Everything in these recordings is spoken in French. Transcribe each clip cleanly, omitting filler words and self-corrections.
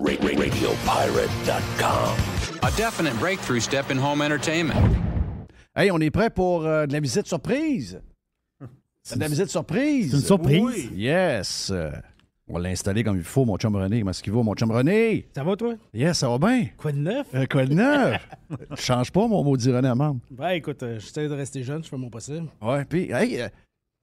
RadioPirate.com. A definite breakthrough step in home entertainment. Hey, on est prêt pour de la visite surprise. De la visite surprise. C'est une surprise. Oui. Yes. On va l'installer comme il faut, mon chum René. Comment est-ce qu'il va, mon chum René? Ça va, toi? Yes, ça va bien. Quoi de neuf? Quoi de neuf? Je change pas, mon maudit René Amand. Ben, écoute, j'essaie de rester jeune, je fais mon possible. Ouais, puis, hey,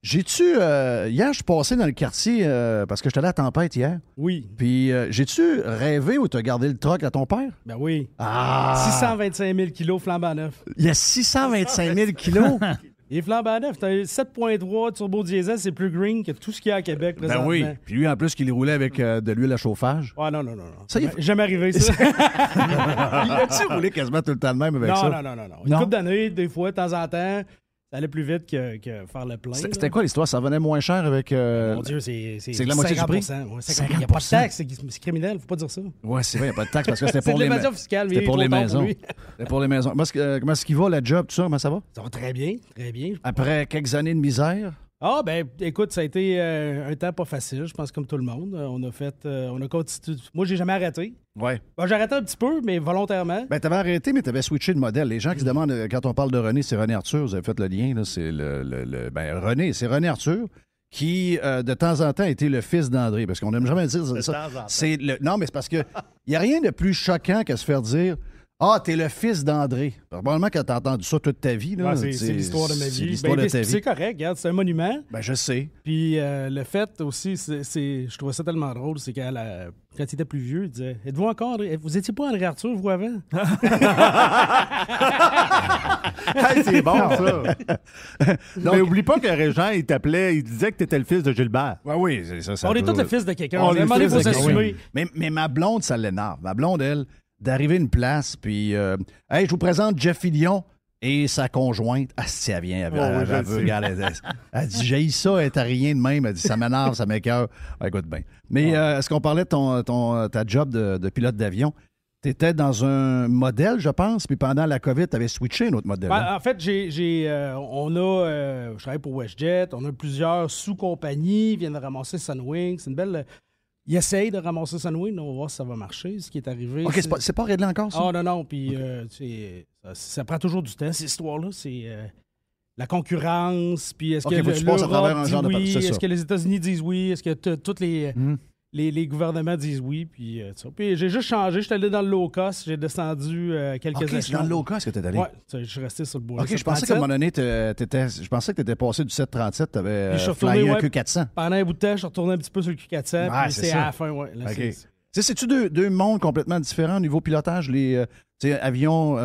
j'ai-tu... hier, je suis passé dans le quartier parce que j'étais allé à Tempête hier. Oui. Puis, j'ai-tu rêvé ou t'as gardé le truck à ton père? Ben oui. Ah! 625 000 kilos flambant neuf. Il y a 625 000 kilos? Il est flambant neuf. T'as 7.3 turbo diesel, c'est plus green que tout ce qu'il y a à Québec présentement. Ben oui. Puis lui, en plus, qu'il roulait avec de l'huile à chauffage. Ah non. Ça, il... Jamais arrivé, ça. Il a-tu roulé quasiment tout le temps de même avec ça? Non. Une couple d'années, des fois, de temps en temps, ça allait plus vite que faire le plein. C'était quoi l'histoire? Ça venait moins cher avec... Mon Dieu, c'est la moitié du prix? 50%. Ouais, 50%. Il n'y a pas de taxe, c'est criminel, faut pas dire ça. Ouais, c'est vrai, il n'y a pas de taxe parce que c'était pour les l'évasion fiscale, mais c'était pour les il est trop maisons. tard pour lui. C'était pour les maisons. Comment est-ce qu'il va, la job, tout ça? Comment ça va? Ça va très bien. Après quelques années de misère? Ah, ben, écoute, ça a été un temps pas facile, je pense, comme tout le monde. On a continué. Moi, j'ai jamais arrêté. Ouais. Ben, j'ai arrêté un petit peu, mais volontairement. Ben, t'avais arrêté, mais t'avais switché de modèle. Les gens qui se demandent, quand on parle de René, c'est René Arthur. Vous avez fait le lien, là. C'est ben, René, c'est René Arthur qui, de temps en temps, était le fils d'André. Parce qu'on n'aime jamais dire ça. Non, mais c'est parce que il n'y a rien de plus choquant que se faire dire ah, t'es le fils d'André. Probablement que t'as entendu ça toute ta vie. Là. Ouais, c'est l'histoire de ma vie. C'est l'histoire de ta vie. C'est correct, regarde, c'est un monument. Ben, je sais. Puis le fait aussi, je trouvais ça tellement drôle, c'est quand il était plus vieux, il disait êtes-vous encore vous étiez pas André Arthur, vous, avant? Hey, c'est bon, ça. Mais oublie pas que Régent, il disait que t'étais le fils de Gilbert. Ouais, oui, c'est ça. On est tous le fils de quelqu'un. On est le fils de s'assumer. Mais ma blonde, ça l'énerve. Ma blonde, elle, d'arriver à une place, puis hey, je vous présente Jeff Fillion et sa conjointe. Ah, si elle vient, elle dit j'ai ça, elle est à rien de même. Elle dit ça m'énerve, ça m'écoeure. Ah, écoute bien. Mais est-ce qu'on parlait de ta job de pilote d'avion? Tu étais dans un modèle, je pense, puis pendant la COVID, tu avais switché un autre modèle. En fait, je travaille pour WestJet, on a plusieurs sous-compagnies, ils viennent de ramasser Sunwing. C'est une belle. Ils essayent de ramasser Sunwing, on va voir si ça va marcher. Ce qui est arrivé. OK, c'est pas réglé encore, ça? Ah, non. Puis ça prend toujours du temps, cette histoire-là. C'est la concurrence. Puis est-ce que tu passes à travers un genre de... oui, est-ce que les États-Unis disent oui? Est-ce que tous les gouvernements disent oui? Puis j'ai juste changé. J'étais allé dans le low cost. J'ai descendu quelques échelons. C'est dans le low cost que t'es allé? Oui, je suis resté sur le bois. OK, je pensais qu'à un moment donné, je pensais que t'étais passé du 737, t'avais flyé un Q400. Pendant un bout de temps, je suis retourné un petit peu sur le Q400, puis c'est à la fin, ouais. Là, OK. C'est-tu deux mondes complètement différents au niveau pilotage, les avions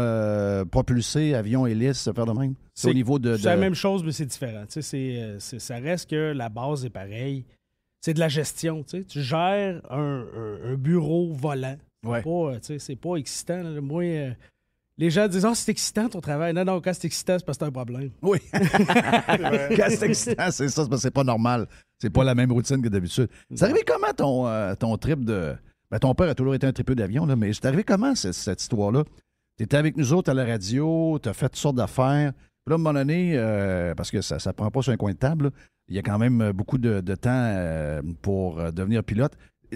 propulsés, avions hélices, faire de même? C'est au niveau de... C'est la même chose, mais c'est différent. Ça reste que la base est pareille. C'est de la gestion. Tu gères un bureau volant. Ouais. C'est pas excitant. Là. Moi, les gens disent « Ah, c'est excitant ton travail. » Non, quand c'est excitant, c'est parce que c'est un problème. Oui. Quand c'est excitant, c'est ça, c'est parce que c'est pas normal. C'est pas la même routine que d'habitude. C'est arrivé comment ton trip de... Ben, ton père a toujours été un tripeux d'avion, là, mais c'est arrivé comment cette histoire-là? Tu étais avec nous autres à la radio, tu as fait toutes sortes d'affaires. Puis là, à un moment donné, parce que ça ne prend pas sur un coin de table, là, il y a quand même beaucoup de temps pour devenir pilote.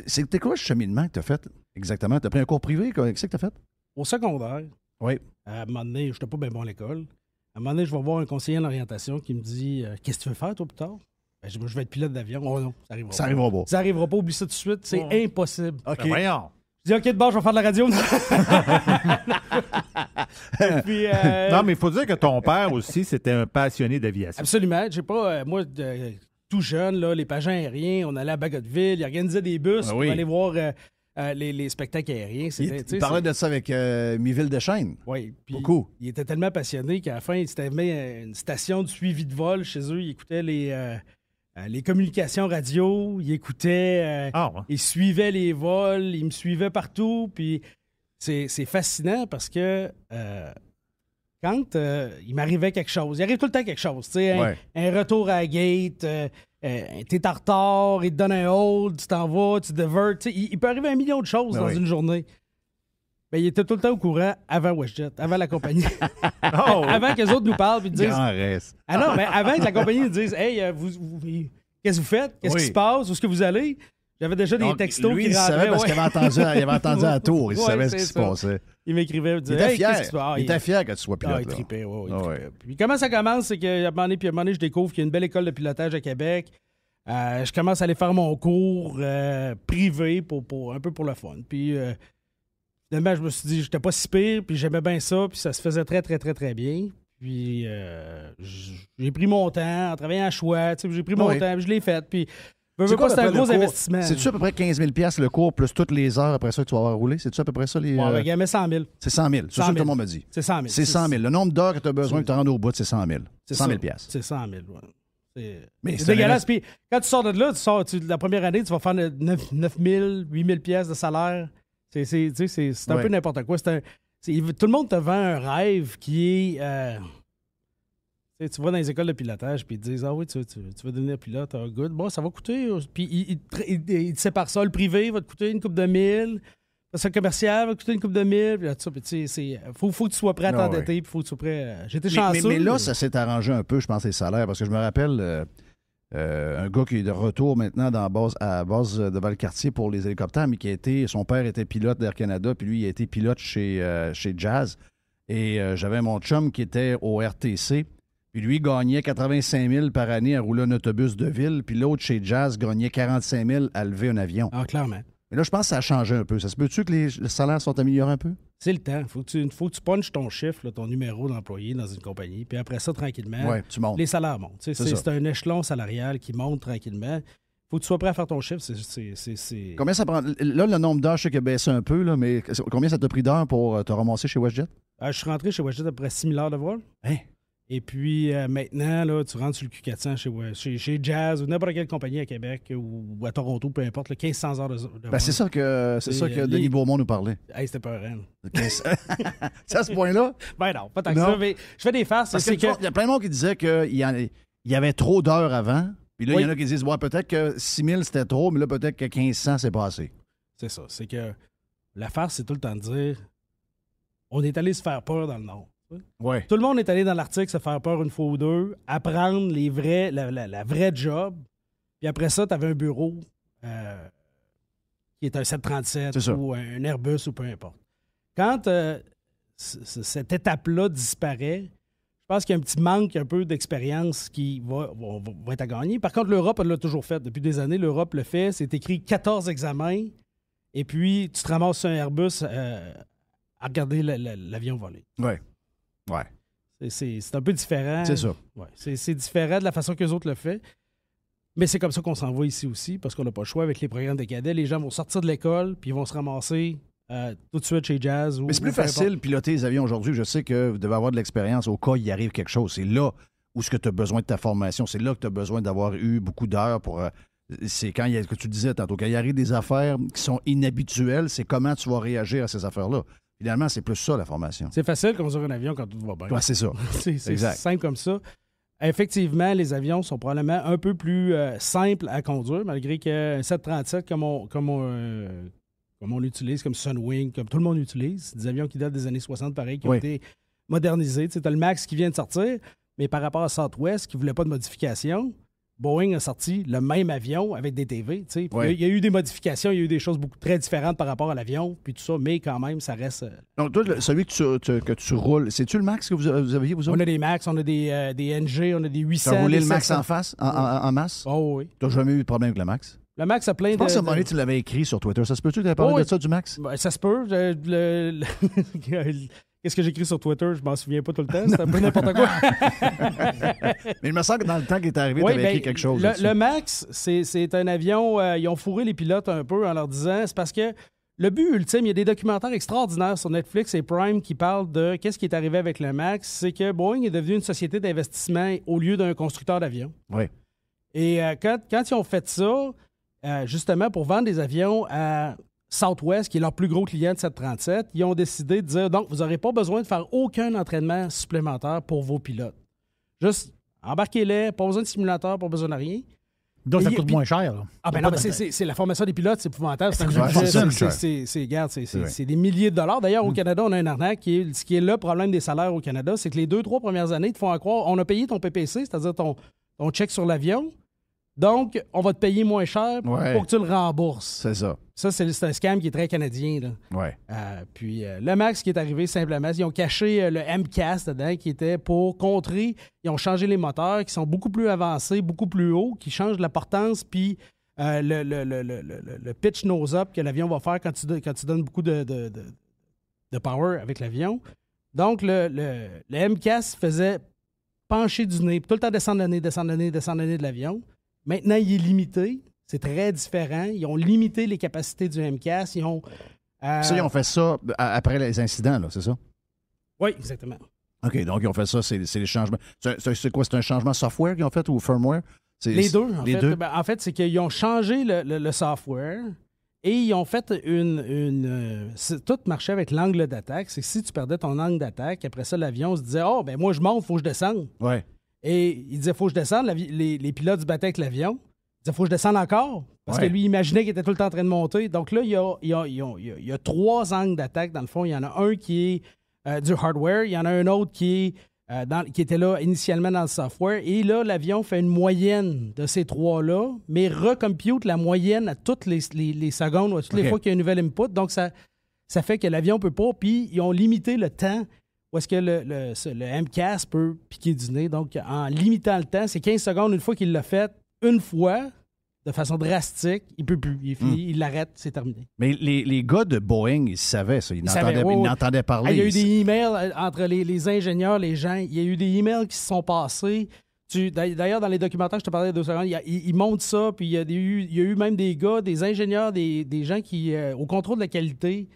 C'était quoi le cheminement que tu as fait exactement? Tu as pris un cours privé? Qu'est-ce que tu as fait? Au secondaire, oui. À un moment donné, je n'étais pas bien bon à l'école. À un moment donné, je vais voir un conseiller en orientation qui me dit « Qu'est-ce que tu veux faire, toi, plus tard? » Je vais être pilote d'avion. Oh non, ça arrivera pas. Ça arrivera pas, oublie ça tout de suite. C'est impossible. OK. Ben voyons. Je dis, OK, de bord, je vais faire de la radio. Puis, non, mais il faut dire que ton père aussi, c'était un passionné d'aviation. Absolument. Je sais pas, moi, tout jeune, là, les pageants aériens, on allait à Bagotville, il organisait des bus pour aller voir les spectacles aériens. Il parlait de ça avec Miville Deschênes. Oui. Beaucoup. Il était tellement passionné qu'à la fin, il s'était mis une station de suivi de vol chez eux. Il écoutait les communications radio, il écoutait, il suivait les vols, il me suivait partout, puis c'est fascinant parce que quand il m'arrivait quelque chose, il arrive tout le temps quelque chose, tu sais, un retour à la gate, t'es en retard, il te donne un hold, tu t'en vas, tu divertes, tu sais, il peut arriver 1 million de choses dans une journée. Ben, il était tout le temps au courant avant WestJet, avant la compagnie. Avant que les autres nous parlent et disent... Ah non, mais avant que la compagnie nous dise « Hey, qu'est-ce que vous faites? Qu'est-ce qui se passe? Où est-ce que vous allez? » J'avais déjà des textos lui, qui il savait parce qu'il avait entendu à la tour. Il savait ce qui se passait. Il m'écrivait, il était fier. Il était fier que tu sois pilote. Il tripait, ouais. Puis comment ça commence, c'est qu'à un moment donné, je découvre qu'il y a une belle école de pilotage à Québec. Je commence à aller faire mon cours privé un peu pour le fun. Puis finalement, je me suis dit, j'étais pas si pire, puis j'aimais bien ça, puis ça se faisait très, très, très, très bien. Puis j'ai pris mon temps en travaillant à choix. J'ai pris mon temps, puis je l'ai fait. Puis c'est un gros investissement. C'est-tu à peu près 15 000 $ le cours, plus toutes les heures après ça que tu vas avoir roulé? C'est-tu à peu près ça? Il gagnait 100 000. C'est 100 000. C'est ça que tout le monde me dit. C'est 100 000. C'est 100 000. Le nombre d'heures que tu as besoin que tu rendes au bout, c'est 100 000. C'est 100 000 $. C'est 100 000, oui. C'est dégueulasse. Puis quand tu sors de là, la première année, tu vas faire 9 000, 8 000 $ de salaire. C'est un peu n'importe quoi. Tout le monde te vend un rêve qui est... tu vas dans les écoles de pilotage puis ils te disent « Ah oui, tu veux devenir pilote, good. Bon, ça va coûter. » Puis ils te séparent ça. Le privé va te coûter une couple de 1000. Le commercial va te coûter une couple de 1000. Puis là, faut que tu sois prêt à t'endetter. Puis faut que tu sois prêt. J'étais chanceux. Mais là, ça s'est arrangé un peu, je pense, les salaires. Parce que je me rappelle un gars qui est de retour maintenant à base de Valcartier pour les hélicoptères, mais son père était pilote d'Air Canada, puis lui, il a été pilote chez Jazz. Et j'avais mon chum qui était au RTC. Puis lui, gagnait 85 000 par année à rouler un autobus de ville. Puis l'autre, chez Jazz, gagnait 45 000 à lever un avion. Ah, clairement. Mais là, je pense que ça a changé un peu. Ça se peut-tu que les salaires sont améliorés un peu? C'est le temps. Faut que tu punches ton chiffre, là, ton numéro d'employé dans une compagnie. Puis après ça, tranquillement, tu montes. Les salaires montent. C'est un échelon salarial qui monte tranquillement. Faut que tu sois prêt à faire ton chiffre. Combien ça prend? Là, le nombre d'heures, je sais qu'il a baissé un peu, là, mais combien ça t'a pris d'heures pour te ramasser chez WestJet? Je suis rentré chez WestJet après 6 000 heures de vol. Hein? Et puis maintenant, là, tu rentres sur le Q400 chez Jazz ou n'importe quelle compagnie à Québec ou à Toronto, peu importe, 1500 heures de vol. C'est ça que Denis Beaumont nous parlait. Hey, c'était pas rien. C'est à ce point-là? Ben non, pas tant que ça. Mais je fais des farces. Parce qu'il y a plein de monde qui disait qu'il y avait trop d'heures avant. Puis là, il y en a qui disent, peut-être que 6 000 c'était trop, mais là, peut-être que 1500 c'est pas assez. C'est ça. C'est que la farce, c'est tout le temps de dire on est allé se faire peur dans le Nord. Ouais. Tout le monde est allé dans l'Arctique se faire peur une fois ou deux, apprendre la vraie job. Puis après ça, tu avais un bureau qui est un 737 ou un Airbus ou peu importe. Quand cette étape-là disparaît, je pense qu'il y a un petit manque un peu d'expérience qui va être à gagner. Par contre, l'Europe, elle l'a toujours fait. Depuis des années, l'Europe le fait. C'est écrit 14 examens et puis tu te ramasses sur un Airbus à regarder l'avion voler. Oui. Ouais. C'est un peu différent. C'est ça. Ouais. C'est différent de la façon que les autres le font. Mais c'est comme ça qu'on s'en va ici aussi, parce qu'on n'a pas le choix avec les programmes de cadets. Les gens vont sortir de l'école, puis ils vont se ramasser tout de suite chez Jazz. Mais c'est plus facile piloter les avions aujourd'hui. Je sais que vous devez avoir de l'expérience au cas où il arrive quelque chose. C'est là où tu as besoin de ta formation. C'est là que tu as besoin d'avoir eu beaucoup d'heures pour... c'est quand que tu disais tantôt, quand il arrive des affaires qui sont inhabituelles, c'est comment tu vas réagir à ces affaires-là. Finalement, c'est plus ça, la formation. C'est facile de conduire un avion quand tout va bien. Ouais, c'est ça. c'est simple comme ça. Effectivement, les avions sont probablement un peu plus simples à conduire, malgré qu'un 737, comme on l'utilise, comme Sunwing, comme tout le monde utilise, c'est des avions qui datent des années 60, pareil, qui ont été modernisés. Tu as le MAX qui vient de sortir, mais par rapport à Southwest, qui ne voulait pas de modification, Boeing a sorti le même avion avec des TV. Il y a eu des modifications, il y a eu des choses très différentes par rapport à l'avion, puis tout ça, mais quand même, ça reste... Donc, toi, celui que tu roules, c'est-tu le Max que vous aviez, vous autres? On a des Max, on a des NG, on a des 800. Tu as roulé le Max en face, en masse? Oh oui. Tu n'as jamais eu de problème avec le Max? Le Max a plein de... Je pense qu'à un moment donné, tu l'avais écrit sur Twitter. Ça se peut-tu que tu avais parlé de ça, du Max? Ben, ça se peut. Qu'est-ce que j'écris sur Twitter? Je m'en souviens pas tout le temps. C'est un peu n'importe quoi. Mais il me semble que dans le temps qu'il est arrivé, tu avais écrit quelque chose. Le Max, c'est un avion... ils ont fourré les pilotes un peu en leur disant... C'est parce que le but ultime, il y a des documentaires extraordinaires sur Netflix et Prime qui parlent de qu'est-ce qui est arrivé avec le Max. C'est que Boeing est devenu une société d'investissement au lieu d'un constructeur d'avions. Oui. Et quand ils ont fait ça, justement, pour vendre des avions à... Southwest, qui est leur plus gros client de 737, ils ont décidé de dire, donc, vous n'aurez pas besoin de faire aucun entraînement supplémentaire pour vos pilotes. Juste, embarquez-les, pas besoin de simulateur, pas besoin de rien. Donc, ça coûte moins cher. Là. Ah ben non, mais c'est la formation des pilotes, c'est épouvantable. C'est des milliers de dollars. D'ailleurs, au Canada, on a un arnaque ce qui est le problème des salaires au Canada, c'est que les 2-3 premières années, ils te font croire, on a payé ton PPC, c'est-à-dire ton chèque sur l'avion, Donc, on va te payer moins cher pour Ouais. que tu le rembourses. C'est ça. Ça, c'est un scam qui est très canadien. Là. Ouais. Puis le Max qui est arrivé simplement, ils ont caché le MCAS dedans qui était pour contrer. Ils ont changé les moteurs qui sont beaucoup plus avancés, beaucoup plus hauts, qui changent la portance, puis le pitch nose-up que l'avion va faire quand tu donnes beaucoup de power avec l'avion. Donc, le MCAS faisait pencher du nez, puis tout le temps descendre le nez de l'avion. Maintenant, il est limité. C'est très différent. Ils ont limité les capacités du MCAS. Ils ont fait ça après les incidents, là, c'est ça? Oui, exactement. OK, donc ils ont fait ça, c'est les changements. C'est quoi? C'est un changement software qu'ils ont fait ou firmware? Les deux, en fait. En fait, c'est qu'ils ont changé le software et ils ont fait tout marchait avec l'angle d'attaque. C'est que si tu perdais ton angle d'attaque, après ça, l'avion se disait « Oh, ben moi, je monte, il faut que je descende. » Ouais. Et il disait « Faut que je descende. » Les pilotes se battaient avec l'avion. Il disait « Faut que je descende encore. » Parce que lui, il imaginait qu'il était tout le temps en train de monter. Donc là, il y a 3 angles d'attaque, dans le fond. Il y en a un qui est du hardware. Il y en a un autre qui était là initialement dans le software. Et là, l'avion fait une moyenne de ces 3-là, mais recompute la moyenne à toutes les secondes ou à toutes les fois qu'il y a un nouvel input. Donc, ça fait que l'avion ne peut pas. Puis, ils ont limité le temps où est-ce que le MCAS peut piquer du nez. Donc, en limitant le temps, c'est 15 secondes une fois qu'il l'a fait. Une fois, de façon drastique, il ne peut plus. Il est fini, il l'arrête, c'est terminé. Mais les gars de Boeing, ils savaient ça. Ils n'entendaient parler. Il y a eu des emails entre les ingénieurs, les gens. Il y a eu des emails qui se sont passés. D'ailleurs, dans les documentaires, je te parlais de 2 secondes, ils montrent ça. Puis il y a eu même des gars, des ingénieurs, des gens qui, au contrôle de la qualité,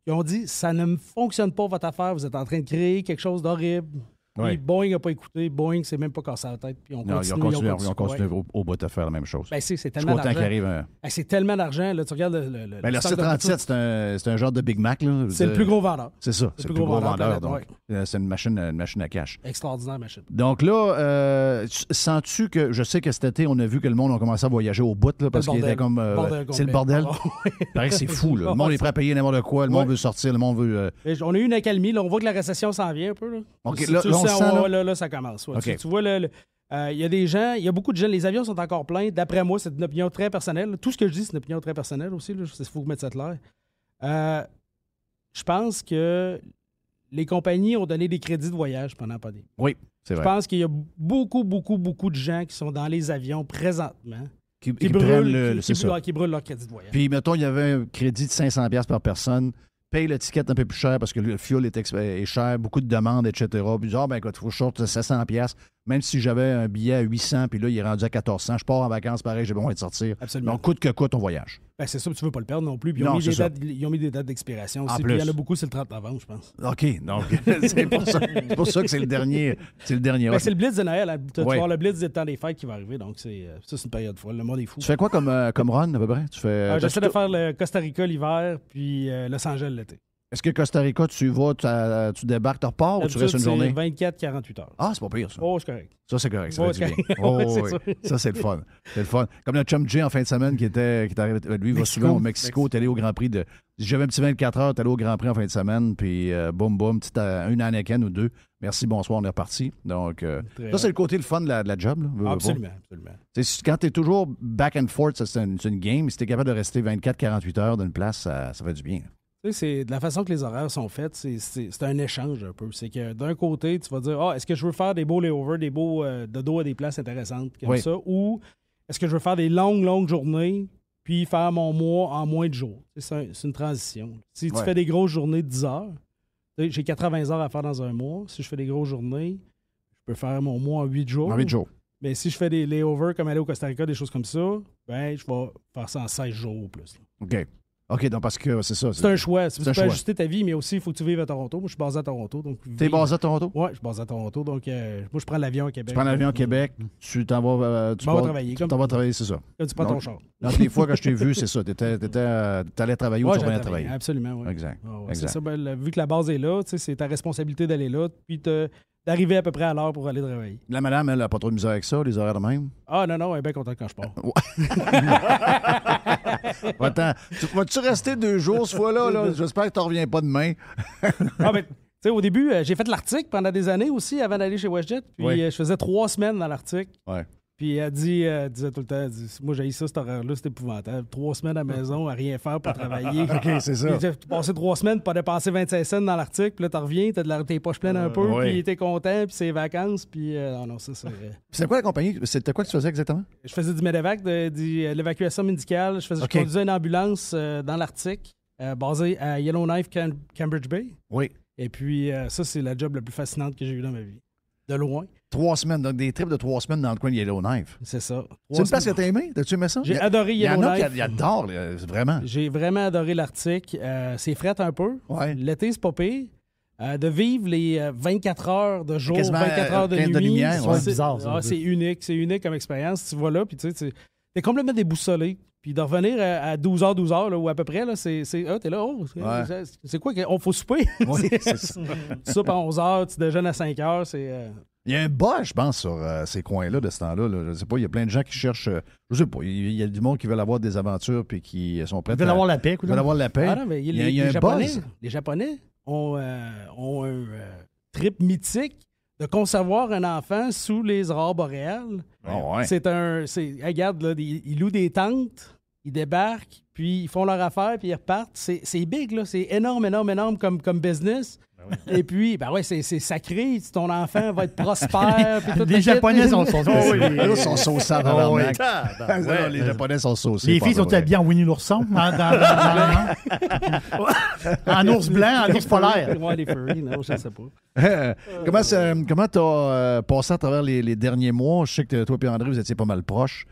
qui ont dit « Ça ne fonctionne pas, votre affaire. Vous êtes en train de créer quelque chose d'horrible. » Ouais. Puis Boeing n'a pas écouté. Boeing s'est même pas cassé la tête. Puis Ils ont continué au bout de faire la même chose. Ben, c'est Je suis tellement content qu'il d'argent. arrive C'est tellement d'argent. Là, tu regardes le C-37, c'est un genre de Big Mac. Là. C'est le plus gros vendeur. C'est ça. C'est le plus gros vendeur. Donc, ouais. c'est une machine à cash. Extraordinaire machine. Donc là, sens-tu que... Je sais que cet été, on a vu que le monde a commencé à voyager au bout là, parce qu'il était comme... c'est le bordel. Il paraît que c'est fou. Là. Le monde est prêt à payer n'importe quoi. Le monde veut sortir. Le monde veut... On a eu une accalmie. Là, on voit que la récession s'en vient un peu. Là. OK, Si là, tu on sent... Là, ça commence. Ouais. Okay. Tu vois, il y a des gens, il y a beaucoup de gens, les avions sont encore pleins. D'après moi, c'est une opinion très personnelle. Tout ce que je dis, c'est une opinion très personnelle aussi. Il faut mettre ça clair. Je pense que les compagnies ont donné des crédits de voyage pendant la pandémie. Oui, c'est vrai. Je pense qu'il y a beaucoup de gens qui sont dans les avions présentement qui brûlent leur crédit de voyage. Puis, mettons, il y avait un crédit de 500$ par personne. Paye le ticket un peu plus cher parce que le fuel est cher, beaucoup de demandes, etc. Puis, écoute, il faut que je sorte 700$. Même si j'avais un billet à 800$, puis là, il est rendu à 1400$, je pars en vacances, pareil, j'ai besoin de sortir. Absolument. Donc, coûte que coûte, on voyage. Ben, c'est ça, tu ne veux pas le perdre non plus. Puis ils ont mis des dates d'expiration aussi. Puis il y en a beaucoup, c'est le 30 novembre, je pense. OK, donc, c'est pour ça que c'est le dernier. C'est le Blitz de Noël. Tu vas voir le Blitz du temps des fêtes qui va arriver. Donc, c'est une période folle. Le monde est fou. Tu fais quoi comme run, à peu près? J'essaie de faire le Costa Rica l'hiver, puis Los Angeles l'été. Est-ce que Costa Rica, tu vas, tu débarques, tu repars ou tu restes une journée? 24-48 heures. Ah, c'est pas pire, ça. Oh, c'est correct. Ça, c'est correct. Ça fait du bien. Oui. Ça, c'est le fun. C'est le fun. Comme le chum Jay en fin de semaine qui est arrivé. Lui, il va souvent au Mexico. T'es allé au Grand Prix de. J'avais un petit 24 heures, t'es allé au Grand Prix en fin de semaine, puis boum, une Anakin ou 2. Merci, bonsoir, on est reparti. Donc, ça, c'est le côté le fun de la job. Là. Absolument. Quand t'es toujours back and forth, ça, c'est une game. Si t'es capable de rester 24-48 heures d'une place, ça fait du bien. Tu sais, c'est de la façon que les horaires sont faits, c'est un échange un peu. C'est que d'un côté, tu vas dire est-ce que je veux faire des beaux layovers, des beaux dodo à des places intéressantes comme ça, ou est-ce que je veux faire des longues journées puis faire mon mois en moins de jours? C'est une transition. Si tu fais des grosses journées de 10 heures, j'ai 80 heures à faire dans un mois. Si je fais des grosses journées, je peux faire mon mois en 8 jours. En 8 jours. Mais si je fais des layovers comme aller au Costa Rica, des choses comme ça, ben je vais faire ça en 16 jours ou plus. Là. OK, donc parce que c'est ça. C'est un choix. Tu peux ajuster ta vie, mais aussi, il faut que tu vives à Toronto. Moi, je suis basé à Toronto. T'es basé à Toronto? Oui, je suis basé à Toronto. Donc, moi, je prends l'avion à Québec. Tu prends l'avion à Québec, tu t'en vas... tu vas travailler. Tu t'en vas travailler, c'est ça. Là, tu prends ton char. Donc, les fois que je t'ai vu, c'est ça. T'allais travailler ou tu revenais travailler. Absolument, oui. Exact. C'est ça. Vu que la base est là, c'est ta responsabilité d'aller là, puis d'arriver à peu près à l'heure pour aller travailler. La madame, elle n'a pas trop de misère avec ça, les horaires de même? Ah non, elle est bien contente quand je pars. Attends, vas-tu rester 2 jours ce fois-là? Là? J'espère que tu ne reviens pas demain. Tu sais, au début, j'ai fait l'Arctique pendant des années aussi avant d'aller chez WestJet. Puis je faisais 3 semaines dans l'Arctique. Ouais. Puis elle disait tout le temps, moi j'ai ça, cet horaire-là, c'est épouvantable. 3 semaines à la maison, à rien faire pour travailler. OK, c'est ça. Tu passé 3 semaines, pas dépenser 25 cents dans l'article, puis là, tu reviens, t'as tes poches pleines un peu, puis t'es content, puis c'est vacances, puis non, ça, c'est... C'est quoi la compagnie? C'était quoi que tu faisais exactement? Je faisais du Medevac, de l'évacuation médicale. Je conduisais une ambulance dans l'Arctique, basée à Yellowknife, Cambridge Bay. Oui. Et puis, ça, c'est la job la plus fascinante que j'ai eue dans ma vie. De loin. 3 semaines, donc des trips de 3 semaines dans le coin de Yellowknife. C'est ça. C'est une place que t'as aimé? T'as-tu aimé ça? J'ai adoré Yellowknife. Il y en a qui adorent, vraiment. J'ai vraiment adoré l'Arctique. C'est fret un peu. Ouais. L'été, c'est pas pire. De vivre les 24 heures de jour, Quasiment 24 heures de nuit. lumière, c'est bizarre. C'est unique. C'est unique comme expérience. Tu vas là, puis tu sais, t'es complètement déboussolé. Puis de revenir à 12h, là, ou à peu près, là, t'es là, c'est quoi? On faut souper? Oui, c'est ça. Tu soupes à 11h, tu déjeunes à 5h, c'est... Il y a un bas, je pense, sur ces coins-là de ce temps-là. Là. Je sais pas, il y a plein de gens qui cherchent... je sais pas, il y a du monde qui veulent avoir des aventures puis qui sont prêts Ils veulent avoir la paix. Ils veulent avoir la paix. Ah non, mais il y a un buzz. Les Japonais ont un trip mythique de concevoir un enfant sous les aurores boréales. Oh, ouais. Regarde, là, ils louent des tentes, ils débarquent, puis ils font leur affaire, puis ils repartent. C'est big, là. C'est énorme comme business. Et puis, c'est sacré. Ton enfant va être prospère. Puis les Japonais sont saucés. Ils sont saucés dans leur Les Japonais sont saucés. Les filles sont habillées en Winnie l'ourson. En ours blanc, en ours polaire. Ouais, les furries, non, je ne sais pas. Comment tu as passé à travers les derniers mois? Je sais que toi et André, vous étiez pas mal proches.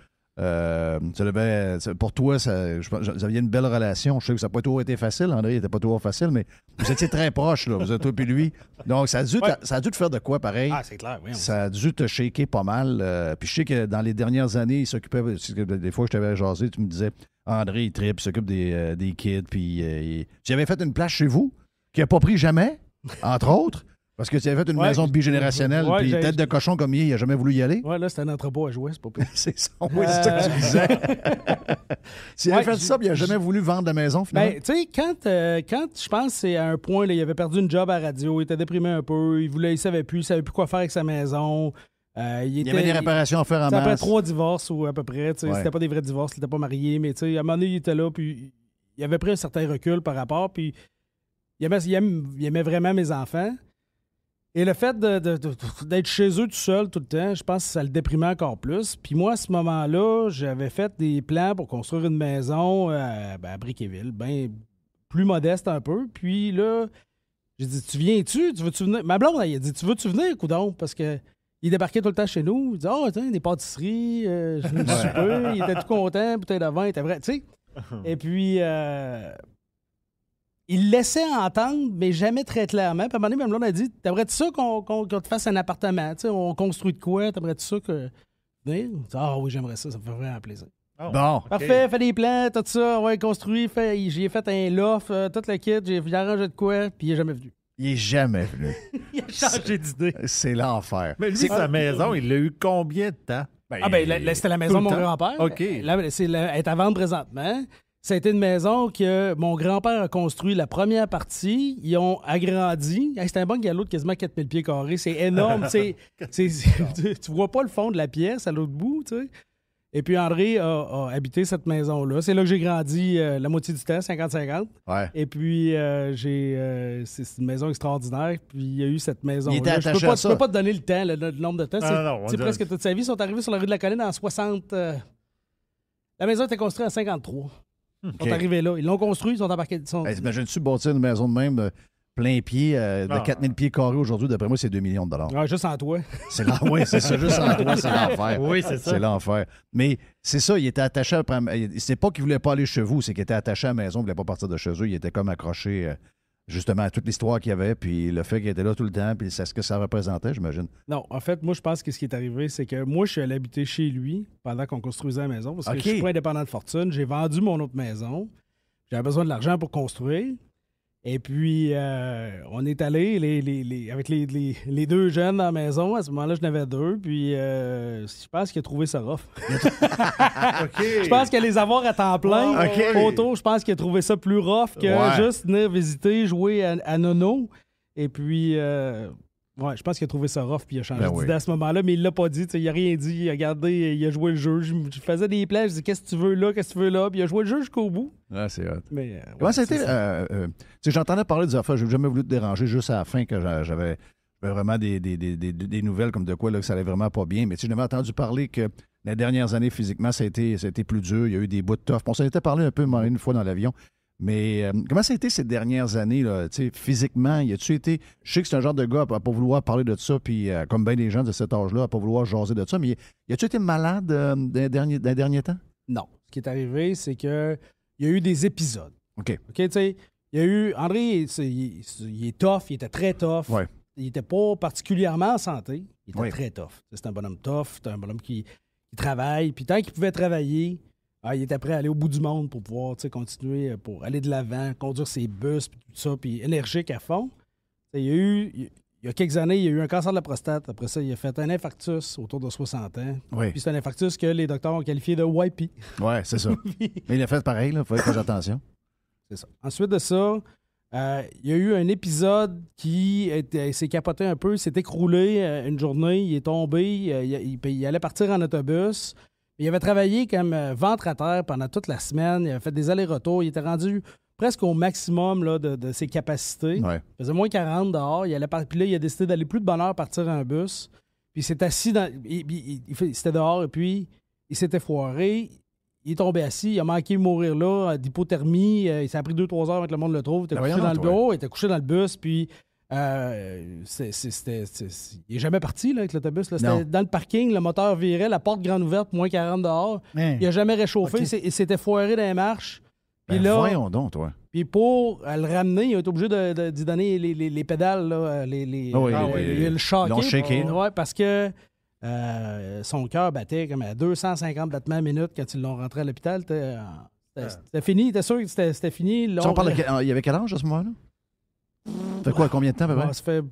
Pour toi, vous aviez une belle relation. Je sais que ça n'a pas toujours été facile. André n'était pas toujours facile, mais vous étiez très proches, là. Vous êtes toi et lui. Donc, ça a dû te faire de quoi, pareil? Ah, c'est clair, oui. Ça a dû te shaker pas mal. Puis je sais que dans les dernières années, il s'occupait... Des fois, je t'avais jasé, tu me disais, André, il tripe, il s'occupe des kids. Puis tu avais fait une place chez vous, qui n'a pas pris jamais, entre autres. Parce que tu avais fait une maison bigénérationnelle, puis tête de cochon comme il n'a jamais voulu y aller. Ouais, là, c'était un entrepôt à jouer, c'est pas pire. C'est ça, oui, c'est ça que tu disais. S'il avait fait ça, puis il n'a jamais voulu vendre la maison, finalement. Ben, tu sais, quand je pense que c'est à un point, là, il avait perdu une job à la radio, il était déprimé un peu, il savait plus quoi faire avec sa maison. Il y avait des réparations à faire en masse. Après 3 divorces, ou à peu près. C'était pas des vrais divorces, il n'était pas marié, mais à un moment donné, il était là, puis il avait pris un certain recul par rapport, puis il aimait vraiment mes enfants. Et le fait d'être chez eux tout seul tout le temps, je pense que ça le déprimait encore plus. Puis moi, à ce moment-là, j'avais fait des plans pour construire une maison à Briqueville, bien plus modeste un peu. Puis là, j'ai dit, tu viens-tu? Tu veux-tu venir? Ma blonde, elle a dit, tu veux-tu venir, coudonc? Parce que il débarquait tout le temps chez nous. Il disait, tiens, des pâtisseries, je viens du souper. Il était tout content, bouteille de vin, il était vrai, tu sais. Et puis... il laissait entendre, mais jamais très clairement. Puis à un moment donné, même là, on a dit, t'aimerais-tu ça qu'on te fasse un appartement? T'sais, on construit de quoi? T'aimerais-tu ça que... Ah oui, j'aimerais ça, ça me fait vraiment plaisir. Oh, bon. Parfait, fais des plans, tout ça, ouais, construit, j'ai fait un loft, tout le kit, j'ai arrangé de quoi, puis il est jamais venu. Il est jamais venu. Il a changé d'idée. C'est l'enfer. Mais lui, sa maison, il l'a eu combien de temps? C'était la maison de mon grand-père. OK. Elle est à vendre présentement. Ça a été une maison que mon grand-père a construit la première partie. Ils ont agrandi. C'est un bon galop de quasiment 4000 pieds carrés. C'est énorme. Tu vois pas le fond de la pièce à l'autre bout, tu sais. Et puis André a habité cette maison-là. C'est là que j'ai grandi la moitié du temps, 50-50. Ouais. Et puis, c'est une maison extraordinaire. Puis il y a eu cette maison-là. Il était attaché à ça. Je peux pas te donner le temps, le nombre de temps. Non, c'est presque toute sa vie. Ils sont arrivés sur la rue de la Colline en 60... La maison était construite en 53. Ils sont arrivés là. Ils l'ont construit, ils sont embarqués. Imagine-tu bâtir une maison de même plein pied de 4000 pieds carrés aujourd'hui? D'après moi, c'est 2 millions de dollars. Ouais, juste en toi. Oui, c'est ça. Juste en toi, c'est l'enfer. Oui, c'est ça. C'est l'enfer. Mais c'est ça, il était attaché à... C'est pas qu'il voulait pas aller chez vous, c'est qu'il était attaché à la maison, il voulait pas partir de chez eux. Il était comme accroché... justement, à toute l'histoire qu'il y avait, puis le fait qu'il était là tout le temps, puis c'est ce que ça représentait, j'imagine. Non, en fait, moi, je pense que ce qui est arrivé, c'est que moi, je suis allé habiter chez lui pendant qu'on construisait la maison, parce que je suis pas indépendant de fortune. J'ai vendu mon autre maison. J'avais besoin de l'argent pour construire. Et puis, on est allé avec les 2 jeunes dans la maison. À ce moment-là, je n'avais 2. Puis, je pense qu'il a trouvé ça rough. Je pense que les avoir à temps plein, photo, je pense qu'il a trouvé ça plus rough que juste venir visiter, jouer à Nono. Et puis... Ouais, je pense qu'il a trouvé ça rough puis il a changé Ben d'idée à ce moment-là, mais il l'a pas dit. Il a rien dit. Il a regardé, il a joué le jeu. Je faisais des plans, je dis qu'est-ce que tu veux là, qu'est-ce que tu veux là, puis il a joué le jeu jusqu'au bout. Ah, c'est hot. Mais, Comment ça a été? J'entendais parler des affaires, j'ai jamais voulu te déranger juste à la fin que j'avais vraiment des nouvelles comme de quoi là, que ça allait vraiment pas bien. Mais tu sais, j'avais entendu parler que les dernières années, physiquement, ça a été plus dur. Il y a eu des bouts de tough. On s'en était parlé un peu une fois dans l'avion. Mais comment ça a été ces dernières années, là, physiquement? Y a-tu été. Je sais que c'est un genre de gars à pas vouloir parler de ça, puis comme bien des gens de cet âge-là, à pas vouloir jaser de ça, mais y a-tu été malade dans les derniers temps? Non. Ce qui est arrivé, c'est que il y a eu des épisodes. OK. OK, tu sais, il y a eu. André, il est tough, il était très tough. Ouais. Il n'était pas particulièrement en santé. Il était Oui. très tough. C'est un bonhomme tough, c'est un bonhomme qui travaille. Puis tant qu'il pouvait travailler, il était prêt à aller au bout du monde pour pouvoir continuer, pour aller de l'avant, conduire ses bus, puis tout ça, puis énergique à fond. Il y a quelques années, il y a eu un cancer de la prostate. Après ça, il a fait un infarctus autour de 60 ans. Oui. Puis c'est un infarctus que les docteurs ont qualifié de YP. Oui, c'est ça. Mais il a fait pareil, il faut faire attention. C'est ça. Ensuite de ça, il y a eu un épisode qui s'est capoté un peu, s'est écroulé une journée, il est tombé, il allait partir en autobus. Il avait travaillé comme ventre à terre pendant toute la semaine, il avait fait des allers-retours, il était rendu presque au maximum là, de ses capacités. Ouais. Il faisait moins 40 dehors, puis là, il a décidé d'aller plus de bonne heure partir en bus. Puis il s'est assis c'était dehors et puis il s'était foiré. Il est tombé assis, il a manqué de mourir là, d'hypothermie. Il s'est pris 2-3 heures avant que le monde le trouve. Il était couché dans le bureau, il était couché dans le bus, puis il n'est jamais parti là, avec l'autobus. Là. C'était dans le parking, le moteur virait, la porte grande ouverte, moins 40 dehors. Il n'a jamais réchauffé, il s'était foiré dans les marches. Puis là, voyons donc, toi. Puis pour le ramener, il a été obligé d'y donner les pédales, là, le choqué. Ils l'ont shaké. Ouais, parce que son cœur battait comme à 250 battements à minute quand ils l'ont rentré à l'hôpital. C'était fini, il était sûr que c'était fini. Il y avait quel âge à ce moment-là? Ça fait quoi, combien de temps à peu près? Ça fait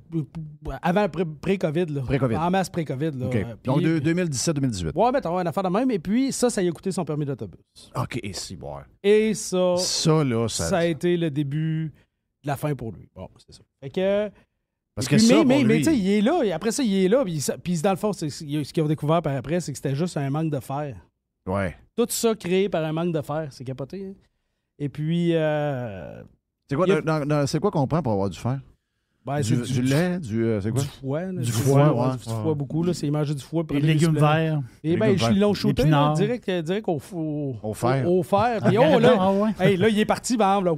avant pré-COVID. Là. Pré-COVID. En masse pré-COVID. Là. OK. Donc 2017-2018. Ouais, mettons, une affaire de même. Et puis ça lui a coûté son permis d'autobus. OK, et si, bon. Et ça là, ça a été le début de la fin pour lui. Bon, c'est ça. Fait que... Parce que ça, mais tu sais, il est là. Et après ça, il est là. Puis dans le fond, ce qu'ils ont découvert par après, c'est que c'était juste un manque de fer. Ouais. Tout ça créé par un manque de fer. C'est capoté. Hein? Et puis... c'est quoi qu'on prend pour avoir du fer? Ben, du lait, c'est quoi? Du foie. Là, du foie, ouais. Du foie beaucoup. Là, c'est manger du foie. Les légumes verts. Et bien, ils l'ont shooté direct au fer. Au fer. Puis là, il est parti, bam. Là.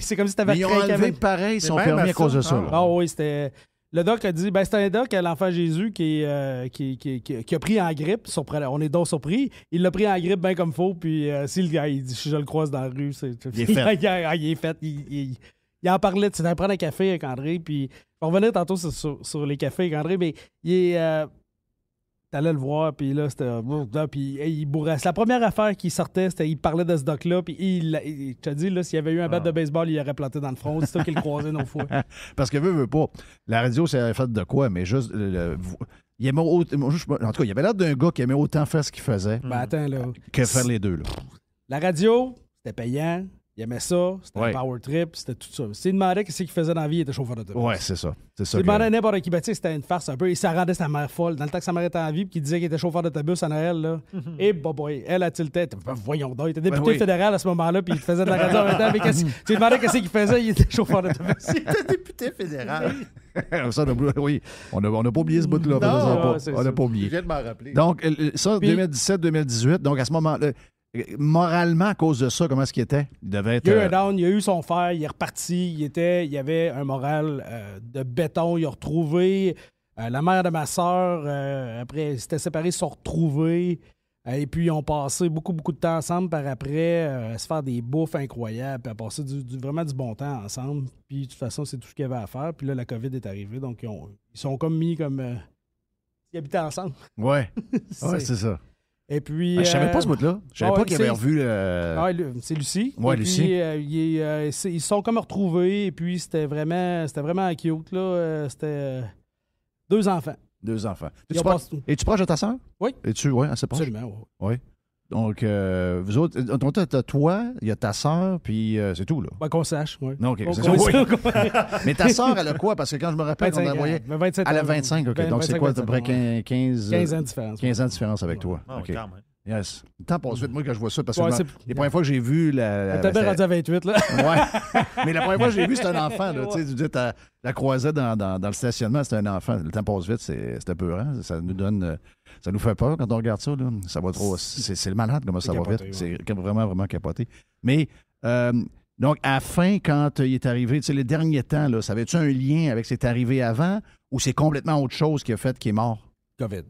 C'est comme si t'avais ils ont enlevé pareil son permis à cause de ça. Ah oui, c'était... Le doc a dit, c'était un doc à l'enfant Jésus qui a pris en grippe. On est donc surpris. Il l'a pris en grippe bien comme faut. Puis si le gars, il dit, je le croise dans la rue, il est fait. Il est fait. Il en parlait. Tu sais, prendre un café avec André. Puis on va revenir tantôt sur les cafés avec André. Mais t'allais le voir. Puis là, c'était... Puis il bourrait. La première affaire qui sortait, c'était il parlait de ce doc-là. Puis il t'a dit, là, s'il y avait eu un bat de baseball, il aurait planté dans le front. C'est ça qu'il le croisait nos fois. Parce que veut pas. La radio, c'est fait de quoi? Mais juste... il aimait en tout cas, il avait l'air d'un gars qui aimait autant faire ce qu'il faisait attends, là, que faire les deux. Là. La radio, c'était payant. Il aimait ça. C'était un power trip. C'était tout ça. S'il demandait qu'est-ce qu'il faisait dans la vie, il était chauffeur d'autobus. Ouais, c'est ça. S'il demandait à n'importe qui, c'était une farce un peu. Et ça rendait sa mère folle. Dans le temps que sa mère était en vie, puis qu'il disait qu'il était chauffeur d'autobus à Noël, là. Et boy, elle a tilté. Voyons donc. Il était député fédéral à ce moment-là, puis il faisait de la radio en même temps. Mais tu lui demandais qu'est-ce qu'il faisait, il était chauffeur d'autobus. Il était député fédéral. Ça, oui. On n'a pas oublié ce bout-là. On n'a pas oublié. Je viens de m'en rappeler. Donc, ça, 2017-2018. Donc, à ce moment-là, moralement, à cause de ça, comment est-ce qu'il était? Il devait être... Il y a eu un down, il a eu son fer, il est reparti, il y avait un moral de béton. Il a retrouvé la mère de ma sœur. Après, ils s'étaient séparés, ils se sont retrouvés. Et puis, ils ont passé beaucoup, beaucoup de temps ensemble par après, à se faire des bouffes incroyables, puis à passer vraiment du bon temps ensemble. Puis, de toute façon, c'est tout ce qu'il y avait à faire. Puis là, la COVID est arrivée, donc ils sont comme mis comme... ils habitaient ensemble. Ouais, c'est ça. Et puis... je savais pas ce bout-là. Je savais pas qu'il avait revu... c'est Lucie. Ouais, et Lucie. Puis, ils se sont comme retrouvés, et puis c'était vraiment cute, là. C'était 2 enfants. 2 enfants. Es-tu proche de ta sœur? Oui. Es-tu, oui, assez proche? Absolument, oui. Donc, vous autres, t'as toi, il y a ta sœur, puis c'est tout, là. Ben, qu'on sache, oui. Non, OK, c'est ça. Oui. Mais ta sœur, elle a quoi? Parce que quand je me rappelle qu'on envoyait... Elle a 25, OK. Donc, c'est quoi, à peu près 15 ans de différence. 15 ans de différence avec toi. OK. Quand même. Yes. Le temps passe vite, moi, quand je vois ça, parce que les premières fois que j'ai vu T'as bien rendu à 28, là. Ouais. Mais la première fois que j'ai vu, c'était un enfant, là. Tu sais, tu dis, la croisais dans le stationnement, c'était un enfant. Le temps passe vite, c'était peurant. Ça nous donne... Ça nous fait peur quand on regarde ça, là. Ça va trop... C'est le malade, comment ça va vite. Ouais. C'est vraiment, vraiment capoté. Mais... donc, à la fin, quand il est arrivé, tu sais, les derniers temps, là, ça avait-tu un lien avec ce qui est arrivé avant ou c'est complètement autre chose qui a fait qu'il est mort? COVID.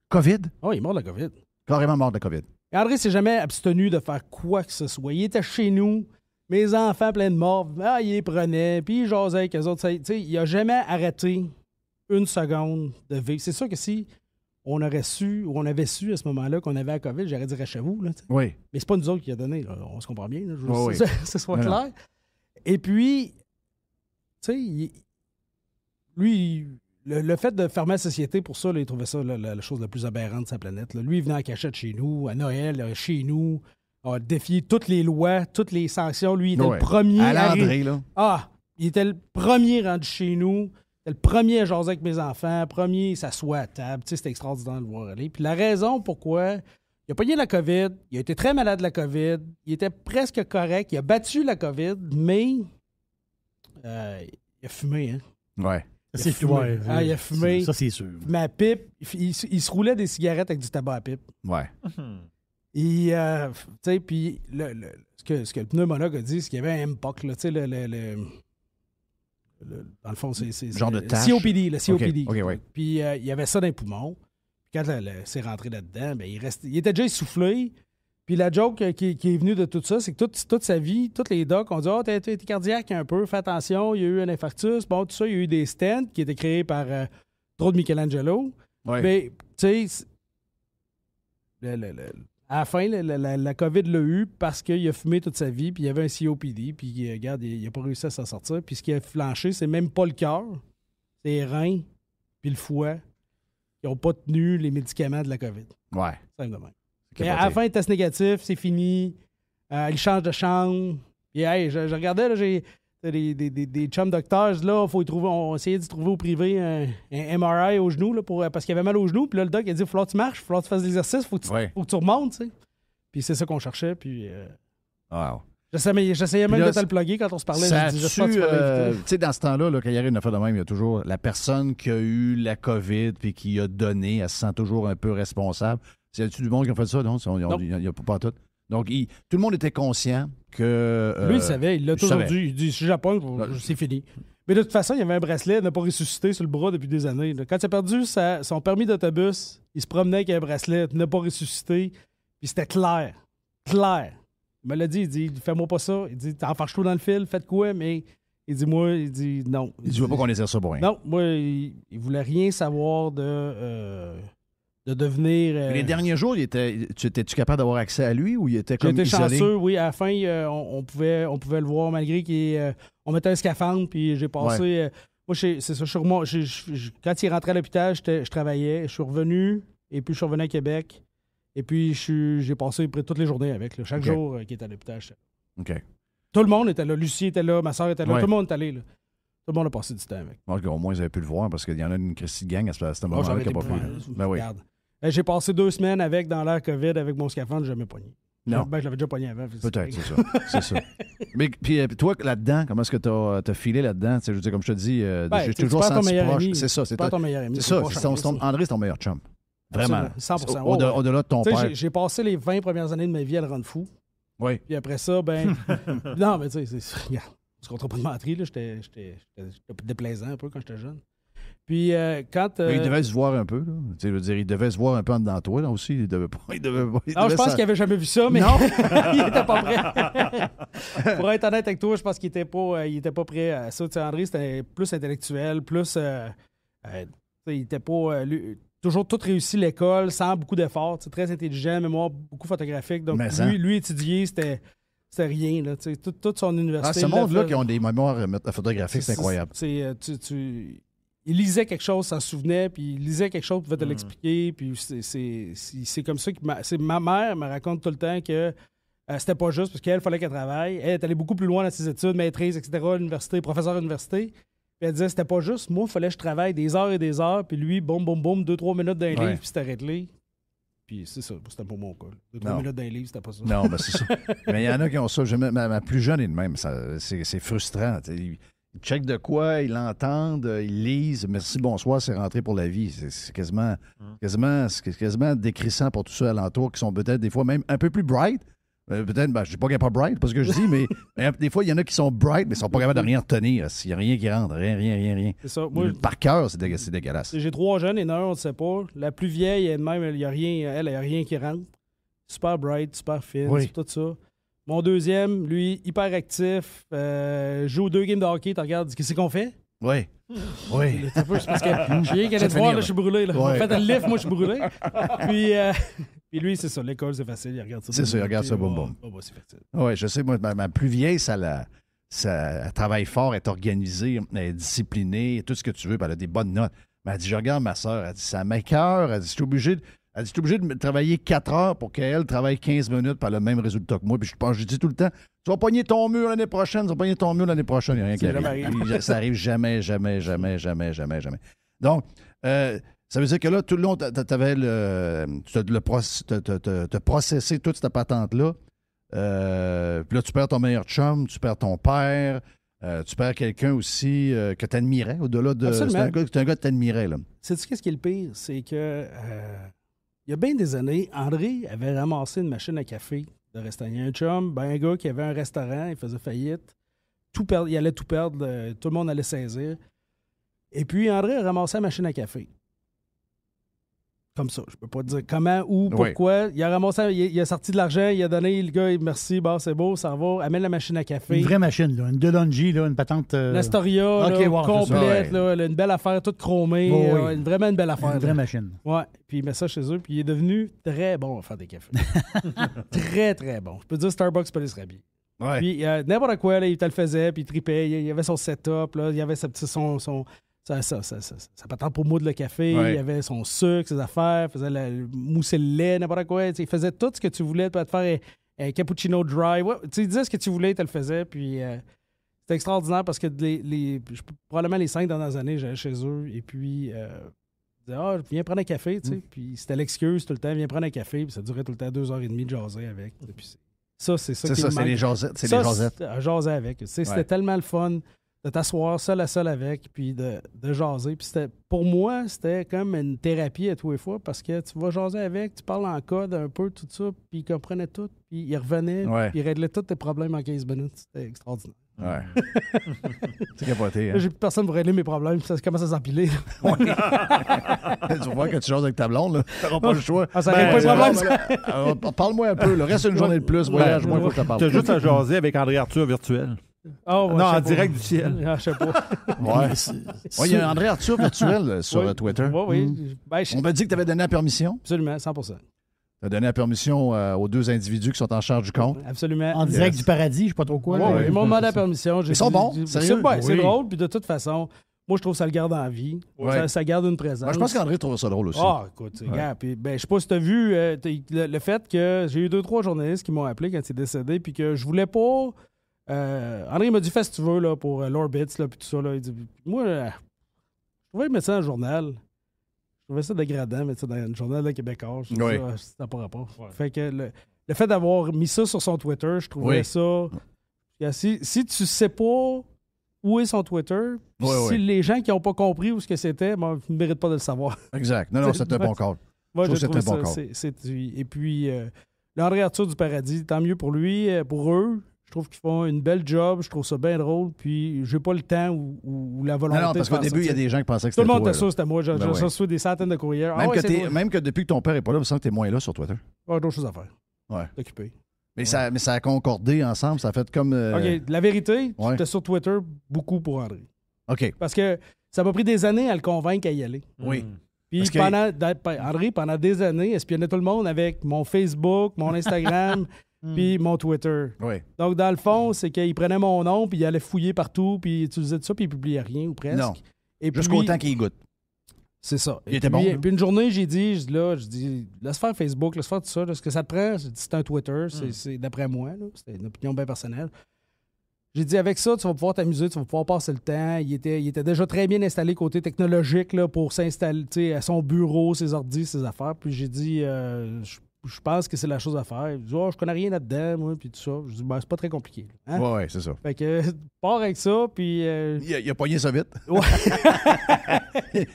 COVID? Oh, il est mort de la COVID. Carrément mort de la COVID. Et André s'est jamais abstenu de faire quoi que ce soit. Il était chez nous, mes enfants pleins de morts, il les prenait, puis il jasait avec eux autres. Tu sais, il n'a jamais arrêté une seconde de vivre. C'est sûr que si on aurait su, ou on avait su à ce moment-là qu'on avait la COVID, j'aurais dit reste chez vous. Là, oui. Mais c'est pas nous autres qui a donné. Là. On se comprend bien. Là, oui. Ça soit clair. Non. Et puis, tu sais, lui, le fait de fermer la société, pour ça, là, il trouvait ça la chose la plus aberrante de sa planète. Là. Lui, il venait en cachette chez nous, à Noël, chez nous, a défié toutes les lois, toutes les sanctions. Lui, il était le premier. À André, là. Il était le premier rendu chez nous. C'était le premier à jaser avec mes enfants, premier s'assoit à table. Tu sais, c'était extraordinaire de le voir aller. Puis la raison pourquoi il a pogné la COVID, il a été très malade de la COVID, il était presque correct, il a battu la COVID, mais il a fumé, hein? Ouais. Il a fumé. Ça, c'est sûr. Ma pipe, il se roulait des cigarettes avec du tabac à pipe. Ouais. Et, tu sais, puis ce que le pneumologue a dit, c'est qu'il y avait un MPOC, là, tu sais, dans le fond, c'est genre de tâche. COPD, le COPD. OK, ouais. Puis il y avait ça dans les poumons. Puis quand c'est rentré là-dedans, ben, il était déjà essoufflé. Puis la joke qui est venue de tout ça, c'est que toute sa vie, tous les docs ont dit « Ah, t'es cardiaque un peu, fais attention, il y a eu un infarctus. » Bon, tout ça, il y a eu des stents qui étaient créés par trop de Michelangelo. Ouais. Mais, tu sais, à la fin, la COVID l'a eu parce qu'il a fumé toute sa vie, puis il y avait un COPD, puis regarde, il n'a pas réussi à s'en sortir. Puis ce qui a flanché, c'est même pas le cœur, c'est les reins, puis le foie, qui n'ont pas tenu les médicaments de la COVID. Ouais. C'est de même. Mais à la fin, il teste négatif, c'est fini. Il change de chambre. Puis, hey, je regardais, là, j'ai des chums docteurs. Là, on essayait de trouver au privé un MRI au genou là, parce qu'il avait mal au genou. Puis là, le doc, il a dit il faut que tu marches, il faut que tu fasses de l'exercice, il faut que tu remontes. Tu sais. Puis c'est ça qu'on cherchait. Puis, wow. J'essayais même de te le plugger quand on se parlait. Ça tu sais, dans ce temps-là, quand il y a une affaire de même, il y a toujours la personne qui a eu la COVID puis qui a donné, elle se sent toujours un peu responsable. Y a-tu du monde qui a fait ça? Non, il n'y a pas tout. Donc, tout le monde était conscient que... lui, il savait. Il l'a toujours dit. Il dit, si Japon, c'est fini. Mais de toute façon, il y avait un bracelet, il n'a pas ressuscité sur le bras depuis des années. Quand il a perdu son permis d'autobus, il se promenait avec un bracelet, il n'a pas ressuscité. Puis c'était clair. Clair. Il me l'a dit, il dit, fais-moi pas ça. Il dit, t'enfarges-toi dans le fil, faites quoi? Mais il dit, moi, il dit, non. Il dit, je veux pas qu'on essaie ça pour rien. Non, moi, il voulait rien savoir de devenir... Les derniers jours, étais-tu capable d'avoir accès à lui ou il était comme isolé? J'étais chanceux, oui. À la fin, on pouvait le voir malgré qu'on mettait un scaphandre, puis j'ai passé... Ouais. Moi, c'est ça, quand il est rentré à l'hôpital, je travaillais. Je suis revenu, et puis je suis revenu à Québec. Et puis, j'ai passé près toutes les journées avec. Là, chaque jour qu'il était à l'hôpital. OK. Tout le monde était là. Lucie était là, ma soeur était là. Ouais. Tout le monde est allé là. Tout le monde a passé du temps avec. Donc, au moins, ils avaient pu le voir parce qu'il y en a une Christie de gang à ce moment-là qui n'a pas pu. Ben oui. J'ai passé 2 semaines dans l'air COVID avec mon scaphandre, je n'ai jamais pogné. Non. Ben, je l'avais déjà pogné avant. Peut-être, c'est ça. C'est ça. Mais puis toi, là-dedans, comment est-ce que tu as filé là-dedans? Je veux dire, comme je te dis, j'ai toujours senti proche. C'est ça. C'est pas ton meilleur ami. C'est ça. André, c'est ton meilleur chum. Vraiment. 100%. Au-delà de ton père. J'ai passé les 20 premières années de ma vie à le rendre fou. Oui. Puis après ça, ben... non, mais tu sais, regarde, on se comptera pas de mentir, là. J'étais déplaisant un peu quand j'étais jeune. Puis quand... Mais il devait se voir un peu, là. Tu sais, je veux dire, il devait se voir un peu en dedans de toi, là, aussi. Il devait pas... Non, je pense qu'il avait jamais vu ça, mais non. Il était pas prêt. Pour être honnête avec toi, je pense qu'il était pas prêt à ça. Tu sais, André, c'était plus intellectuel, plus... il était pas... toujours tout réussi l'école, sans beaucoup d'efforts. Très intelligent, mémoire beaucoup photographique. Donc, lui étudier, c'était rien. Là, toute son université. Ce monde-là qui ont des mémoires photographiques, c'est incroyable. il lisait quelque chose, s'en souvenait, puis il lisait quelque chose, pouvait te l'expliquer, puis c'est comme ça que ma mère me raconte tout le temps que c'était pas juste, parce qu'elle, fallait qu'elle travaille. Elle est allée beaucoup plus loin dans ses études, maîtrise, etc., université, professeur à l'université. Puis elle disait, c'était pas juste, moi, il fallait que je travaille des heures et des heures, puis lui, boum, boum, boum, 2-3 minutes d'un livre, puis c'était arrêté. Puis c'est ça, c'était pas mon cas. 2-3 minutes d'un livre, c'était pas ça. Non, mais c'est ça. Mais il y en a qui ont ça. Ma plus jeune est de même. C'est frustrant. Ils checkent de quoi, ils l'entendent, ils lisent. Merci, bonsoir, c'est rentré pour la vie. C'est quasiment décrissant pour tous ceux alentours qui sont peut-être des fois même un peu plus bright. Peut-être, je ne dis pas qu'il n'est pas bright, pas ce que je dis, mais des fois, il y en a qui sont bright, mais ils ne sont pas capables de rien retenir. S'il n'y a rien qui rentre, rien. C'est ça. Moi, par cœur, c'est dégueulasse. J'ai 3 jeunes et 1, on ne sait pas. La plus vieille, elle-même, elle n'a rien qui rentre. Super bright, super fine, tout ça. Mon deuxième, lui, hyper actif, joue 2 games de hockey, tu regardes, qu'est-ce qu'on fait? Oui. C'est parce que j'ai rien qu'à aller te voir, là, je suis brûlé. Là. Ouais. Faites le lift, moi, je suis brûlé. Puis lui, c'est ça, l'école, c'est facile, il regarde ça. C'est ça, il regarde ça, boum. C'est facile. Oui, je sais, moi, ma plus vieille, elle travaille fort, elle est organisée, elle est disciplinée, tout ce que tu veux, puis elle a des bonnes notes. Mais elle dit, je regarde ma soeur, elle dit, ça m'écoeure, elle dit, je suis obligé de travailler 4 heures pour qu'elle travaille 15 minutes pour le même résultat que moi. Puis je dis tout le temps, tu vas pogner ton mur l'année prochaine, il n'y a rien qui arrive. Ça arrive jamais. Donc, ça veut dire que là, tout le long, tu avais processé toute cette patente-là. Puis là, tu perds ton meilleur chum, tu perds ton père, tu perds quelqu'un aussi que tu admirais, au-delà de... C'est un gars que tu admirais, là. Sais-tu qu'est-ce qui est le pire? C'est que... il y a bien des années, André avait ramassé une machine à café de restaurant. Il y a un chum, un gars qui avait un restaurant, il faisait faillite. Il allait tout perdre, tout le monde allait saisir. Et puis, André a ramassé la machine à café. Comme ça, je peux pas te dire comment, où, pourquoi. Il a ramassé, il a sorti de l'argent, il a donné, le gars, merci, c'est beau, ça va, amène la machine à café. Une vraie machine, là, une DeLonghi, là, une patente... L'Astoria, complète, là, une belle affaire, toute chromée, vraiment une belle affaire. Une vraie machine. Ouais, puis il met ça chez eux, puis il est devenu très bon à faire des cafés. Très, très bon. Je peux te dire Starbucks Police Rabi. Ouais. Puis n'importe quoi, là, il te le faisait, puis il tripait, il avait son setup, là, il avait sa patente pour moudre le café, il avait son sucre, ses affaires, faisait mousser le lait, n'importe quoi. Il faisait tout ce que tu voulais, peut te faire un cappuccino dry. Ouais, il disait ce que tu voulais, il te le faisait. Puis c'était extraordinaire parce que probablement les 5 dernières années, j'allais chez eux et puis je disais, viens prendre un café. Puis c'était l'excuse tout le temps, viens prendre un café. Puis ça durait tout le temps 2h30 de jaser avec. Puis c'est les jasettes. Jaser avec. C'était tellement le fun de t'asseoir seul à seul avec, puis de jaser. Puis pour moi, c'était comme une thérapie à tous les fois, parce que tu vas jaser avec, tu parles en code un peu, tout ça, puis il comprenait tout, puis il revenait, puis il réglait tous tes problèmes en 15 minutes. C'était extraordinaire. Ouais. C'est capoté, hein? J'ai plus personne pour régler mes problèmes, ça commence à s'empiler. Tu vas voir que tu jases avec ta blonde, là. Tu n'auras pas le choix. Ça règle pas le problème. Parle-moi un peu, le reste une journée de plus, voyage-moi, il faut que je te parle. Tu as juste à jaser avec André Arthur virtuel. Non, en direct du ciel. Je sais pas. Il y a André Arthur virtuel sur Twitter. Oui. On m'a dit que tu avais donné la permission. Absolument, 100%. Tu as donné la permission aux 2 individus qui sont en charge du compte. Absolument. En direct du paradis, je sais pas trop quoi. Oui, ils m'ont demandé la permission. Ils sont bons, sérieux? C'est drôle, puis de toute façon, moi, je trouve que ça le garde en vie. Ça garde une présence. Moi, je pense qu'André trouve ça drôle aussi. Écoute, regarde. Puis, je sais pas si tu as vu le fait que j'ai eu 2-3 journalistes qui m'ont appelé quand il est décédé, puis que je voulais pas... André m'a dit, fais ce que tu veux là, pour l'Orbits, puis tout ça. Là. Il dit, moi, je trouvais mettre ça dans le journal. Je trouvais ça dégradant, mettre ça dans le journal de Québécois. Ça n'a pas rapport. Fait que le fait d'avoir mis ça sur son Twitter, je trouvais ça... Si tu sais pas où est son Twitter, si les gens qui n'ont pas compris où ce que c'était, ils ne méritent pas de le savoir. Exact. Non, c'est un bon call. Moi, je trouve ça, et puis, l'André Arthur du Paradis, tant mieux pour lui, pour eux. Je trouve qu'ils font une belle job. Je trouve ça bien drôle. Puis, j'ai pas le temps ou la volonté. Non, parce qu'au début, il y a des gens qui pensaient que c'était toi. Tout le monde était sûr que c'était moi. J'ai reçu des centaines de courriels. Même que depuis que ton père n'est pas là, je sens que tu es moins là sur Twitter. D'autres choses à faire. Ouais. T'occuper. Mais ça a concordé ensemble. Ça a fait comme... OK. La vérité, j'étais sur Twitter beaucoup pour André. OK. Parce que ça m'a pris des années à le convaincre à y aller. Oui. Puis André, pendant des années, espionnait tout le monde avec mon Facebook, mon Instagram... puis mon Twitter. Oui. Donc, dans le fond, c'est qu'il prenait mon nom, puis il allait fouiller partout, puis il utilisait tout ça, puis il publiait rien, ou presque. Non. Jusqu'au temps qu'il goûte. C'est ça. Il était bon. Puis une journée, j'ai dit, laisse faire Facebook, laisse faire tout ça. Là, ce que ça te prend, c'est un Twitter, c'est d'après moi, là, c'est une opinion bien personnelle. J'ai dit, avec ça, tu vas pouvoir t'amuser, tu vas pouvoir passer le temps. Il était déjà très bien installé côté technologique là, pour s'installer à son bureau, ses ordi, ses affaires. Puis j'ai dit, je pense que c'est la chose à faire. Il dit, je connais rien là-dedans, moi, puis tout ça. Je dis, c'est pas très compliqué. Hein? Ouais, c'est ça. Fait que, pars avec ça, puis... Il a pogné ça vite. Ouais.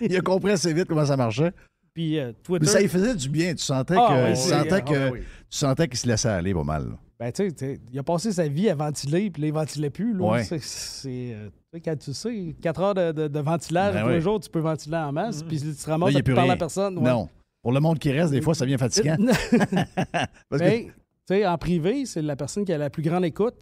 Il a compris assez vite comment ça marchait. Puis Twitter... Mais ça lui faisait du bien. Tu sentais tu sentais qu'il se laissait aller pas mal. Là. Ben, tu sais, il a passé sa vie à ventiler, puis là, il ventilait plus. Là. Ouais. Quand tu sais, 4 heures de ventilage tous les jours, tu peux ventiler en masse, puis tu te ramasses là, à plus parler à personne. Ouais. Non. Pour le monde qui reste, des fois, ça devient fatigant. Mais, tu sais, en privé, c'est la personne qui a la plus grande écoute.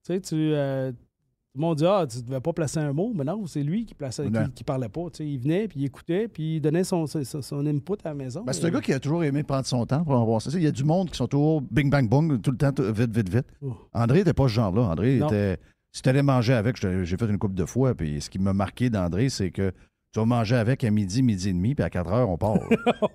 Tu sais, tout le monde dit, tu ne devais pas placer un mot, mais non, c'est lui qui parlait pas. Tu sais, il venait, puis il écoutait, puis il donnait son input à la maison. Ben, c'est un gars qui a toujours aimé prendre son temps pour en voir ça. Il y a du monde qui sont toujours bing, bang, bong, tout le temps, vite. André n'était pas ce genre-là. André était... Si tu allais manger avec, j'ai fait une couple de fois, puis ce qui m'a marqué d'André, c'est que tu vas manger avec à midi et demi, puis à 4 heures, on part.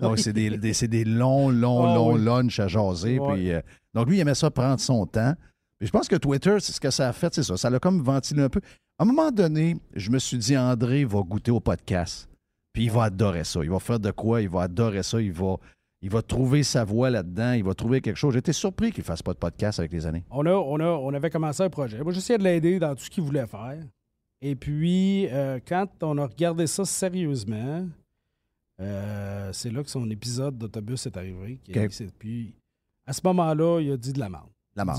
Donc, c'est des longs lunchs à jaser. Puis, donc, lui, il aimait ça prendre son temps. Puis je pense que Twitter, c'est ce que ça a fait, c'est ça. Ça l'a comme ventilé un peu. À un moment donné, je me suis dit, André va goûter au podcast. Puis il va adorer ça. Il va faire de quoi? Il va adorer ça. Il va trouver sa voix là-dedans. Il va trouver quelque chose. J'étais surpris qu'il ne fasse pas de podcast avec les années. On avait commencé un projet. Moi, j'essayais de l'aider dans tout ce qu'il voulait faire. Et puis, quand on a regardé ça sérieusement, c'est là que son épisode d'autobus est arrivé. Puis, à ce moment-là, il a dit de la merde.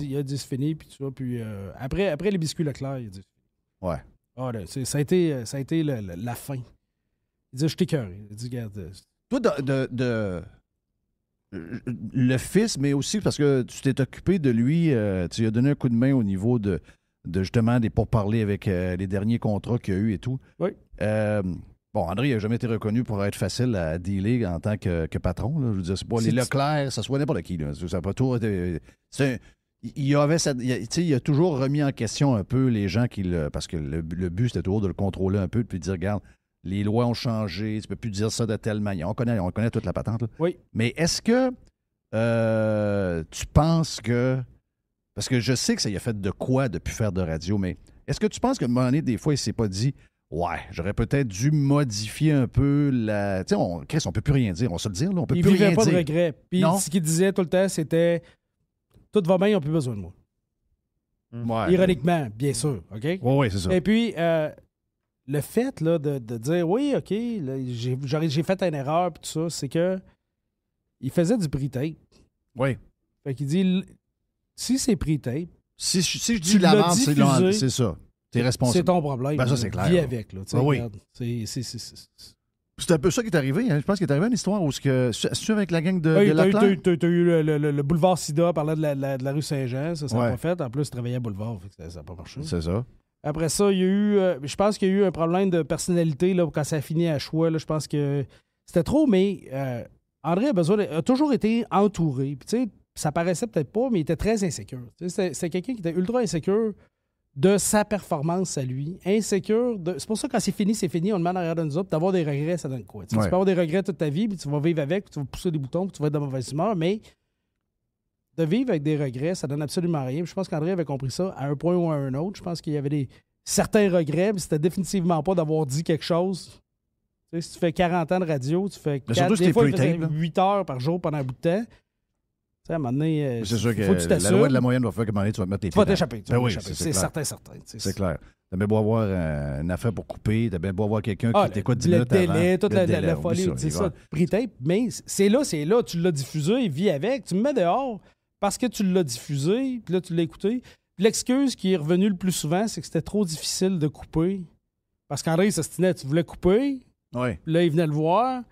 Il a dit c'est fini, puis tout ça. Puis, après les biscuits Leclerc, il a dit ouais. Ah, là, ça a été la fin. Il dit je t'écœuré. Il dit regarde. Toi, le fils, mais aussi parce que tu t'es occupé de lui, tu lui as donné un coup de main au niveau de justement des pourparlers avec les derniers contrats qu'il y a eu et tout. Oui. André n'a jamais été reconnu pour être facile à dealer en tant que patron. Là. Je veux dire, c'est pas les Leclerc, ça soit n'importe qui. Là. Ça n'a pas toujours été... Il a toujours remis en question un peu les gens parce que le but, c'était toujours de le contrôler un peu, puis de dire, regarde, les lois ont changé, tu peux plus dire ça de telle manière. On connaît toute la patente. Là. Oui. Mais est-ce que tu penses que... Parce que je sais que ça y a fait de quoi de plus faire de radio, mais est-ce que tu penses qu'à un moment donné, des fois, il s'est pas dit ouais, j'aurais peut-être dû modifier un peu la... Tu sais, Chris, on peut plus rien dire, on va se le dire, là, on peut plus rien dire. Il vivait pas de regrets. Puis ce qu'il disait tout le temps, c'était tout va bien, ils n'ont plus besoin de moi. Ouais. Ironiquement, bien sûr, OK? Oui, c'est ça. Et puis, le fait là, de dire oui, OK, là, j'ai fait une erreur, puis tout ça, c'est que il faisait du pre-tape. Oui. Fait qu'il dit si c'est pre-tape, si je dis la merde, c'est ça. T'es responsable. C'est ton problème. Ben ça, c'est clair. Vis avec. Là, oui. Regarde, c'est un peu ça qui est arrivé. Hein. Je pense qu'il est arrivé une histoire où c'est avec la gang de Leclerc? T'as eu le boulevard Sida, parlait de la rue Saint-Jean. Ça n'a pas fait. En plus, tu travaillais à boulevard. Ça n'a pas marché. C'est ça. Après ça, il y a eu... je pense qu'il y a eu un problème de personnalité là, quand ça a fini à choix. Là, je pense que c'était trop, mais André a toujours été entouré. Puis, tu sais, ça paraissait peut-être pas, mais il était très insécure. C'est quelqu'un qui était ultra insécure de sa performance à lui. Insécure. C'est pour ça que quand c'est fini, on demande derrière de nous autres. D'avoir des regrets, ça donne quoi? Tu peux avoir des regrets toute ta vie, puis tu vas vivre avec, puis tu vas pousser des boutons, puis tu vas être de mauvaise humeur, mais de vivre avec des regrets, ça donne absolument rien. Puis je pense qu'André avait compris ça à un point ou à un autre. Je pense qu'il y avait certains regrets, mais c'était définitivement pas d'avoir dit quelque chose. Tu sais, si tu fais 40 ans de radio, tu fais 8 heures par jour pendant un bout de temps. Tu sais, à un moment donné, c'est sûr que faut que tu la loi de la moyenne va faire que tu vas te mettre tes pieds. Tu vas t'échapper. C'est certain. C'est clair. T'as bien beau avoir une affaire pour couper, t'as bien beau avoir quelqu'un qui t'écoute 10 minutes avant. Toute le délai, la folie, c'est ça. Pre-tape, mais c'est là, tu l'as diffusé, il vit avec, tu me mets dehors parce que tu l'as diffusé, puis là, tu l'as écouté. Puis l'excuse qui est revenue le plus souvent, c'est que c'était trop difficile de couper. Parce qu'André s'ostinait, tu voulais couper, puis là, il venait le voir.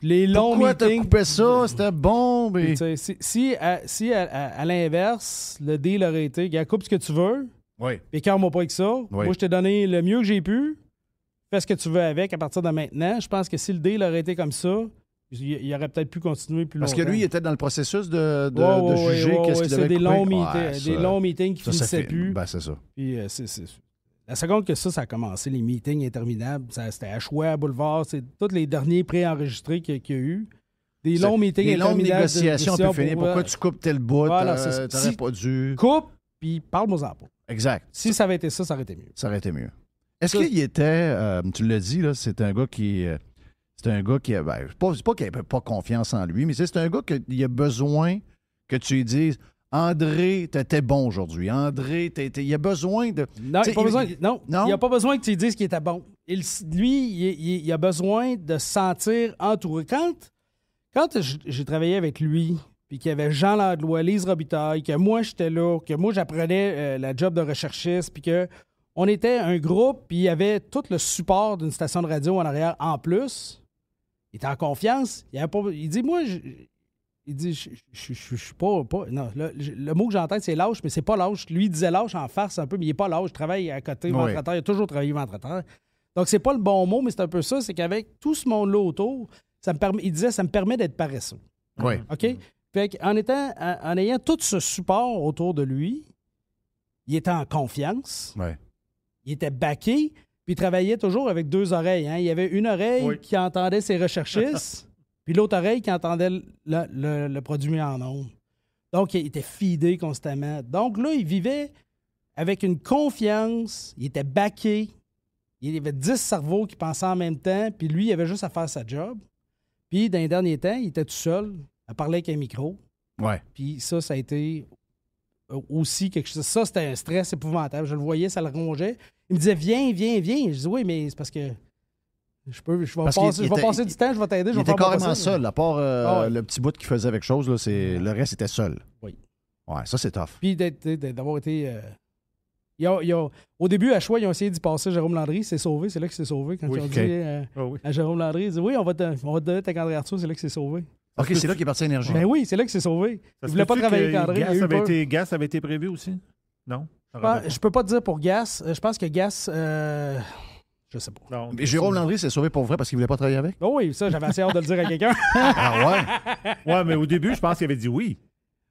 Les longs Pourquoi meetings... t'as coupé ça? C'était bon, mais... Si à l'inverse, le deal aurait été, gars, coupe ce que tu veux, écarte-moi pas avec ça. Moi, je t'ai donné le mieux que j'ai pu. Fais ce que tu veux avec à partir de maintenant. Je pense que si le deal aurait été comme ça, il aurait peut-être pu continuer plus longtemps. Parce que lui, il était dans le processus de juger qu'est-ce qu'il devait couper. Des longs meetings qui finissaient plus. Ben, c'est ça. Puis La seconde que ça a commencé, les meetings interminables, c'était à Choix, à Boulevard, c'est tous les derniers préenregistrés qu'il y a eu. Des longs meetings interminables. Des longues négociations peut finir. Pourquoi tu coupes tel bout? Voilà, t'aurais pas dû... Coupe, puis parle-moi en pas. Exact. Si ça avait été ça aurait été mieux. Ça aurait été mieux. Est-ce qu'il était... tu l'as dit, là, c'est un gars qui... c'est un gars qui... c'est pas qu'il n'avait pas confiance en lui, mais c'est un gars qui a besoin que tu lui dises... André, t'étais bon aujourd'hui. André, il a besoin de... Non, il n'a pas besoin que tu lui dises qu'il était bon. Il a besoin de se sentir entouré. Quand j'ai travaillé avec lui, puis qu'il y avait Jean Landlois, Lise Robitaille, que moi, j'étais là, que moi, j'apprenais la job de recherchiste, puis qu'on était un groupe, puis il y avait tout le support d'une station de radio en arrière en plus, il était en confiance. Il dit, moi... Il dit, je suis pas... Non, le mot que j'ai en tête, c'est lâche, mais c'est pas lâche. Lui, il disait lâche en farce un peu, mais il est pas lâche. Je travaille à côté, ventre-à-terre. Il a toujours travaillé ventre-à-terre. Donc, c'est pas le bon mot, mais c'est un peu ça. C'est qu'avec tout ce monde-là autour, il disait, ça me permet d'être paresseux. Oui. OK? Fait qu'en ayant tout ce support autour de lui, il était en confiance. Oui. Il était backé, puis il travaillait toujours avec deux oreilles. Hein? Il y avait une oreille qui entendait ses recherchistes, puis l'autre oreille qui entendait le produit en ondes. Donc, il était feedé constamment. Donc là, il vivait avec une confiance, il était backé, il y avait 10 cerveaux qui pensaient en même temps, puis lui, il avait juste à faire sa job. Puis, dans les derniers temps, il était tout seul, à parler avec un micro. Ouais. Puis ça a été aussi quelque chose. Ça, c'était un stress épouvantable. Je le voyais, ça le rongeait. Il me disait, viens. Je dis, oui, mais c'est parce que je vais passer du temps, je vais t'aider. Il était carrément seul, à part le petit bout qu'il faisait avec chose, là, le reste était seul. Oui. Ouais, ça, c'est tough. Puis d'avoir été... au début, à Choix, ils ont essayé d'y passer Jérôme Landry. Il s'est sauvé. C'est là qu'il s'est sauvé. Quand ils ont dit à Jérôme Landry, il dit, oui, on va te donner avec André Arthur. C'est là qu'il s'est sauvé. OK, c'est là qu'il est parti à Énergie. Ben oui, c'est là qu'il s'est sauvé. Il ne voulait pas travailler avec André. Gas avait été prévu aussi? Non? Je peux pas te dire pour Gas. Je pense que Gas... je sais pas. Non, mais Jérôme Landry s'est sauvé pour vrai parce qu'il voulait pas travailler avec? Oh oui, ça, j'avais assez hâte de le dire à quelqu'un. Ah ouais? Ouais, mais au début, je pense qu'il avait dit oui.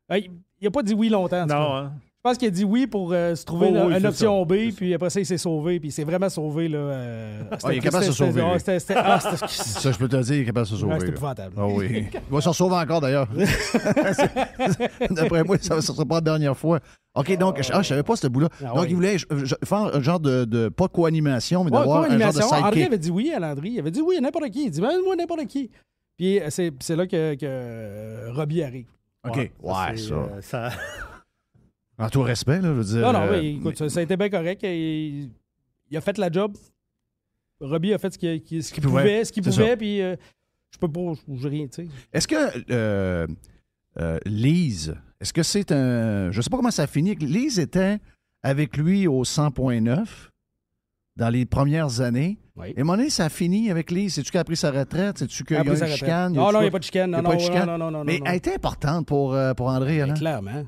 Il n'a pas dit oui longtemps. Non, hein? Je pense qu'il a dit oui pour se trouver une option B, puis après ça, il s'est sauvé, puis il s'est vraiment sauvé. Là, il est capable de se sauver. Ça, je peux te le dire, il est capable de se sauver. C'était épouvantable. Ah oui. Il va s'en sauver encore, d'ailleurs. D'après moi, ça ne sera pas la dernière fois. OK, donc, je ne savais pas ce bout-là. Donc, il voulait faire un genre de pas co-animation, mais d'avoir un genre de sidekick. André avait dit oui à Landry. Il avait dit oui à n'importe qui. Il dit, moi, n'importe qui. Puis c'est là que Robbie arrive. OK. Ouais, ça... En tout respect, là, je veux dire. Non, oui, écoute, ça a été bien correct. Il a fait la job. Robbie a fait ce qu'il pouvait, puis je peux pas, rien, tu sais. Est-ce que Lise, est-ce que c'est un... Je sais pas comment ça a fini. Lise était avec lui au 100.9 dans les premières années. Oui. Et à un moment donné, ça a fini avec Lise. C'est-tu qu'elle a pris sa retraite? C'est-tu qu'il y a une chicane? Non, il n'y a pas de chicane. Non. Mais elle était importante pour André, Alain.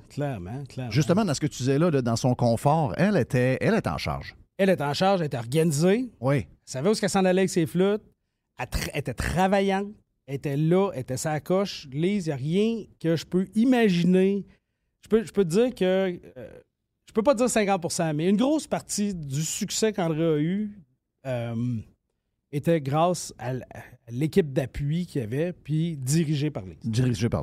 Clairement. Justement, dans ce que tu disais là, dans son confort, elle était en charge. Elle était en charge, elle était organisée. Oui. Elle savait où qu'elle s'en allait avec ses flûtes. Elle était travaillante. Elle était là, elle était sa coche. Lise, il n'y a rien que je peux imaginer. Je peux te dire que... je peux pas dire 50%, mais une grosse partie du succès qu'André a eu était grâce à l'équipe d'appui qu'il y avait, puis dirigée par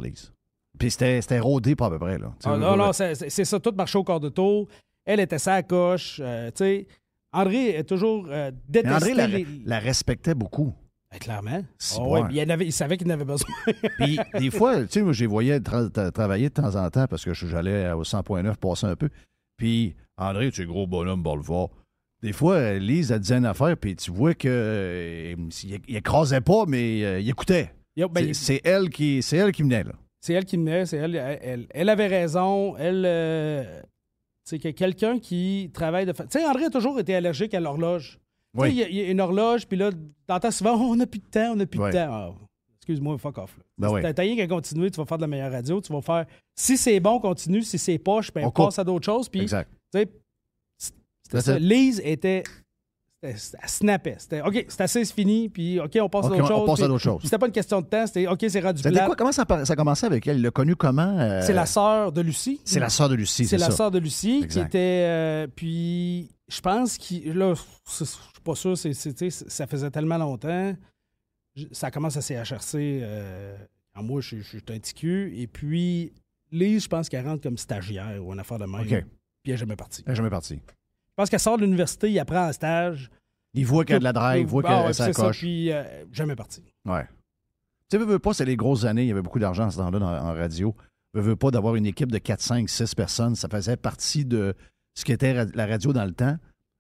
Lise. Puis c'était rodé pas à peu près, là. Non, c'est ça, tout marchait au quart de tour. Elle était sa coche. Tu sais, André est toujours détesté. André la respectait beaucoup. Ben, clairement. Ouais. Il savait qu'il en avait besoin. Puis des fois, tu sais, moi, je les voyais travailler de temps en temps parce que j'allais au 100.9 passer un peu. Puis André, tu es gros bonhomme, bas le fort. Des fois, Lise, elle disait une affaire, puis tu vois qu'il écrasait pas, mais il écoutait. C'est elle qui menait, là. C'est elle qui menait, elle avait raison. C'est que quelqu'un qui travaille de... Tu sais, André a toujours été allergique à l'horloge. Oui. Tu sais, il y a une horloge, puis là, t'entends souvent, on n'a plus de temps. Ah, excuse-moi, fuck off. T'as rien qu'à continuer, tu vas faire de la meilleure radio, tu vas faire... Si c'est bon, continue. Si c'est poche, on passe à d'autres choses. Puis, exact. Tu sais, Lise était Elle snappait. C'était OK, c'est assez, c'est fini, puis OK, on passe à d'autres choses. On passe à d'autres choses. C'était pas une question de temps, c'était OK, c'est rendu plat. Comment ça a commencé avec elle? Il l'a connue comment? C'est la sœur de Lucie. C'est la sœur de Lucie, c'est ça. C'est la sœur de Lucie exact. qui était... puis je pense là, je suis pas sûr, ça faisait tellement longtemps. Ça commence à CHRC. Moi, je suis un petit cul. Et puis, Lise, je pense qu'elle rentre comme stagiaire ou une affaire de même. OK. Puis elle n'est jamais partie. Elle n'est jamais partie. Je pense qu'elle sort de l'université, il apprend en stage. Il voit qu'il y a de la drive, il voit qu'elle s'accroche. Puis jamais partie. Ouais. Tu sais, veux pas, c'est les grosses années, il y avait beaucoup d'argent à ce temps-là en radio. Veux pas d'avoir une équipe de 4, 5, 6 personnes, ça faisait partie de ce qu'était la radio dans le temps.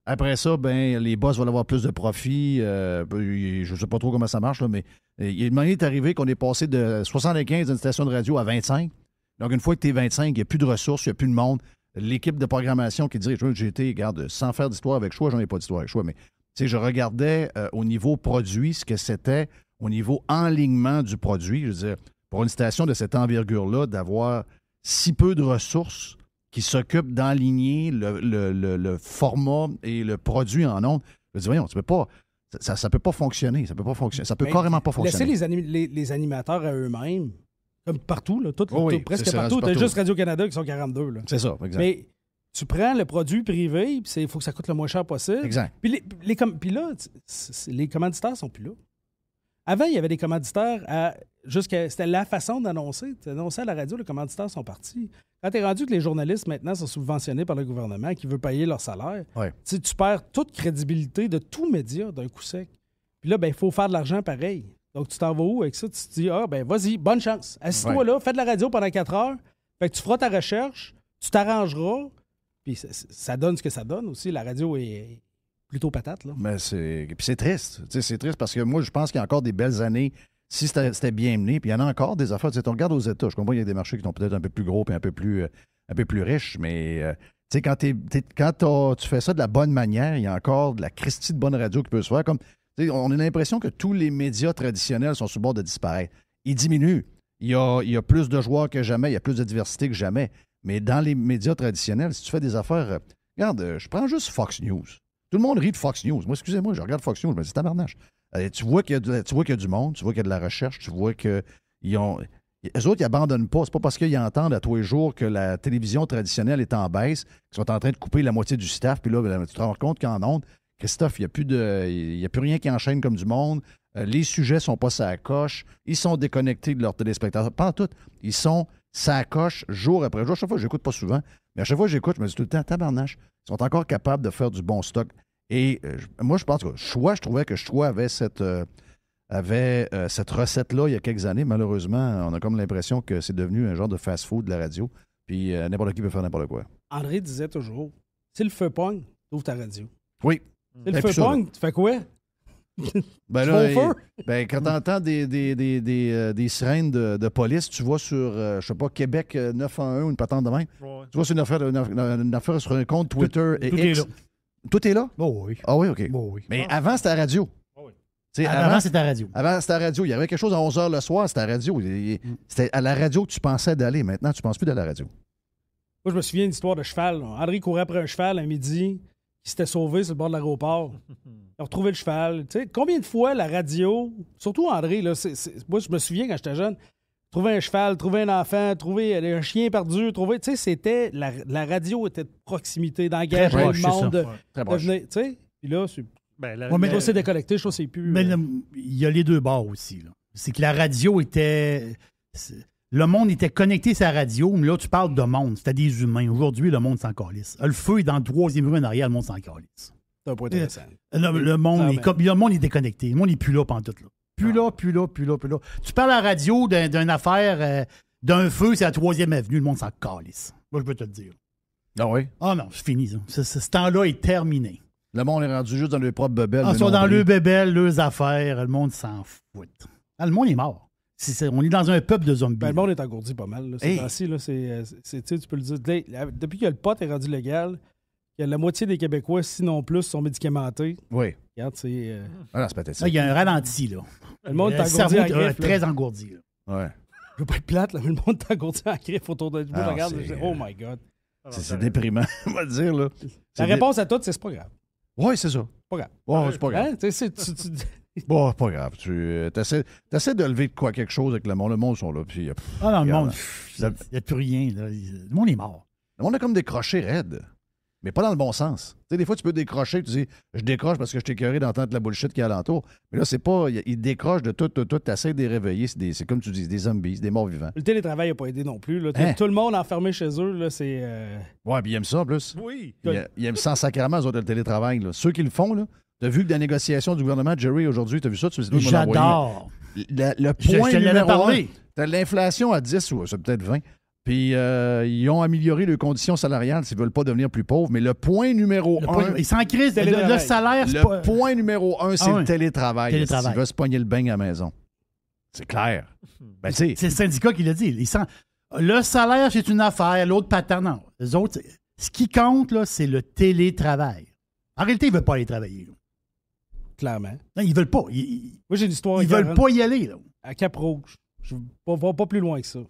Après ça, ben les boss veulent avoir plus de profit. Je sais pas trop comment ça marche, là, mais il est arrivé qu'on est passé de 75 d'une station de radio à 25. Donc, une fois que tu es 25, il n'y a plus de ressources, il n'y a plus de monde. L'équipe de programmation qui dirige, j'ai été, regarde, sans faire d'histoire avec choix, j'en ai pas d'histoire avec choix, mais je regardais au niveau produit ce que c'était, au niveau enlignement du produit. Je veux dire, pour une station de cette envergure-là, d'avoir si peu de ressources qui s'occupent d'enligner le format et le produit en ondes, je dis, voyons, tu peux pas. Ça peut pas fonctionner. Ça peut pas fonctionner. Ça peut carrément pas fonctionner. Laisser les animateurs à eux-mêmes, comme partout, là, presque ça, partout. Tu as juste Radio-Canada qui sont 42. Là. C'est ça, exact. Mais tu prends le produit privé, puis il faut que ça coûte le moins cher possible. Exact. Puis là, les commanditaires sont plus là. Avant, il y avait des commanditaires c'était la façon d'annoncer. Tu annonçais à la radio, les commanditaires sont partis. Quand tu es rendu que les journalistes, maintenant, sont subventionnés par le gouvernement qui veut payer leur salaire, tu perds toute crédibilité de tout média d'un coup sec. Puis là, il faut faire de l'argent pareil. Donc, tu t'en vas où avec ça? Tu te dis, vas-y, bonne chance. Assis-toi là, fais de la radio pendant 4 heures. Fait que tu feras ta recherche, tu t'arrangeras. Puis ça donne ce que ça donne aussi. La radio est plutôt patate, là. Mais c'est triste. C'est triste parce que moi, je pense qu'il y a encore des belles années si c'était bien mené. Puis il y en a encore des affaires. Tu regardes aux États. Je comprends qu'il y a des marchés qui sont peut-être un peu plus gros et un peu plus riches. Mais quand tu fais ça de la bonne manière, il y a encore de la Christie de bonne radio qui peut se faire. Comme, on a l'impression que tous les médias traditionnels sont sur le bord de disparaître. Ils diminuent. Il y a plus de joueurs que jamais. Il y a plus de diversité que jamais. Mais dans les médias traditionnels, si tu fais des affaires... regarde, je prends juste Fox News. Tout le monde rit de Fox News. Moi, excusez-moi, je regarde Fox News, je me dis tabarnache. Tu vois qu'il y a du monde, tu vois qu'il y a de la recherche, tu vois qu'ils ont... Eux autres, ils n'abandonnent pas. C'est pas parce qu'ils entendent à tous les jours que la télévision traditionnelle est en baisse, qu'ils sont en train de couper la moitié du staff, puis là, tu te rends compte qu'en ondes, Christophe, il n'y a plus rien qui enchaîne comme du monde. Les sujets sont pas sa coche. Ils sont déconnectés de leurs téléspectateurs. Pas en tout. Ils sont sa coche jour après jour. À chaque fois, je n'écoute pas souvent, mais à chaque fois que j'écoute, je me dis tout le temps, tabarnache, ils sont encore capables de faire du bon stock. Et moi, je pense que je trouvais que Choix avait cette recette-là il y a quelques années. Malheureusement, on a comme l'impression que c'est devenu un genre de fast-food de la radio. Puis n'importe qui peut faire n'importe quoi. André disait toujours, si le feu pogne, ouvre ta radio. Oui. Si le feu pogne, tu fais quoi? Ben là, quand tu entends des sirènes de police, tu vois sur, je sais pas, Québec 911 ou une patente de même. Ouais. Tu vois sur une affaire sur un compte Twitter et tout X. est là. Tout est là? Oh oui. Ah oui, OK. Oh oui. Mais avant, c'était à la radio. Oh oui. Avant, c'était à la radio. Avant, c'était à la radio. Il y avait quelque chose à 11h le soir, c'était à la radio. C'était à la radio que tu pensais d'aller. Maintenant, tu ne penses plus d'aller à la radio. Moi, je me souviens d'une histoire de cheval. André courait après un cheval à midi qui s'était sauvé sur le bord de l'aéroport. Il a retrouvé le cheval. Tu sais, combien de fois la radio, surtout André, là, moi, je me souviens quand j'étais jeune, trouver un cheval, trouver un enfant, trouver un chien perdu, tu sais, c'était... La radio était de proximité, d'engager le monde. Très proche. Tu sais, puis là, c'est déconnecté, je trouve que c'est plus... Mais il y a les deux bords aussi. Là. C'est que la radio était... Le monde était connecté sur la radio, mais là, tu parles de monde. C'était des humains. Aujourd'hui, le monde s'en calisse. Le feu est dans le troisième rue en arrière, le monde s'en calisse. C'est un point intéressant. Le monde est déconnecté. Le monde n'est plus là pantoute. Là. Plus là. Tu parles à la radio d'une affaire, d'un feu, c'est la 3e avenue, le monde s'en calisse. Moi, je peux te le dire. Ah oui? Ah non, c'est fini, ça. Ce temps-là est terminé. Le monde est rendu juste dans leurs propres bebelles. Ils sont dans leurs bébelles, leurs affaires, le monde s'en fout. Ah, le monde est mort. On est dans un peuple de zombies. Le monde est engourdi pas mal. Là. Tu peux le dire. Depuis que le pot est rendu légal, la moitié des Québécois, sinon plus, sont médicamentés. Oui. Regarde, c'est... c'est pathétique. Il y a un ralenti, là. Le monde est engourdi en griffe. Très engourdi, là. Ouais. Je veux pas être plate, là, mais le monde est engourdi en griffe autour de moi. Regarde, oh my God. C'est déprimant, on va dire, là. La réponse à tout, c'est pas grave. Oui, c'est ça. Pas grave. Ouais, c'est pas grave. Hein? Bon, pas grave. Tu essaies de lever de quoi quelque chose avec le monde. Le monde sont là. Puis, dans le monde, il n'y a plus rien. Là. Le monde est mort. Le monde a comme décroché raide. Mais pas dans le bon sens. Tu sais, des fois, tu peux décrocher, tu dis, je décroche parce que je t'ai écœuré d'entendre la bullshit qui est alentour. Mais là, c'est pas. Ils décrochent de tout. Tu essaies de les réveiller. C'est comme tu dis, des zombies, des morts vivants. Le télétravail n'a pas aidé non plus. Là. Hein? Tout le monde enfermé chez eux, là, c'est. Ouais, puis ils aiment ça en plus. Oui. Ils aiment ça sacrément, eux autres, le télétravail. Là. Ceux qui le font, là. T'as vu que la négociation du gouvernement, Jerry, aujourd'hui, t'as vu ça? J'adore. Le point je te l'avais parlé. 1, t'as l'inflation à 10 ou c'est peut-être 20. Puis ils ont amélioré leurs conditions salariales s'ils ne veulent pas devenir plus pauvres. Mais le point numéro 1... Ils s'en crisent. Le salaire, c'est pas... Le point numéro 1, c'est le télétravail. Télétravail. Il va se pogner le beigne à la maison. C'est clair. Ben, c'est le syndicat qui l'a dit. Le salaire, c'est une affaire. L'autre patin, non. Les autres, ce qui compte, là, c'est le télétravail. En réalité, ils ne veulent pas aller travailler. Là. Clairement. Non, ils veulent pas. Moi, j'ai une histoire. Ils veulent pas y aller. Là. À Cap-Rouge. Je ne vais pas plus loin que ça.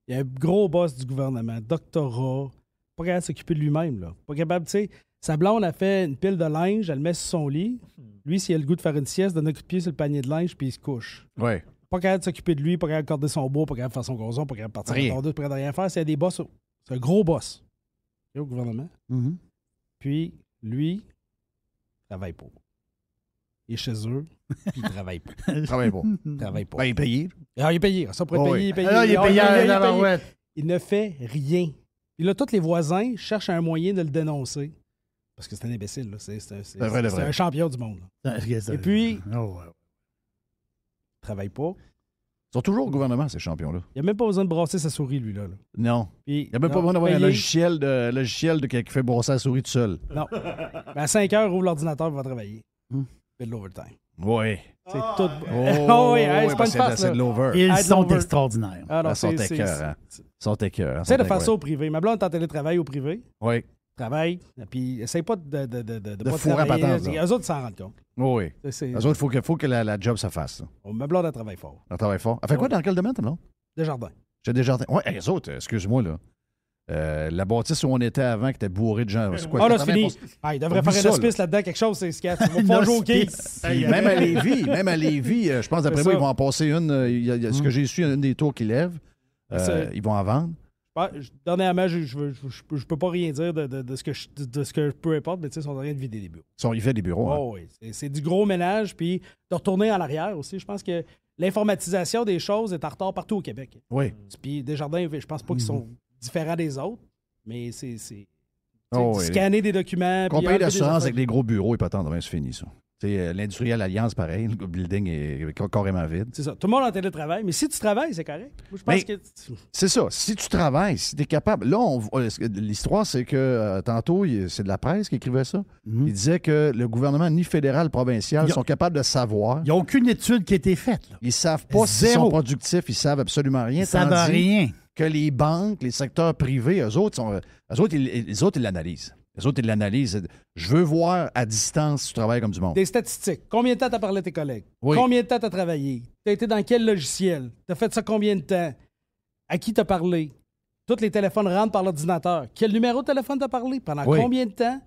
Il y a un gros boss du gouvernement, doctorat, pas capable de s'occuper de lui-même. Là. Pas capable, tu sais. Sa blonde a fait une pile de linge, elle le met sur son lit. Lui, s'il a le goût de faire une sieste, donne un coup de pied sur le panier de linge, puis il se couche. Ouais. Pas capable de s'occuper de lui, pas capable de corder son bois, pas capable de faire son gazon, pas capable de partir en tondeuse, pas capable de rien faire. C'est des boss. C'est un gros boss au gouvernement. Mm-hmm. Puis, lui, il travaille pas. Il est chez eux, puis il travaille pas. Il travaille pas. Il travaille pas. Ben, il est payé. Alors, il est payé. Ça pourrait payer, il est payé. Alors, il est payé à la barouette. Il ne fait rien. Puis là, tous les voisins cherchent un moyen de le dénoncer. Parce que c'est un imbécile. Là. C'est un champion du monde. Et puis, il ne travaille pas. Ils sont toujours au gouvernement, ces champions-là. Il n'a même pas besoin de brasser sa souris, lui. Là. Non. Puis, il n'a même pas besoin d'avoir un logiciel qui fait brasser la souris tout seul. Non. Ben, à 5 heures, ouvre l'ordinateur et va travailler. Fait de l'overtime. Oui. C'est tout. Oui, c'est pas une farce. C'est de l'over. Ils sont extraordinaires. Ils sont écœurants. Ils sont écœurants. Essaye de faire ça au privé. Ma blonde est en télétravail au privé. Oui. Travaille. Puis essaye pas de fourrer à patente. Eux autres s'en rendent compte. Oui. Eux autres, il faut que la job se fasse. Ma blonde, elle travaille fort. Elle travaille fort. Elle fait quoi dans quel domaine, ta blonde? Desjardins. Chez Desjardins. Oui, les autres, excuse-moi, là. La bâtisse où on était avant, qui était bourrée de gens. C'est quoi, là, c'est fini. Il devrait faire un hospice là-dedans, quelque chose. C'est ce qu'il y a. Tu vas pas jouer au quai. Même à Lévis, je pense, d'après moi, ils vont en passer une. Ce que j'ai su, une des tours qui lèvent. Ils vont en vendre. Dernièrement, je peux pas rien dire de ce que peu importe, mais tu sais, ils sont en train de vider des bureaux. Ils font des bureaux. Oh, oui, c'est du gros ménage, puis de retourner en arrière aussi. Je pense que l'informatisation des choses est en retard partout au Québec. Oui. Puis Desjardins, je pense pas qu'ils sont différents des autres, mais c'est oui. Scanner des documents. Compagnie d'assurance avec des gros bureaux et pas tant, c'est fini, ça. L'industriel Alliance, pareil, le building est carrément vide. C'est ça. Tout le monde en télétravail, mais si tu travailles, c'est correct. Moi, je pense que... C'est ça. Si tu travailles, si tu es capable... Là, l'histoire, c'est que tantôt, c'est de la presse qui écrivait ça. Il disait que le gouvernement, ni fédéral, provincial, sont capables de savoir. Il n'y a aucune étude qui a été faite. Là. Ils ne savent pas s'ils sont productifs, ils savent absolument rien. Ils savent rien. Que les banques, les secteurs privés, eux autres, ils l'analysent. Les autres, ils l'analysent. Je veux voir à distance si tu travailles comme du monde. Des statistiques. Combien de temps tu as parlé à tes collègues? Oui. Combien de temps tu as travaillé? Tu as été dans quel logiciel? Tu as fait ça combien de temps? À qui tu as parlé? Tous les téléphones rentrent par l'ordinateur. Quel numéro de téléphone tu as parlé? Pendant combien de temps?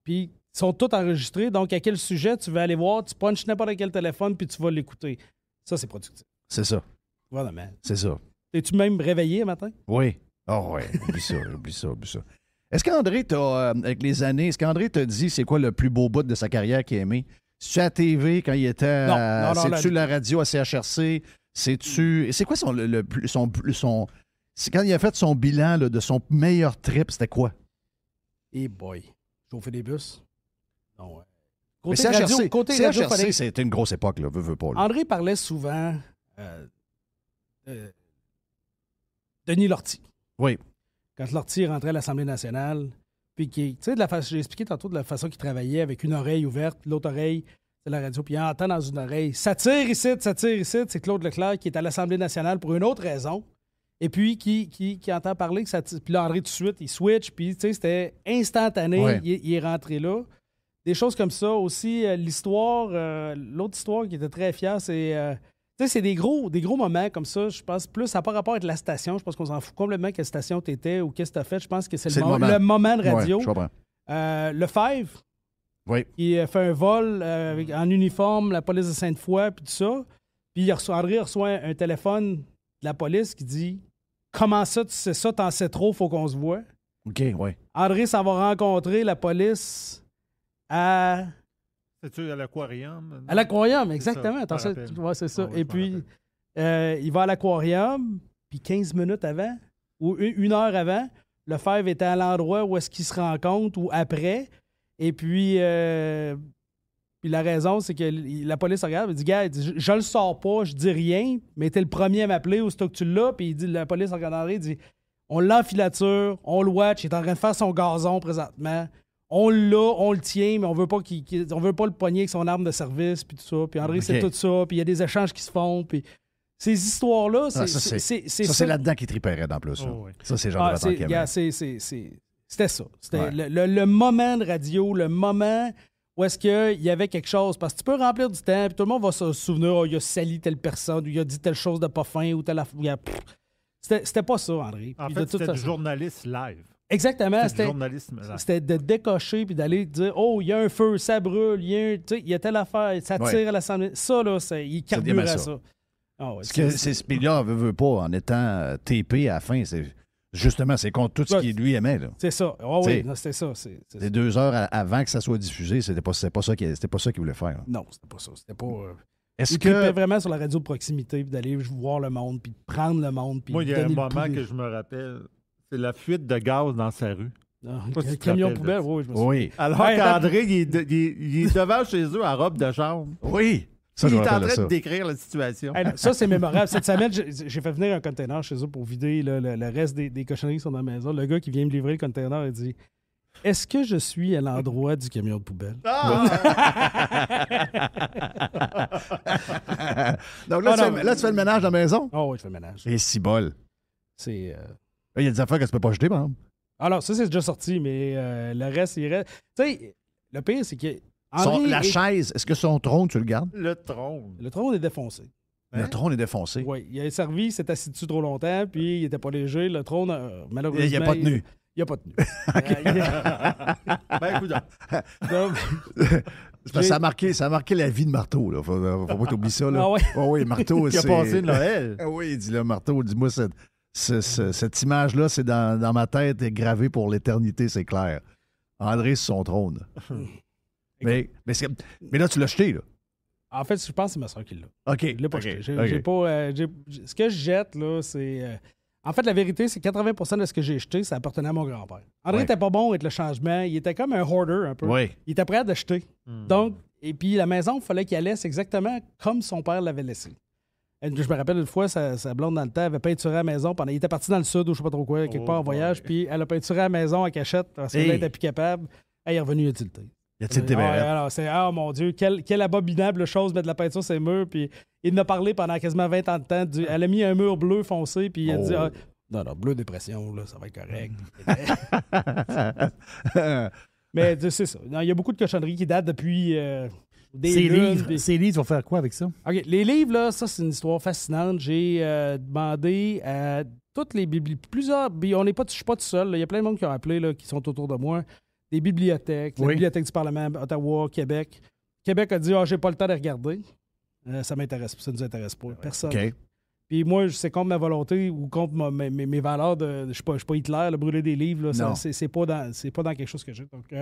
Puis, ils sont tous enregistrés. Donc, à quel sujet tu veux aller voir? Tu punches n'importe quel téléphone puis tu vas l'écouter. Ça, c'est productif. C'est ça. Voilà, man. C'est ça. Es-tu même réveillé le matin? Oui. Oh, oui. Oublie ça. Est-ce qu'André, avec les années, est-ce qu'André t'a dit c'est quoi le plus beau bout de sa carrière qu'il a aimé? C'est-tu à la TV quand il était c'est-tu la radio à CHRC? C'est quoi c'est quand il a fait son bilan là, de son meilleur trip, c'était quoi? Eh boy. Chauffer des bus? Non, ouais. Côté CHRC, c'était une grosse époque, là. Veux pas, là. André parlait souvent Denis Lortie. Oui. Quand Lortie rentrait à l'Assemblée nationale, puis tu sais, j'ai expliqué tantôt de la façon qu'il travaillait avec une oreille ouverte, l'autre oreille, c'est la radio, puis il entend dans une oreille. Ça tire ici. C'est Claude Leclerc qui est à l'Assemblée nationale pour une autre raison. Et puis, qui entend parler que ça tire. Puis là, André, tout de suite, il switch, puis tu sais, c'était instantané. Ouais. Il est rentré là. Des choses comme ça. Aussi, l'histoire, l'autre histoire qui était très fière, c'est... tu sais, c'est des gros moments comme ça. Je pense plus, ça n'a pas rapport avec la station. Je pense qu'on s'en fout complètement quelle station tu étais ou qu'est-ce que tu as fait. Je pense que c'est le moment de radio. Ouais, je comprends. Le Five, Oui. qui fait un vol en uniforme, la police de Sainte-Foy, puis tout ça. Puis André reçoit un téléphone de la police qui dit « Comment ça, tu sais ça, t'en sais trop, faut qu'on se voit. » OK, oui. André s'en va rencontrer la police à... C'est-tu à l'aquarium? À l'aquarium, exactement. Ça, c'est ça. Ah oui, Et puis, il va à l'aquarium, puis 15 minutes avant, ou une heure avant, Lefebvre était à l'endroit où est-ce qu'ils se rencontrent, ou après. Et puis, puis la raison, c'est que la police regarde et dit « Gars, je le sors pas, je dis rien, mais t'es le premier à m'appeler aussitôt que tu l'as. » Puis la police regarde André et dit « On l'a en filature, on le watch, il est en train de faire son gazon présentement. On l'a, on le tient, mais on veut pas on veut pas le pogner avec son arme de service, puis tout ça. Puis André, c'est tout ça, puis il y a des échanges qui se font, puis ces histoires-là, c'est là-dedans qu'il triperait en plus. Oh, oui. Ça, c'est genre de c'était ça. C'était le moment de radio, le moment où est-ce qu'il y avait quelque chose. Parce que tu peux remplir du temps, puis tout le monde va se souvenir, oh, il a sali telle personne, ou il a dit telle chose de pas fin, ou telle affaire. C'était pas ça, André. En Puis fait, c'était du journaliste live. Exactement. C'était de décocher puis d'aller dire « Oh, il y a un feu, ça brûle, il y a telle affaire, ça tire à l'Assemblée. » Ça, là, il carbure à ça. Ah ouais, ce que ces spillards veut pas, en étant TP à la fin, c'est justement, c'est contre tout ce qu'il lui aimait. Là. C'est ça. Oh, oui, c'était ça. C'est 2 heures avant que ça soit diffusé, c'était pas ça qu'il voulait faire. Là. Non, c'était pas ça. C'était pas... Est-ce que vraiment sur la radio de proximité, puis d'aller voir le monde, puis de prendre le monde. Puis moi, il y a un moment que je me rappelle, c'est la fuite de gaz dans sa rue. Le camion poubelle, oui, je me souviens. Oui. Alors qu'André, il est devant chez eux en robe de chambre. Oui. Ça, il est en train de décrire la situation. Hey, ça, c'est mémorable. Cette semaine, j'ai fait venir un container chez eux pour vider le reste des cochonneries qui sont dans la maison. Le gars qui vient me livrer le container, il dit « Est-ce que je suis à l'endroit du camion de poubelle? » Donc là, tu fais le ménage dans la maison? Oh oui, je fais le ménage. Et si bol. C'est... Il y a des affaires que tu peux pas jeter, par exemple. Alors, ça, c'est déjà sorti, mais le reste, il reste... Tu sais, le pire, c'est que... Chaise, est-ce que son trône, tu le gardes? Le trône. Le trône est défoncé. Le trône est défoncé. Oui, il a servi, il s'est assis dessus trop longtemps, puis il était pas léger. Le trône, malheureusement... Il n'a pas tenu. Il n'a pas tenu. Ben, écoute. Ça a marqué la vie de Marteau. Là. Faut pas t'oublier ça. Là. Ah ouais? Oh, oui, Marteau, qui a passé Noël. Oui, il dit là, Marteau, dis-moi, cette image-là, c'est dans ma tête, est gravée pour l'éternité, c'est clair. André sur son trône. mais là, tu l'as jeté, là. En fait, je pense que c'est ma soeur qui l'a. OK. Je l'ai pas jeté. J'ai pas, ce que je jette, là, c'est... En fait, la vérité, c'est que 80% de ce que j'ai jeté, ça appartenait à mon grand-père. André était pas bon avec le changement. Il était comme un hoarder, un peu. Oui. Il était prêt à jeter. Donc, et puis la maison, il fallait qu'il la laisse exactement comme son père l'avait laissé. Je me rappelle une fois, sa blonde dans le temps avait peinturé la maison pendant. Il était parti dans le sud ou je sais pas trop quoi, quelque part en voyage, puis elle a peinturé la maison à cachette parce qu'elle n'était plus capable. Elle est revenue utilité. Y a-t-il tes verrettes? Alors, c'est mon Dieu, quelle abominable chose mettre de la peinture sur les murs. Puis il en a parlé pendant quasiment 20 ans de temps. Elle a mis un mur bleu foncé, puis elle a dit non, bleu dépression, là, ça va être correct. Mais c'est ça. Il y a beaucoup de cochonneries qui datent depuis. Ces livres, vont faire quoi avec ça? OK. Les livres, là, ça, c'est une histoire fascinante. J'ai demandé à toutes les bibliothèques, je ne suis pas tout seul, il y a plein de monde qui ont appelé, là, qui sont autour de moi, des bibliothèques, la Bibliothèque du Parlement, Ottawa, Québec. Québec a dit « j'ai pas le temps de regarder. Ça m'intéresse, ça nous intéresse pas. Personne. OK. Puis moi, c'est contre ma volonté ou contre mes valeurs de... Je suis pas Hitler, brûler des livres, là, c'est pas dans quelque chose que j'ai. Donc,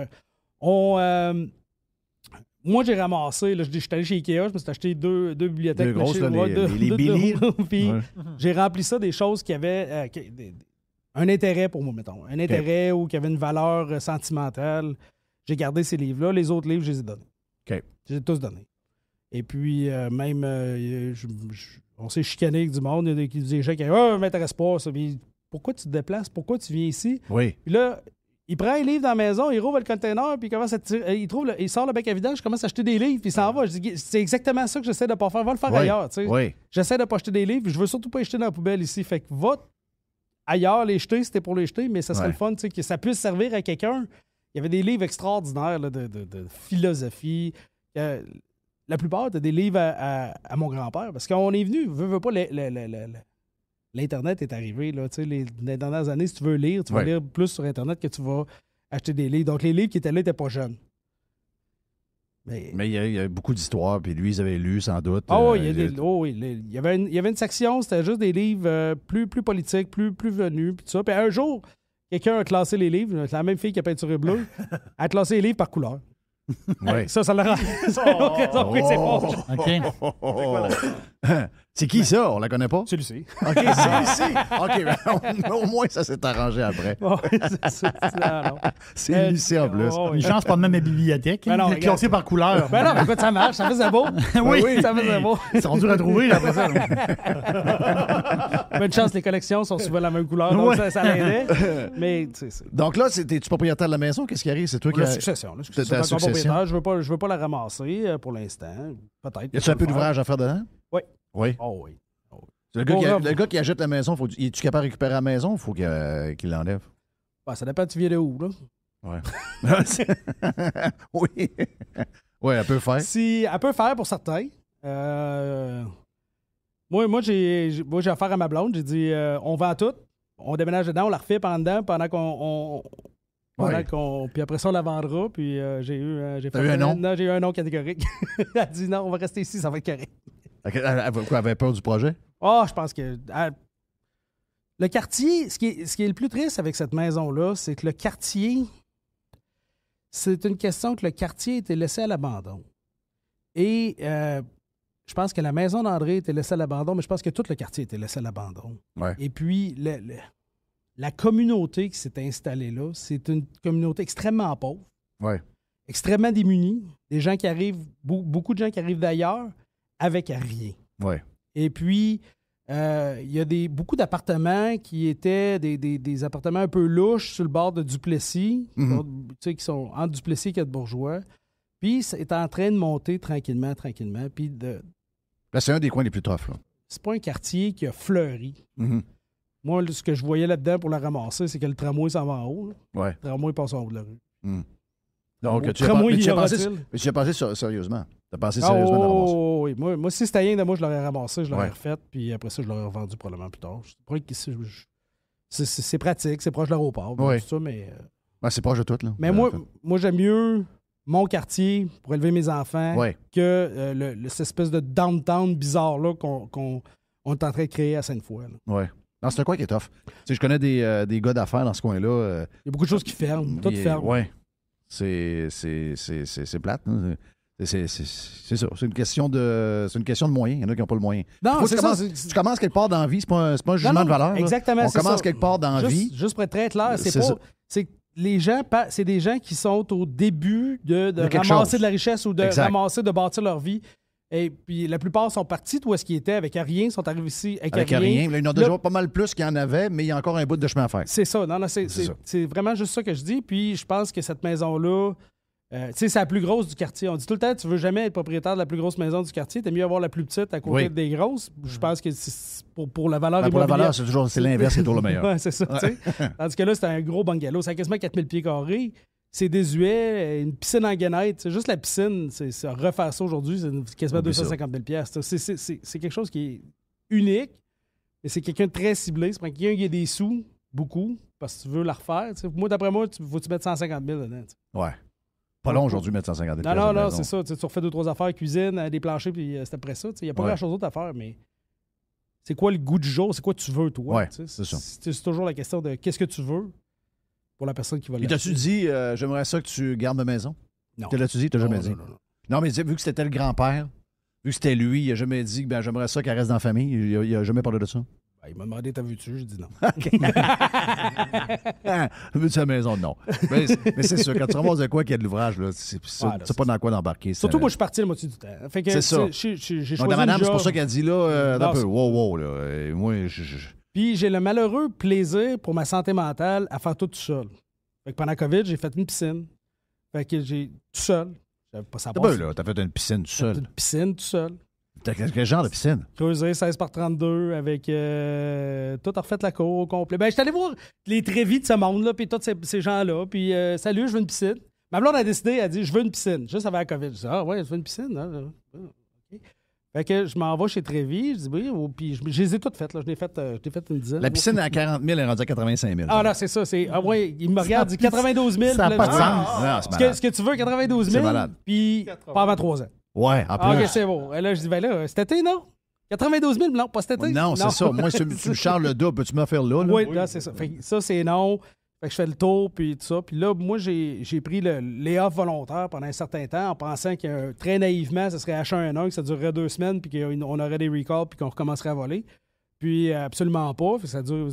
moi, j'ai ramassé, là, je suis allé chez Ikea, je me suis acheté deux bibliothèques. Deux grosses, les Billy. Puis j'ai rempli ça des choses qui avaient un intérêt pour moi, mettons. Un intérêt ou qui avait une valeur sentimentale. J'ai gardé ces livres-là. Les autres livres, je les ai donnés. OK. Je les ai tous donnés. Et puis, même, on s'est chicané avec du monde. Il y a des gens qui disent « ça m'intéresse pas, ça. » Puis, pourquoi tu te déplaces? Pourquoi tu viens ici? Oui. Puis là, il prend un livre dans la maison, il rouvre le container, puis il commence à il sort le bec à vidange, je commence à acheter des livres, puis il s'en va. Je dis, c'est exactement ça que j'essaie de pas faire. Va le faire ailleurs, tu sais. Oui. J'essaie de pas acheter des livres, puis je veux surtout pas les jeter dans la poubelle ici. Fait que va ailleurs les jeter, c'était pour les jeter, mais ça serait le fun, tu sais, que ça puisse servir à quelqu'un. Il y avait des livres extraordinaires là, de philosophie. La plupart, t'as des livres à mon grand-père, parce qu'on est venu, veut pas, l'Internet est arrivé, là, tu sais, les dernières années, si tu veux lire, tu vas lire plus sur Internet que tu vas acheter des livres. Donc, les livres qui étaient là n'étaient pas jeunes. Mais il y a beaucoup d'histoires, puis lui, ils avaient lu, sans doute. Il y avait une section, c'était juste des livres plus politiques, plus venus, puis tout ça. Puis un jour, quelqu'un a classé les livres, c'est la même fille qui a peinturé bleu, a classé les livres par couleur. Ouais. Ça l'a rendu. C'est qui ça? On la connaît pas? Celui-ci. OK, celui-ci. OK, ben, au moins, ça s'est arrangé après. C'est celui-ci en plus. Une chance pas de même à la bibliothèque. Classé par couleur. Ben non, écoute, ça marche. Ça faisait beau. Oui, ça faisait beau. Ils sont durs à trouver, là, après ça. Bonne chance, les collections sont souvent la même couleur, donc ça l'aidait. Mais, tu sais. Donc là, es-tu propriétaire de la maison? Qu'est-ce qui arrive? C'est toi qui La succession. La succession. Je veux pas la ramasser pour l'instant. Peut-être. Y a-tu un peu d'ouvrage à faire dedans? Oui. Oui. Oh oui. Le gars qui achète la maison, es-tu capable de récupérer la maison ou il faut qu'il l'enlève? Ben, ça dépend tu viens de où, là. Ouais. Oui. Oui, elle peut faire. Elle peut faire pour certains. Moi, j'ai affaire à ma blonde. J'ai dit, on vend tout. On déménage dedans, on la refait pendant puis après ça, on la vendra. Puis j'ai eu un nom? Non, j'ai eu un nom catégorique. Elle a dit non, on va rester ici, ça va être correct. Elle avait peur du projet? Je pense que le quartier, ce qui est le plus triste avec cette maison-là, c'est que le quartier, c'est une question que le quartier était laissé à l'abandon. Et je pense que la maison d'André était laissée à l'abandon, mais je pense que tout le quartier était laissé à l'abandon. Ouais. Et puis, la communauté qui s'est installée là, c'est une communauté extrêmement pauvre, extrêmement démunie, des gens qui arrivent, beaucoup de gens qui arrivent d'ailleurs avec rien. Ouais. Et puis, il y a beaucoup d'appartements qui étaient des appartements un peu louches sur le bord de Duplessis, qui sont entre Duplessis et Quai-de-Bourgeois. Puis, c'est en train de monter tranquillement. Puis, là, c'est un des coins les plus toughs. C'est pas un quartier qui a fleuri. Mm-hmm. Moi, ce que je voyais là-dedans pour la ramasser, c'est que le tramway s'en va en haut. Ouais. Le tramway passe en haut de la rue. Mm. Donc, tu as pensé sérieusement. Tu as pensé sérieusement de la ramasser. Oui. Moi, si c'était rien de moi, je l'aurais ramassé, je l'aurais refait, puis après ça, je l'aurais revendu probablement plus tard. C'est pratique, c'est proche de l'aéroport, tout ça, mais... c'est proche de tout, là. Mais moi, j'aime mieux mon quartier pour élever mes enfants que cette espèce de downtown bizarre là qu'on est en train de créer à Sainte-Foy. Oui. Non, c'est un coin qui est tough. Tu sais, je connais des gars d'affaires dans ce coin-là. Il y a beaucoup de choses qui ferment. Tout ferme. Oui. C'est plate. Hein? C'est ça. C'est une question de moyens. Il y en a qui n'ont pas le moyen. Non, tu commences quelque part dans la vie. C'est pas un jugement de valeur. Exactement. On commence quelque part dans la vie. Juste pour être très clair, c'est les gens, c'est des gens qui sont au début de ramasser de la richesse ou de ramasser, de bâtir leur vie. Et puis la plupart sont partis d'où est-ce qu'ils étaient avec rien, sont arrivés ici avec rien. Là, ils en ont déjà pas mal plus qu'il y en avait, mais il y a encore un bout de chemin à faire. C'est ça. Non, c'est vraiment juste ça que je dis. Puis je pense que cette maison-là, c'est la plus grosse du quartier. On dit tout le temps, tu veux jamais être propriétaire de la plus grosse maison du quartier, t'aimes mieux avoir la plus petite à côté des grosses. Je pense que pour la valeur pour la valeur, c'est l'inverse qui est toujours le meilleur. Ouais, c'est ça. Tandis que là, c'est un gros bungalow. C'est quasiment 4000 pieds carrés. C'est désuet, une piscine en gainette. C'est juste la piscine, c'est refaire ça aujourd'hui, c'est quasiment 250 000 $. C'est quelque chose qui est unique, mais c'est quelqu'un de très ciblé. C'est pas quelqu'un qui a des sous, beaucoup, parce que tu veux la refaire. Moi, d'après moi, il faut que tu mettes 150 000 dedans. Ouais. Pas long aujourd'hui, mettre 150 000 $. Non, c'est ça. Tu refais 2-3 affaires, cuisine, des planchers, puis c'est après ça. Il n'y a pas grand-chose d'autre à faire, mais c'est quoi le goût du jour? C'est quoi tu veux, toi? Ouais, c'est ça. C'est toujours la question de qu'est-ce que tu veux pour la personne qui va l'acheter. Et t'as-tu dit, j'aimerais ça que tu gardes ma maison? Non. L'as-tu dit? T'as jamais dit? Non, mais vu que c'était le grand-père, vu que c'était lui, il n'a jamais dit que j'aimerais ça qu'elle reste dans la famille. Il n'a jamais parlé de ça. Il m'a demandé, t'as vu-tu? J'ai dit non. Veux-tu la maison? Non. Mais c'est sûr, quand tu ramasses de quoi qu'il y a de l'ouvrage, là, c'est pas dans quoi d'embarquer. Surtout, moi, je suis parti la moitié du temps. Fait que, c'est ça. J'ai choisi donc, madame, c'est pour ça qu'elle dit là, un peu, wow, là. Moi, Puis j'ai le malheureux plaisir pour ma santé mentale à faire tout seul. Fait que pendant la COVID, j'ai fait une piscine. Fait que j'ai tout seul. T'as fait une piscine tout seul. Une piscine tout seul. Quel genre de piscine? Creusé 16x32 avec tout a refait la cour au complet. Ben, j'étais allé voir les Trévis de ce monde-là, puis tous ces gens-là. Puis, salut, je veux une piscine. Ma blonde a décidé, elle a dit, je veux une piscine. Juste avant la COVID. Je dis, ouais, je veux une piscine. Hein? Okay. Fait que je m'en vais chez Trévi, je dis oui, puis je les ai toutes faites, là. Je l'ai fait une dizaine. La piscine à 40 000 est rendue à 85 000. Ah non, c'est ça. Ouais, il me regarde, il dit 92 000. Ça n'a pas de sens. Non, c'est malade. Ce que tu veux, 92 000. C'est malade. Puis pas avant 3 ans. Ouais, en plus. Ah, OK, c'est bon. Et là, je dis, ben là, cet été, non? 92 000, non, pas cet été. Non, c'est ça. Moi, si tu me charges le double, peux-tu me faire là? Oui, là, c'est ça. Fait que ça, c'est non. Fait que je fais le tour, puis tout ça. Puis là, moi, j'ai pris les off volontaires pendant un certain temps en pensant que très naïvement, ça serait H1N1, que ça durerait 2 semaines, puis qu'on aurait des recalls, puis qu'on recommencerait à voler. Puis absolument pas. Fait que ça dure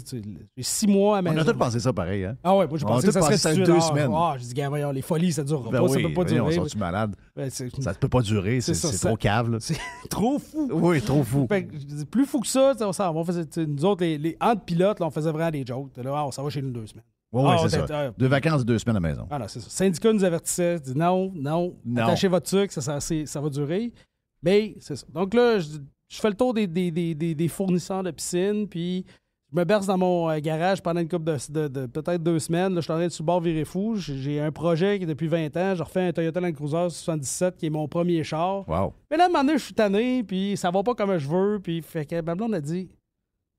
6 mois à ma On a maison. tous pensé ça pareil, hein? Ah ouais, moi, je pensais que ça serait ça situé 2 dehors. semaines. Ah, j'ai dit, gars, voyons, les folies, ça durera Ben pas, oui, ça peut pas on durer. sont-tu malades? Ben, Ça ne peut pas durer, c'est trop cave, là. C'est trop fou. Oui, trop fou. Fait que, je dis, plus fou que ça, on s'en va. Nous autres, les entre pilotes, là, on faisait vraiment des jokes. Là, on s'en va chez nous 2 semaines. Oui, c'est ça. 2 vacances, 2 semaines à la maison. Ah non, c'est ça. Le syndicat nous avertissait, dit non, attachez votre truc, ça va durer. Mais c'est ça. Donc là, je fais le tour des fournisseurs de piscine, puis je me berce dans mon garage pendant une couple de peut-être 2 semaines. Là, je suis en train de sur le bord virer fou. J'ai un projet qui est depuis 20 ans. Je refais un Toyota Land Cruiser 77 qui est mon premier char. Wow. Mais là, à un moment donné, je suis tanné, puis ça va pas comme je veux. Puis fait que ma blonde a dit,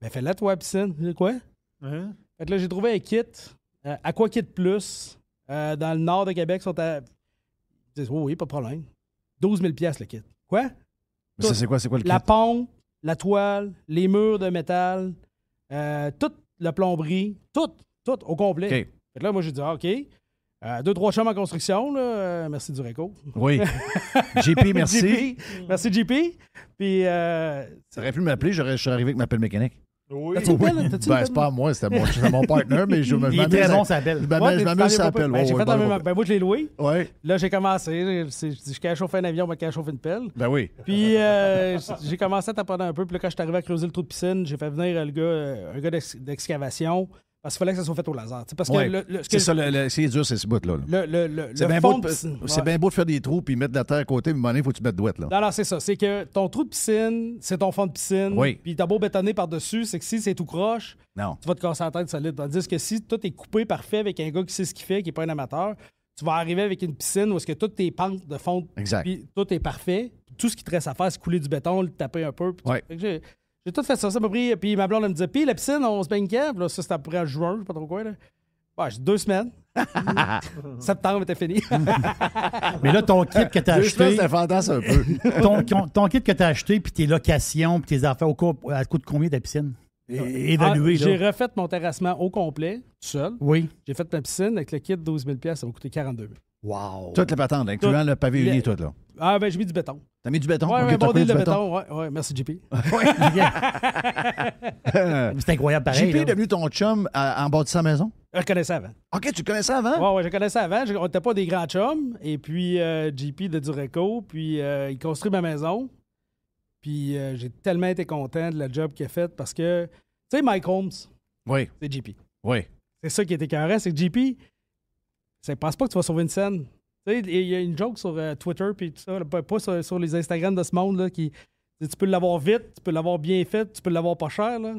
ben fais-la toi, la piscine. J'ai dit, quoi? Fait que là, j'ai trouvé un kit. Aqua Kit Plus, dans le nord de Québec, sont à. Ils disent, oui, pas de problème. 12 000 $ le kit. Quoi? Mais ça, c'est quoi le kit? La pompe, la toile, les murs de métal, toute la plomberie, tout au complet. OK. Fait que là, moi, j'ai dit, OK. 2-3 chambres en construction, là. Merci du réco. Oui. JP, merci. JP. Merci, JP. Puis. Ça aurait pu m'appeler, je serais arrivé avec ma pelle mécanique. Oui. T'as-tu une pelle? Ben, c'est pas à moi, c'est mon partner, mais je Il est très bon, ça belle. Je m'amuse sur la pelle. Ben, j'ai fait la même. Ben, moi, je l'ai loué. Oui. Là, j'ai commencé. Je qu'à chauffer un avion, mais qu'à chauffer une pelle. Ben oui. Puis, j'ai commencé à taponner un peu. Puis là, quand je suis arrivé à creuser le trou de piscine, j'ai fait venir un gars d'excavation. Parce qu'il fallait que ça soit fait au laser. Parce que c'est ça, c'est dur, c'est ce bout-là. C'est bien beau de faire des trous puis mettre de la terre à côté, mais à un moment donné, il faut que tu mettes douette. Non, c'est ça. C'est que ton trou de piscine, c'est ton fond de piscine. Oui. Puis t'as beau bétonner par-dessus, c'est que si c'est tout croche, non. Tu vas te casser la tête solide. Tandis que si tout est coupé parfait avec un gars qui sait ce qu'il fait, qui n'est pas un amateur, tu vas arriver avec une piscine où est-ce que toutes tes pentes de fond, puis tout est parfait. Tout ce qui te reste à faire, c'est couler du béton, le taper un peu. Puis j'ai tout fait ça. Ça m'a pris. Puis ma blonde, elle me disait, puis la piscine, on se baigne quand? Puis là, ça, c'était après en juin, je sais pas trop quoi. Là. Ouais, j'ai 2 semaines. Septembre était fini. Mais là, ton kit que tu as acheté. C'était fantasme un peu. ton kit que tu as acheté, puis tes locations, puis tes affaires, à coûte combien ta piscine? Évalué, j'ai refait mon terrassement au complet, tout seul. Oui. J'ai fait ma piscine avec le kit 12 000 $, ça m'a coûté 42 000. Wow. Toutes les patentes, incluant le pavé uni et tout, là. Ah, ben, j'ai mis du béton. T'as mis du béton? Ouais, Okay, bon deal de béton. Ouais, merci, JP. C'est incroyable, pareil. JP est devenu ton chum en bas de sa maison? Je le connaissais avant. OK, tu le connaissais avant? Ouais, je le connaissais avant. On n'était pas des grands chums. Et puis, JP de Dureco, puis il construit ma maison. Puis, j'ai tellement été content de la job qu'il a faite parce que, tu sais, Mike Holmes, oui. C'est JP. Oui. C'est ça qui était écœurant, c'est que JP, ça pense pas que tu vas sauver une scène. Tu sais, il y a une joke sur Twitter, puis tout ça, pas sur les Instagram de ce monde, là, qui tu peux l'avoir vite, tu peux l'avoir bien fait, tu peux l'avoir pas cher, là.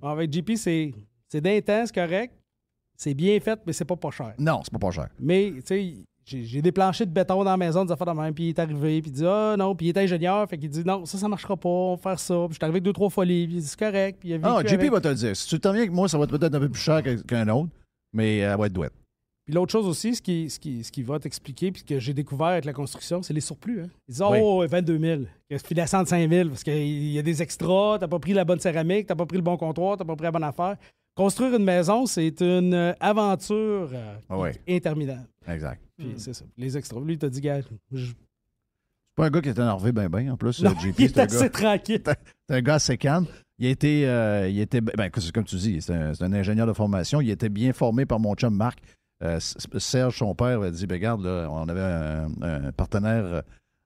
Avec JP, c'est d'intense, correct. C'est bien fait, mais c'est pas cher. Non, c'est pas cher. Mais, tu sais, j'ai des planchers de béton dans la maison, des affaires de même, puis il est arrivé, puis il dit « Ah non », puis il est ingénieur, fait qu'il dit « Non, ça marchera pas, on va faire ça ». Puis je suis arrivé avec 2-3 folies, puis il dit « C'est correct », puis il a vécu JP avec. va te le dire. Si tu t'en viens avec moi, ça va être peut-être un peu plus cher qu'un autre, mais elle va être douette. Puis l'autre chose aussi, ce qui va t'expliquer, puis que j'ai découvert avec la construction, c'est les surplus. Hein. Ils disent « Oh, 22 000 », filet à 105 000, parce qu'il y a des extras, t'as pas pris la bonne céramique, t'as pas pris le bon comptoir, t'as pas pris la bonne affaire. Construire une maison, c'est une aventure interminable. Exact. Puis c'est ça. Les extras. Lui, il t'a dit, gars, c'est pas un gars qui est énervé ben en plus. Non, JP, il est assez tranquille. C'est un gars assez calme. Il était comme tu dis, c'est un ingénieur de formation. Il était bien formé par mon chum Marc. Serge, son père, a dit, regarde, là, on avait un partenaire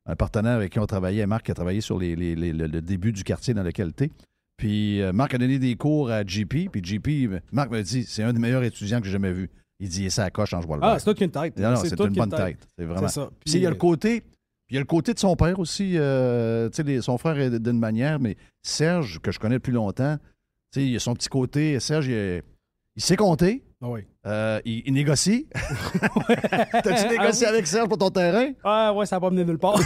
avec qui on travaillait. Marc a travaillé sur le début du quartier dans lequel tu es. Puis Marc a donné des cours à JP. Puis JP, Marc m'a dit, c'est un des meilleurs étudiants que j'ai jamais vu. Il dit, ça coche en je vois le voir. Ah, c'est toute une tête. Non, c'est une bonne tête. C'est vraiment. C'est ça. Puis il y a le côté. Il y a le côté de son père aussi. Son frère est d'une manière, mais Serge, que je connais depuis longtemps, il a son petit côté. Serge, Il sait compter. Ah oui. Il négocie. T'as-tu négocié avec Serge pour ton terrain? Ouais, ça n'a pas mené nulle part.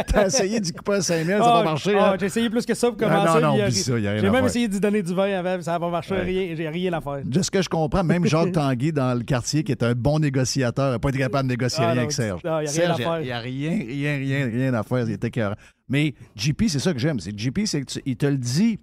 T'as essayé d'y couper un 5 000, ça n'a pas marché. Hein? J'ai essayé plus que ça pour commencer. Non, oublie ça, il n'y a rien à J'ai même faire. essayé d'y donner du vin avant, ça n'a pas marché. Ouais. J'ai rien à faire. De ce que je comprends, même Jacques Tanguay dans le quartier, qui est un bon négociateur, n'a pas été capable de négocier rien avec Serge. Il n'y a rien Serge, à faire. il n'y a rien à faire. Il était écœurant. Mais JP, c'est ça que j'aime. JP, c'est qu'il te le dit.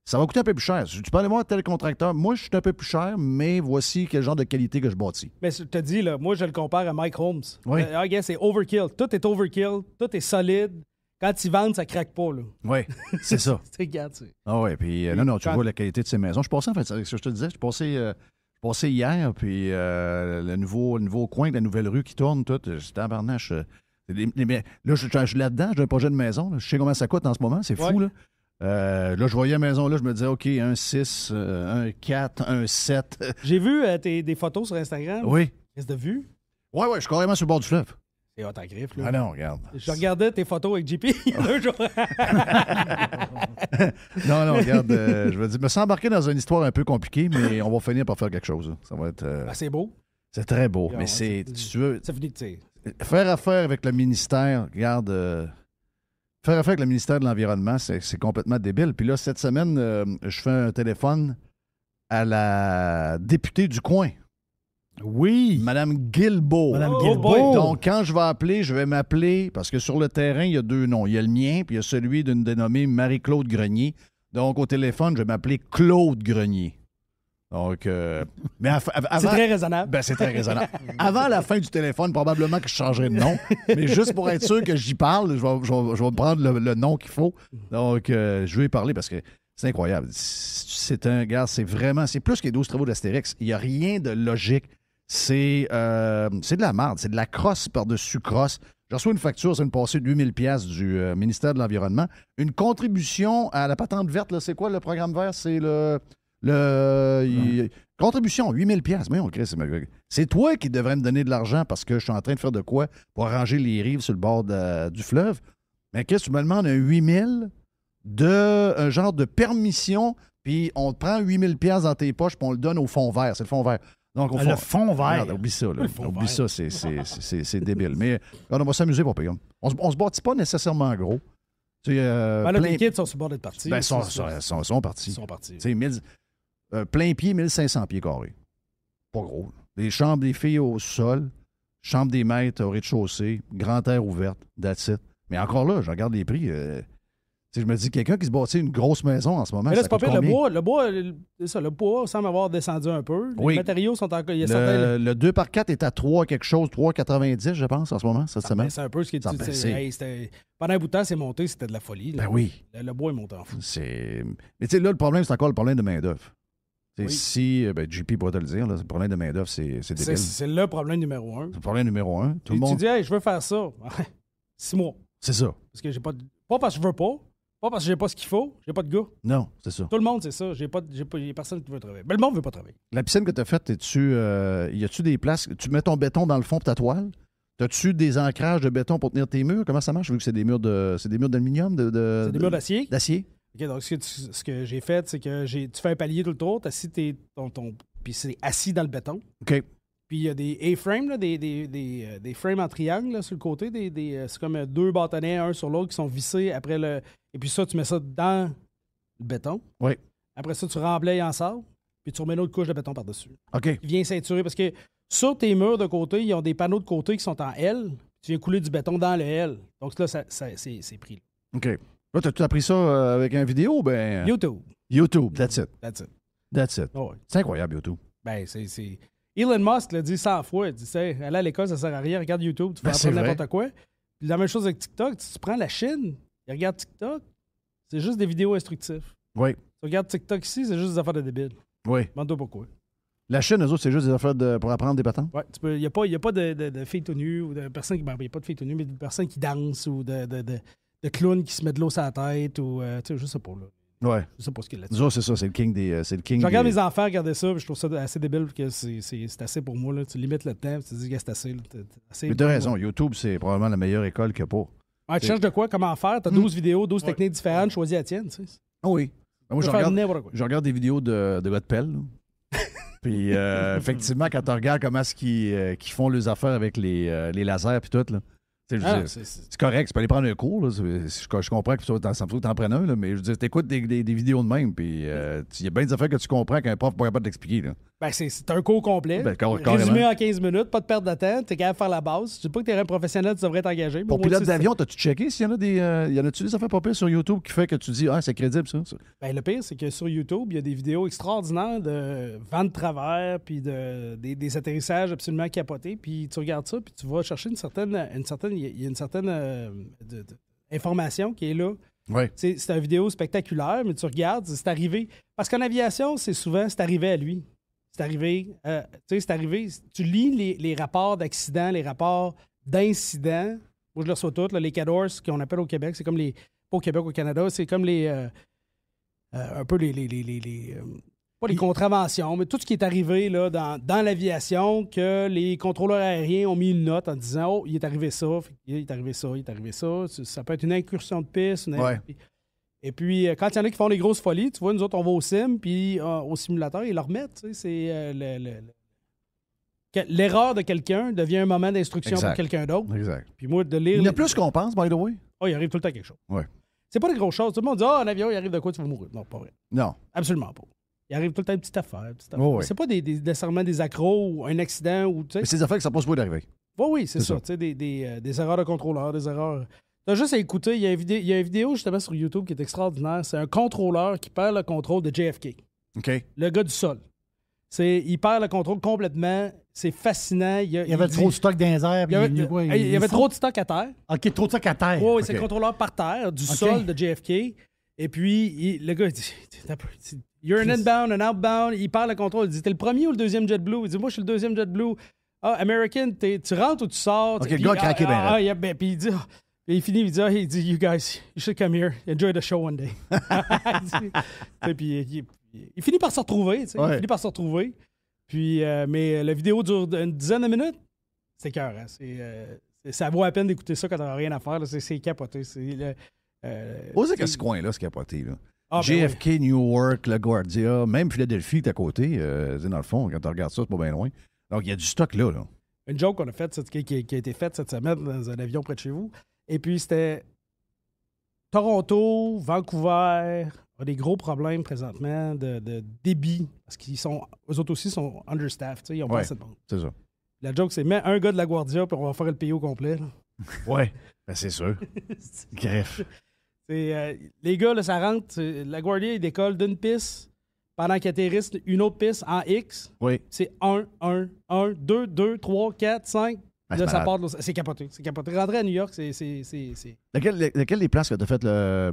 Ça va coûter un peu plus cher. Tu peux aller voir tel contracteur. Moi, je suis un peu plus cher, mais voici quel genre de qualité que je bâtis. Mais je te dis, là, moi, je le compare à Mike Holmes. Oui. C'est overkill. Tout est overkill. Tout est solide. Quand ils vendent, ça craque pas. Là. Oui, c'est ça. C'est gâté. Ah oui, puis non, tu vois la qualité de ces maisons. Je passais, en fait, c'est ce que je te disais, je passais hier, puis le nouveau coin de la nouvelle rue qui tourne, tout, j'étais en barnache. Là, je suis là-dedans, j'ai un projet de maison. Là. Je sais combien ça coûte en ce moment, c'est fou, là. Là, je voyais la maison, là, je me disais, OK, un 6, un 4, un 7. J'ai vu des photos sur Instagram. Oui. Qu'est-ce que t'as vu? Oui, je suis carrément sur le bord du fleuve. C'est hot en griffe, là. Ah non, regarde. Je regardais tes photos avec JP il y a 2 jours. Non, regarde, je veux dire, me sens embarqué dans une histoire un peu compliquée, mais on va finir par faire quelque chose. Là. Ça va être... C'est beau. C'est très beau, mais c'est... si tu veux... Ça finit de tirer. Faire affaire avec le ministère, regarde... Faire affaire avec le ministère de l'Environnement, c'est complètement débile. Puis là, cette semaine, je fais un téléphone à la députée du coin. Oui. Madame Guilbeault. Madame Guilbeault. Donc, quand je vais appeler, je vais m'appeler, parce que sur le terrain, il y a 2 noms. Il y a le mien, puis il y a celui d'une dénommée Marie-Claude Grenier. Donc, au téléphone, je vais m'appeler Claude Grenier. Donc, mais avant, C'est très raisonnable. Ben, c'est très raisonnable. Avant la fin du téléphone, probablement que je changerai de nom. Mais juste pour être sûr que j'y parle, je vais prendre le nom qu'il faut. Donc, je vais y parler parce que c'est incroyable. C'est un gars, c'est plus que les 12 travaux d'Astérix. Il n'y a rien de logique. C'est de la merde. C'est de la crosse par-dessus crosse. J'ai reçu une facture, c'est une passée de 8 000 $ du ministère de l'Environnement. Une contribution à la patente verte, là, c'est quoi le programme vert? C'est contribution, 8 000 $. Mais on crée, c'est toi qui devrais me donner de l'argent parce que je suis en train de faire de quoi pour arranger les rives sur le bord du fleuve. Mais qu'est-ce que tu me demandes? Un 8 000 un genre de permission, puis on te prend 8 000 $ dans tes poches, puis on le donne au fond vert. C'est le fond vert. Donc, Le fond vert. Regarde, oublie ça. Là. Oublie ça, c'est débile. Mais on va s'amuser pour payer. On se bâtit pas nécessairement gros. Tu sais, les kids sont sur le bord d'être partis. Ben, sont partis. Ils sont partis. Tu sais, plein pied, 1500 pieds carrés. Pas gros. Les chambres des filles au sol, chambre des maîtres au rez-de-chaussée, grand air ouverte, that's it. Mais encore là, je regarde les prix. Je me dis, quelqu'un qui se bâtit une grosse maison en ce moment, mais là, ça c'est pas coûte pire. combien? Le bois semble avoir descendu un peu. Oui. Les matériaux sont encore... Le 2x4 est à 3 quelque chose, 3,90 je pense, en ce moment, cette semaine. C'est un peu ce qui Ça a baissé. pendant un bout de temps, c'est monté, c'était de la folie. Là. Ben oui. Le bois est monté en fou. Mais tu sais, là, le problème, c'est encore le problème de main-d'œuvre. Oui. Si, JP pourrait te le dire, là, le problème de main-d'œuvre, c'est débile. C'est le problème numéro 1. C'est le problème numéro 1. Tout le monde. Tu dis, hey, je veux faire ça. 6 mois. C'est ça. Parce que j'ai pas de... Pas parce que je veux pas. Pas parce que j'ai pas ce qu'il faut. J'ai pas de gars. Non, c'est ça. Tout le monde, c'est ça. Il y a personne qui veut travailler. Mais le monde veut pas travailler. La piscine que tu as faite, y a-tu des places? Tu mets ton béton dans le fond de ta toile? As-tu des ancrages de béton pour tenir tes murs? Comment ça marche? Vu que c'est des murs d'aluminium? C'est des murs d'acier? D'acier. OK, donc ce que j'ai fait, c'est que tu fais un palier tout le tour, puis c'est assis dans le béton. OK. Puis il y a des A-frames, là, des frames en triangle là, sur le côté. C'est comme 2 bâtonnets, un sur l'autre, qui sont vissés après le... Et puis ça, tu mets ça dans le béton. Oui. Après ça, tu remblayes en sable, puis tu remets une autre couche de béton par-dessus. OK. Il vient ceinturer, parce que sur tes murs de côté, ils ont des panneaux de côté qui sont en L. Tu viens couler du béton dans le L. Donc là, c'est pris. OK. Là, t'as-tu appris ça avec un vidéo? Ben... YouTube, that's it. Oh, ouais. C'est incroyable, YouTube. Ben, c'est... Elon Musk l'a dit 100 fois. Il dit, aller à l'école, ça sert à rien. Regarde YouTube, tu peux apprendre n'importe quoi. Puis la même chose avec TikTok. Tu prends la Chine, ils regardent TikTok, c'est juste des vidéos instructives. Oui. Tu regardes TikTok ici, c'est juste des affaires de débiles. Oui. Demande-toi pourquoi. La Chine, eux autres, c'est juste des affaires pour apprendre des patentes? Oui. Il n'y a pas de filles tout nues ou de personnes qui... Ben, il n'y a pas de filles tout nues, mais de personnes qui dansent ou de clowns qui se mettent de l'eau sur la tête ou... tu sais, je sais pas, là. Ouais. Je sais pas ce qu'il y a là-dessus. Nous autres, c'est ça, c'est le king des... Je regarde mes enfants regarder ça, puis je trouve ça assez débile, parce que c'est assez pour moi, là. Tu limites le temps, tu te dis que c'est assez, là. Mais t'as raison, YouTube, c'est probablement la meilleure école qu'il n'y a pas. Ouais, tu cherches de quoi, comment faire, t'as 12 vidéos, 12 techniques différentes, choisis la tienne, tu sais. Oui. Moi, je regarde des vidéos de gars de pelle. Puis, effectivement, quand tu regardes comment est-ce qu'ils font les affaires avec les lasers puis tout, là. C'est correct, tu peux aller prendre un cours. Là. Je comprends que ça me t'en prennes un, là, mais je veux dire, t'écoutes des vidéos de même, puis il y a bien des affaires que tu comprends qu'un prof n'est pas capable d'expliquer. Ben, c'est un cours complet. Résumé en 15 minutes, pas de perte de temps, t'es capable de faire la base. Je dis pas que t'es un professionnel, tu devrais t'engager. Pour pilote d'avion, t'as-tu checké s'il y en a y en a-tu des affaires pas pires sur YouTube qui fait que tu dis, c'est crédible ça? Ben, le pire, c'est que sur YouTube, il y a des vidéos extraordinaires de vent de travers, puis des atterrissages absolument capotés, puis tu regardes ça, puis tu vas chercher il y a une certaine information qui est là. Ouais. C'est une vidéo spectaculaire, mais tu regardes, c'est arrivé. Parce qu'en aviation, c'est arrivé à lui. C'est arrivé, tu lis les rapports d'accidents, les rapports d'incidents. Moi, je les reçois tous, là, les CADORS qu'on appelle au Québec. C'est comme les... Pas au Québec, au Canada, c'est comme les... un peu pas les contraventions, mais tout ce qui est arrivé là, dans l'aviation, que les contrôleurs aériens ont mis une note en disant « Oh, il est arrivé ça, il est arrivé ça, il est arrivé ça. » Ça peut être une incursion de piste. Et puis, quand il y en a qui font les grosses folies, tu vois, nous autres, on va au sim, puis au simulateur, ils le remettent. Tu sais, c'est l'erreur de quelqu'un devient un moment d'instruction pour quelqu'un d'autre. Exact. Puis moi, de lire... Il y en a plus qu'on pense, by the way. Oh, il arrive tout le temps quelque chose. Ouais. C'est pas des grosses choses. Tout le monde dit « en avion, il arrive de quoi, tu vas mourir. » Non, pas vrai. Non. Absolument pas. Il arrive tout le temps une petite affaire. Oh, oui. C'est pas nécessairement des accros ou un accident. Mais c'est des affaires que ça passe pas d'arriver. Oui, c'est ça. Des erreurs de contrôleur, des erreurs... T'as juste à écouter. Il y a une vidéo justement sur YouTube qui est extraordinaire. C'est un contrôleur qui perd le contrôle de JFK. OK. Le gars du sol. Il perd le contrôle complètement. C'est fascinant. Il y avait trop de stock dans les airs. Il y avait trop de stock à terre. OK, trop de stock à terre. Oui, c'est le contrôleur par terre, du sol de JFK. Et puis, le gars, il dit You're an inbound, an outbound. Il perd le contrôle. Il dit t'es le premier ou le deuxième JetBlue? Il dit moi, je suis le deuxième JetBlue. Ah, American, tu rentres ou tu sors? OK, le gars a craqué bien. Puis il dit. Et il finit, il dit, You guys, you should come here. Enjoy the show one day. Puis il finit par se retrouver. Il finit par se retrouver. Puis, mais la vidéo dure une dizaine de minutes. C'est cœur. Ça vaut la peine d'écouter ça quand t'as rien à faire. Là. C'est capoté. C'est qu'à ce coin-là, c'est capoté. Là. JFK, Newark, LaGuardia, même Philadelphie est à côté. Dans le fond, quand tu regardes ça, c'est pas bien loin. Donc, il y a du stock là. Une joke qu'on a faite, qui a été faite cette semaine dans un avion près de chez vous. Et puis, c'était Toronto, Vancouver a des gros problèmes présentement de débit parce eux autres aussi sont understaffed. Ils ont pas assez de monde. C'est ça. La joke, c'est mets un gars de LaGuardia puis on va faire le pays au complet. Oui, c'est sûr. Greffe. Les gars, là, ça rentre. LaGuardia, il décolle d'une piste pendant qu'il atterrisse une autre piste en X. Oui. C'est 1, 2, 2, 3, 4, 5. Là, ça part c'est capoté. C'est capoté. Rentrer à New York, c'est... Laquelle des places que tu as faites?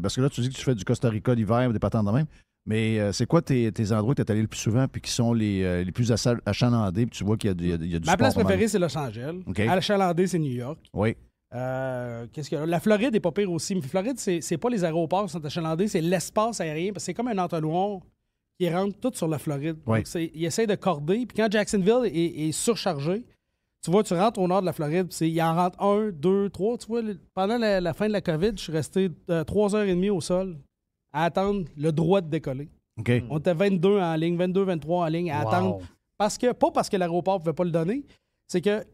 Parce que là, tu dis que tu fais du Costa Rica l'hiver, des patentes de même. Mais c'est quoi tes endroits que tu es allé le plus souvent puis qui sont les plus achalandés puis tu vois qu'il y a du Ma place préférée, c'est Los Angeles. Okay. Achalandé, c'est New York. Oui. Qu'est-ce que la Floride n'est pas pire aussi. Mais Floride, c'est pas les aéroports qui sont achalandés, c'est l'espace aérien. Parce que c'est comme un entonnoir qui rentre tout sur la Floride. Oui. Donc, il essaie de corder. Puis quand Jacksonville est surchargé, tu vois, tu rentres au nord de la Floride, puis il en rentre 1, 2, 3. Tu vois, pendant la fin de la COVID, je suis resté 3h30 au sol à attendre le droit de décoller. Okay. On était 22 en ligne, 22, 23 en ligne à attendre. Pas parce que l'aéroport ne pouvait pas le donner, c'est que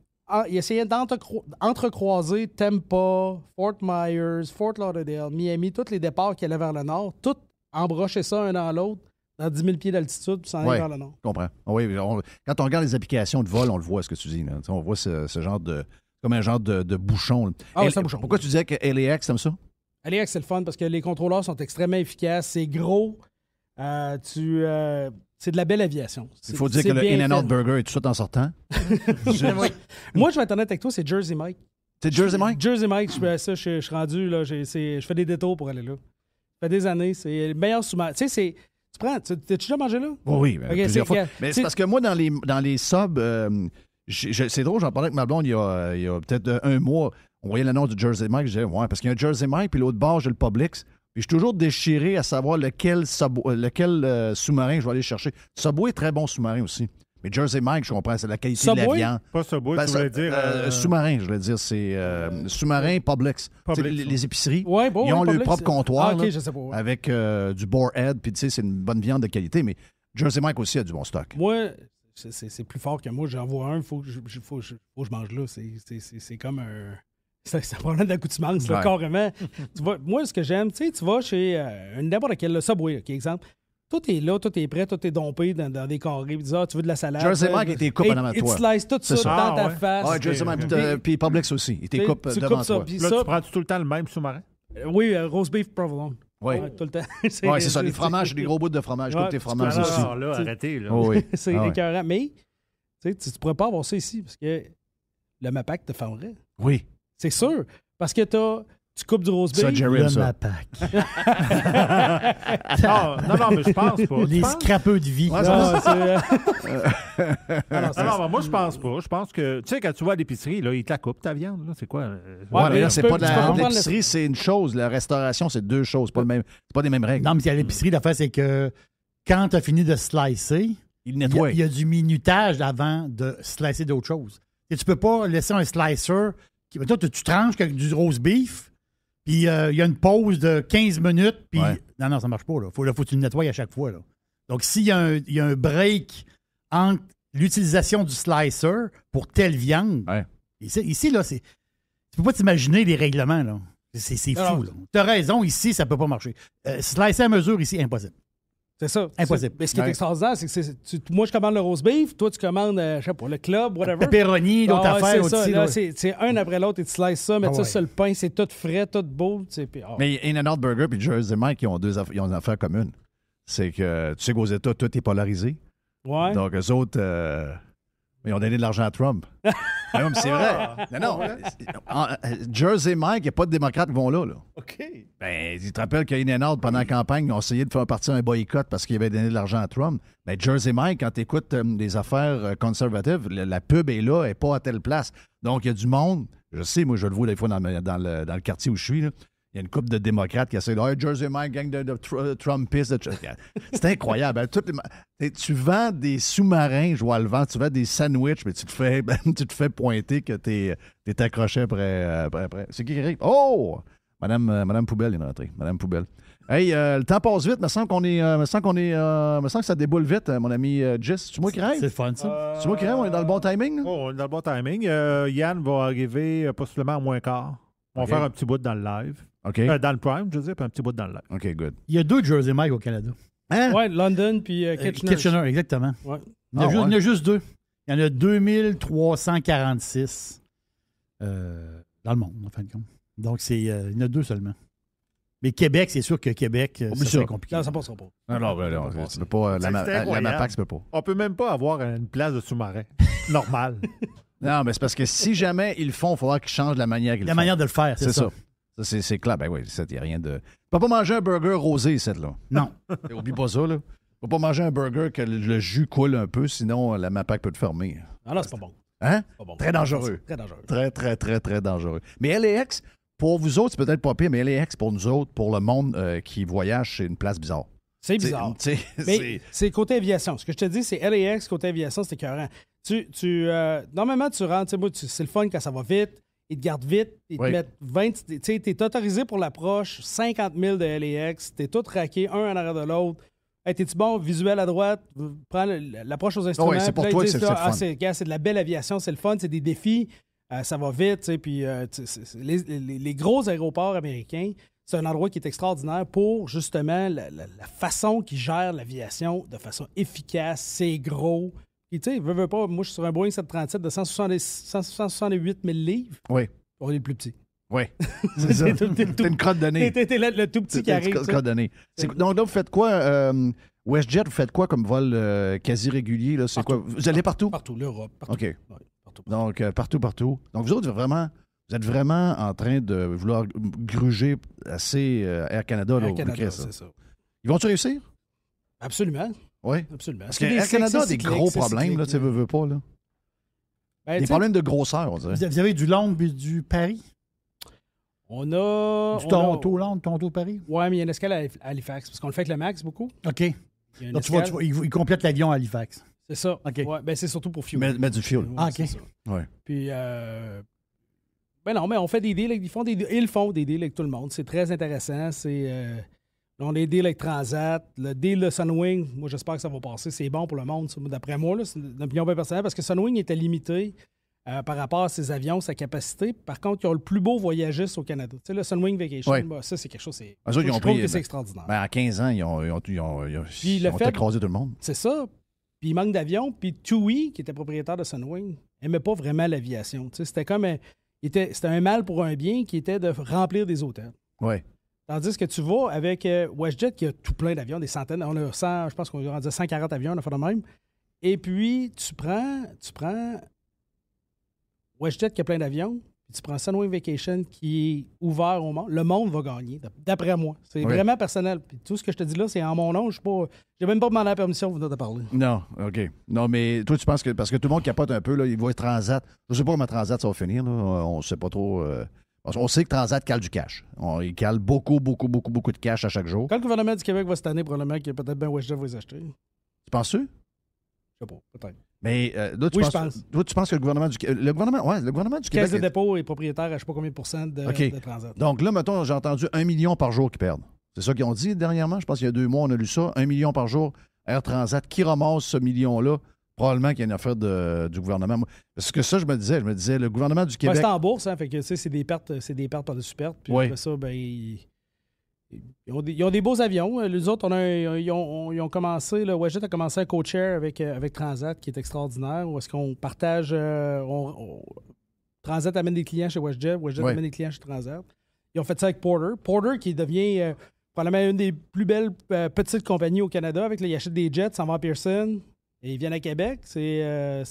il essayait d'entrecroiser Tampa, Fort Myers, Fort Lauderdale, Miami, tous les départs qui allaient vers le nord, tout embrocher ça un dans l'autre. Dans 10 000 pieds d'altitude, puis s'en aller vers le nord. Je comprends. Oui, quand on regarde les applications de vol, on le voit, ce que tu dis. Là. On voit ce genre de... comme un genre de bouchon. C'est un bouchon. Pourquoi tu disais que LAX, t'aimes ça? LAX, c'est le fun parce que les contrôleurs sont extrêmement efficaces. C'est gros. C'est de la belle aviation. Il faut dire que le In-N-Out Burger est tout ça en sortant. Moi, je vais être honnête avec toi, c'est Jersey Mike. C'est Jersey Mike? Jersey Mike, je suis rendu, là, je fais des détours pour aller là. Ça fait des années. C'est le meilleur sous-marin. Tu sais, t'as-tu déjà mangé là? Oui, plusieurs fois. Mais c'est parce que moi, dans les subs, c'est drôle, j'en parlais avec ma blonde il y a peut-être un mois. On voyait l'annonce du Jersey Mike, je disais, ouais, parce qu'il y a un Jersey Mike, puis l'autre bord, j'ai le Publix. Puis je suis toujours déchiré à savoir lequel sous-marin je vais aller chercher. Subway est très bon sous-marin aussi. Mais Jersey Mike, je comprends, c'est la qualité de la viande. Pas Subway, tu voulais dire... Sous-marin, je voulais dire. C'est sous-marin Publix. Les épiceries, ils ont leur propre comptoir je sais pas, avec du boarhead, puis tu sais, c'est une bonne viande de qualité, mais Jersey Mike aussi a du bon stock. Moi, c'est plus fort que moi. J'en vois un, il faut que je mange là. C'est comme un... C'est un problème d'accoutumance, carrément. Tu vois, moi, ce que j'aime, tu sais, tu vas chez n'importe quel Subway, exemple. Tout est là, tout est prêt, tout est dompé dans des carrés. Tu dis, tu veux de la salade. Jersey Mike, il t'écoupe en avant de toi. Il slice tout ça dans ta face. Oui, Jersey Mike, puis Publix aussi. Il t'écoupe devant toi. Là, tu prends tout le temps le même sous-marin? Oui, roast beef provolone. Oui, tout le temps. c'est ça. Les fromages, des gros bouts de fromage. Coupe tes fromages aussi. Là, arrêtez. Là. Oui. C'est écœurant. Mais tu ne pourrais pas avoir ça ici parce que le MAPAC te fermerait. Oui. C'est sûr. Parce que tu coupes du roast beef. Ça, Jerry, le MAPAC. non, mais je pense pas. Les scrapeux de vie. Non, moi, je pense pas. Je pense que, tu sais, quand tu vas à l'épicerie, là, ils te la coupent, ta viande. Là, c'est quoi? Mais là, c'est pas de l'épicerie, c'est une chose. La restauration, c'est deux choses. C'est pas des mêmes règles. Non, mais à l'épicerie, l'affaire, c'est que quand tu as fini de slicer, il y a du minutage avant de slicer d'autres choses. Et tu peux pas laisser un slicer... Toi, tu tranches avec du roast beef, puis il y a une pause de 15 minutes, puis... Non, ça marche pas, là. Faut que tu le nettoies à chaque fois, là. Donc, s'il y a un break entre l'utilisation du slicer pour telle viande, ici, là, tu peux pas t'imaginer les règlements, là. C'est fou, là. Tu as raison, ici, ça peut pas marcher. Slicer à mesure, ici, impossible. C'est ça. Impossible. Mais ce qui est extraordinaire, c'est que moi, je commande le roast beef, toi, tu commandes, je sais pas, le club, whatever. Pepperoni, l'autre affaire aussi. C'est un après l'autre et tu slices ça, mets ça sur le pain, c'est tout frais, tout beau. Mais In-N-Out Burger et Jersey Mike, ils ont une affaire commune. C'est que, tu sais qu'aux États, tout est polarisé. Ouais. Donc, eux autres, ils ont donné de l'argent à Trump. Non, mais c'est vrai. Non. Jersey Mike, il n'y a pas de démocrates qui vont là. OK. Ben, tu te rappelles qu'à In-N-Out, pendant la campagne, ils ont essayé de faire partir un boycott parce qu'ils avaient donné de l'argent à Trump. Mais Jersey Mike, quand tu écoutes des affaires conservatives, la pub est là, elle n'est pas à telle place. Donc, il y a du monde. Je sais, moi, je le vois des fois dans le quartier où je suis, là. Il y a une couple de démocrates qui essaient de dire Jersey Mike, gang de Trumpistes. C'est incroyable. Tu vends des sous-marins, je vois le vent, tu vends des sandwichs, mais tu te fais pointer que t'es accroché après. C'est qui arrive? Oh! Madame Poubelle est rentrée. Madame Poubelle. Hey, le temps passe vite. Me semble que ça déboule vite, mon ami Jess. C'est moi qui rêve? C'est fun, ça. C'est moi qui rêve? On est dans le bon timing? On est dans le bon timing. Yann va arriver possiblement à moins quart. On va faire un petit bout dans le live. OK. Dans le Prime, je veux dire, puis un petit bout dans le live. OK, good. Il y a 2 Jersey Mike au Canada. Hein? Oui, London puis Kitchener. Kitchener, exactement. Ouais. Il y en a juste 2. Il y en a 2346 dans le monde, en fin de compte. Donc, il y en a 2 seulement. Mais Québec, c'est sûr que Québec, c'est compliqué. Non, ça passera pas. Non, tu peux pas. La MAPAC, tu peux pas. On peut même pas avoir une place de sous-marin. Normal. Non, mais c'est parce que si jamais ils le font, il faudra qu'ils changent la manière qu'ils le font. La manière de le faire, c'est ça. C'est clair. Ben oui, il n'y a rien de... Tu peux pas manger un burger rosé, ici, là. Non. Oublie pas ça, là. Tu peux pas manger un burger que le jus coule un peu, sinon la MAPAC peut te fermer. Non, c'est pas bon. Hein? Pas bon. Très dangereux. Très dangereux. Très, très, très, très dangereux. Mais LAX, pour vous autres, c'est peut-être pas pire, mais LAX, pour nous autres, pour le monde qui voyage, c'est une place bizarre. C'est bizarre. Mais c'est côté aviation. Ce que je te dis, c'est LAX, côté aviation, c'est écœurant. Normalement, tu rentres, c'est le fun quand ça va vite. Ils te gardent vite, ils te mettent 20... Tu sais, t'es autorisé pour l'approche, 50 000 de LAX, t'es tout raqué, un en arrière de l'autre. Hey, t'es-tu bon, visuel à droite, prends l'approche aux instruments. Oui, c'est pour toi que c'est le fun. C'est de la belle aviation, c'est le fun, c'est des défis, ça va vite, tu sais, puis les gros aéroports américains, c'est un endroit qui est extraordinaire pour, justement, la façon qu'ils gèrent l'aviation de façon efficace, c'est gros. Puis, tu sais, veux pas, moi, je suis sur un Boeing 737 de 168 000 livres. Oui. On est le plus petit. Oui. C'est ça. T'es une crotte de nez. T'es le tout petit qui arrive. Une crotte de nez. Donc là, vous faites quoi? WestJet, vous faites quoi comme vol quasi régulier? Là? C'est quoi? Vous allez partout? Partout, l'Europe. Partout. OK. Ouais, partout. Donc, partout. Donc, vous autres, vous êtes vraiment en train de vouloir gruger assez Air Canada. Air Canada, c'est ça. Ils vont-tu réussir? Absolument. Oui. Absolument. Parce que Air Canada a des gros problèmes, là, tu veux pas, là. Ben, des problèmes de grosseur, on dirait. Vous avez du Londres et du Paris? On a... Du Toronto, Londres, Toronto, Paris? Oui, mais il y a une escale à Halifax, parce qu'on le fait avec le MAX beaucoup. OK. Donc, tu vois, ils complètent l'avion à Halifax. C'est ça. OK. Ouais, ben c'est surtout pour fuel. Mettre du fuel. Ah, OK. C'est ça. Ouais. Puis, ben non, mais on fait des deals. Ils font des deals avec tout le monde. C'est très intéressant. On a des deals avec Transat. Le deal de Sunwing, moi, j'espère que ça va passer. C'est bon pour le monde, ça. D'après moi, là, c'est une opinion bien personnelle, parce que Sunwing était limité par rapport à ses avions, sa capacité. Par contre, ils ont le plus beau voyagiste au Canada. Tu sais, le Sunwing Vacation, ça, c'est quelque chose... Eux autres, ils ont je trouve pris, que c'est extraordinaire. Ben, à 15 ans, ils ont écrasé tout le monde. C'est ça. Puis il manque d'avions. Puis TUI, qui était propriétaire de Sunwing, n'aimait pas vraiment l'aviation. Tu sais, c'était comme c'était un mal pour un bien qui était de remplir des hôtels. Oui. Tandis que tu vas avec WestJet, qui a tout plein d'avions, des centaines. On a 100, je pense qu'on a rendu 140 avions, on a fait de même. Et puis, tu prends WestJet qui a plein d'avions, puis tu prends Sunwing Vacation qui est ouvert au monde. Le monde va gagner, d'après moi. C'est vraiment personnel. Puis tout ce que je te dis là, c'est en mon nom. Je n'ai même pas demandé la permission de venir te parler. Non, OK. Non, mais toi, tu penses que... Parce que tout le monde capote un peu, là, il voit Transat. Je ne sais pas comment Transat ça va finir. Là. On ne sait pas trop... On sait que Transat cale du cash. Il cale beaucoup de cash à chaque jour. Quand le gouvernement du Québec va cette année, probablement que peut-être bien WestJet va les acheter. Tu penses-tu? Je sais pas, peut-être. Mais là, je pense. Toi, tu penses que le gouvernement du Québec... Le gouvernement du Québec... Caisse de dépôt est propriétaire à je ne sais pas combien % de Transat. Donc là, mettons, j'ai entendu 1 million par jour qu'ils perdent. C'est ça qu'ils ont dit dernièrement. Je pense qu'il y a 2 mois, on a lu ça. 1 million par jour, Air Transat. Qui ramasse ce million-là? Probablement qu'il y a une affaire du gouvernement. Parce que ça, je me disais, le gouvernement du Québec... c'est en bourse, hein, fait que c'est des pertes par-dessus pertes. Puis après ça, ben, ils ont des beaux avions. Les autres, ils ont commencé, le WestJet a commencé un co-share avec Transat, qui est extraordinaire, où est-ce qu'on partage... Transat amène des clients chez WestJet amène des clients chez Transat. Ils ont fait ça avec Porter. Porter, qui devient probablement une des plus belles petites compagnies au Canada. Ils achètent des jets, s'en vont à Pearson. Et ils viennent à Québec. C'est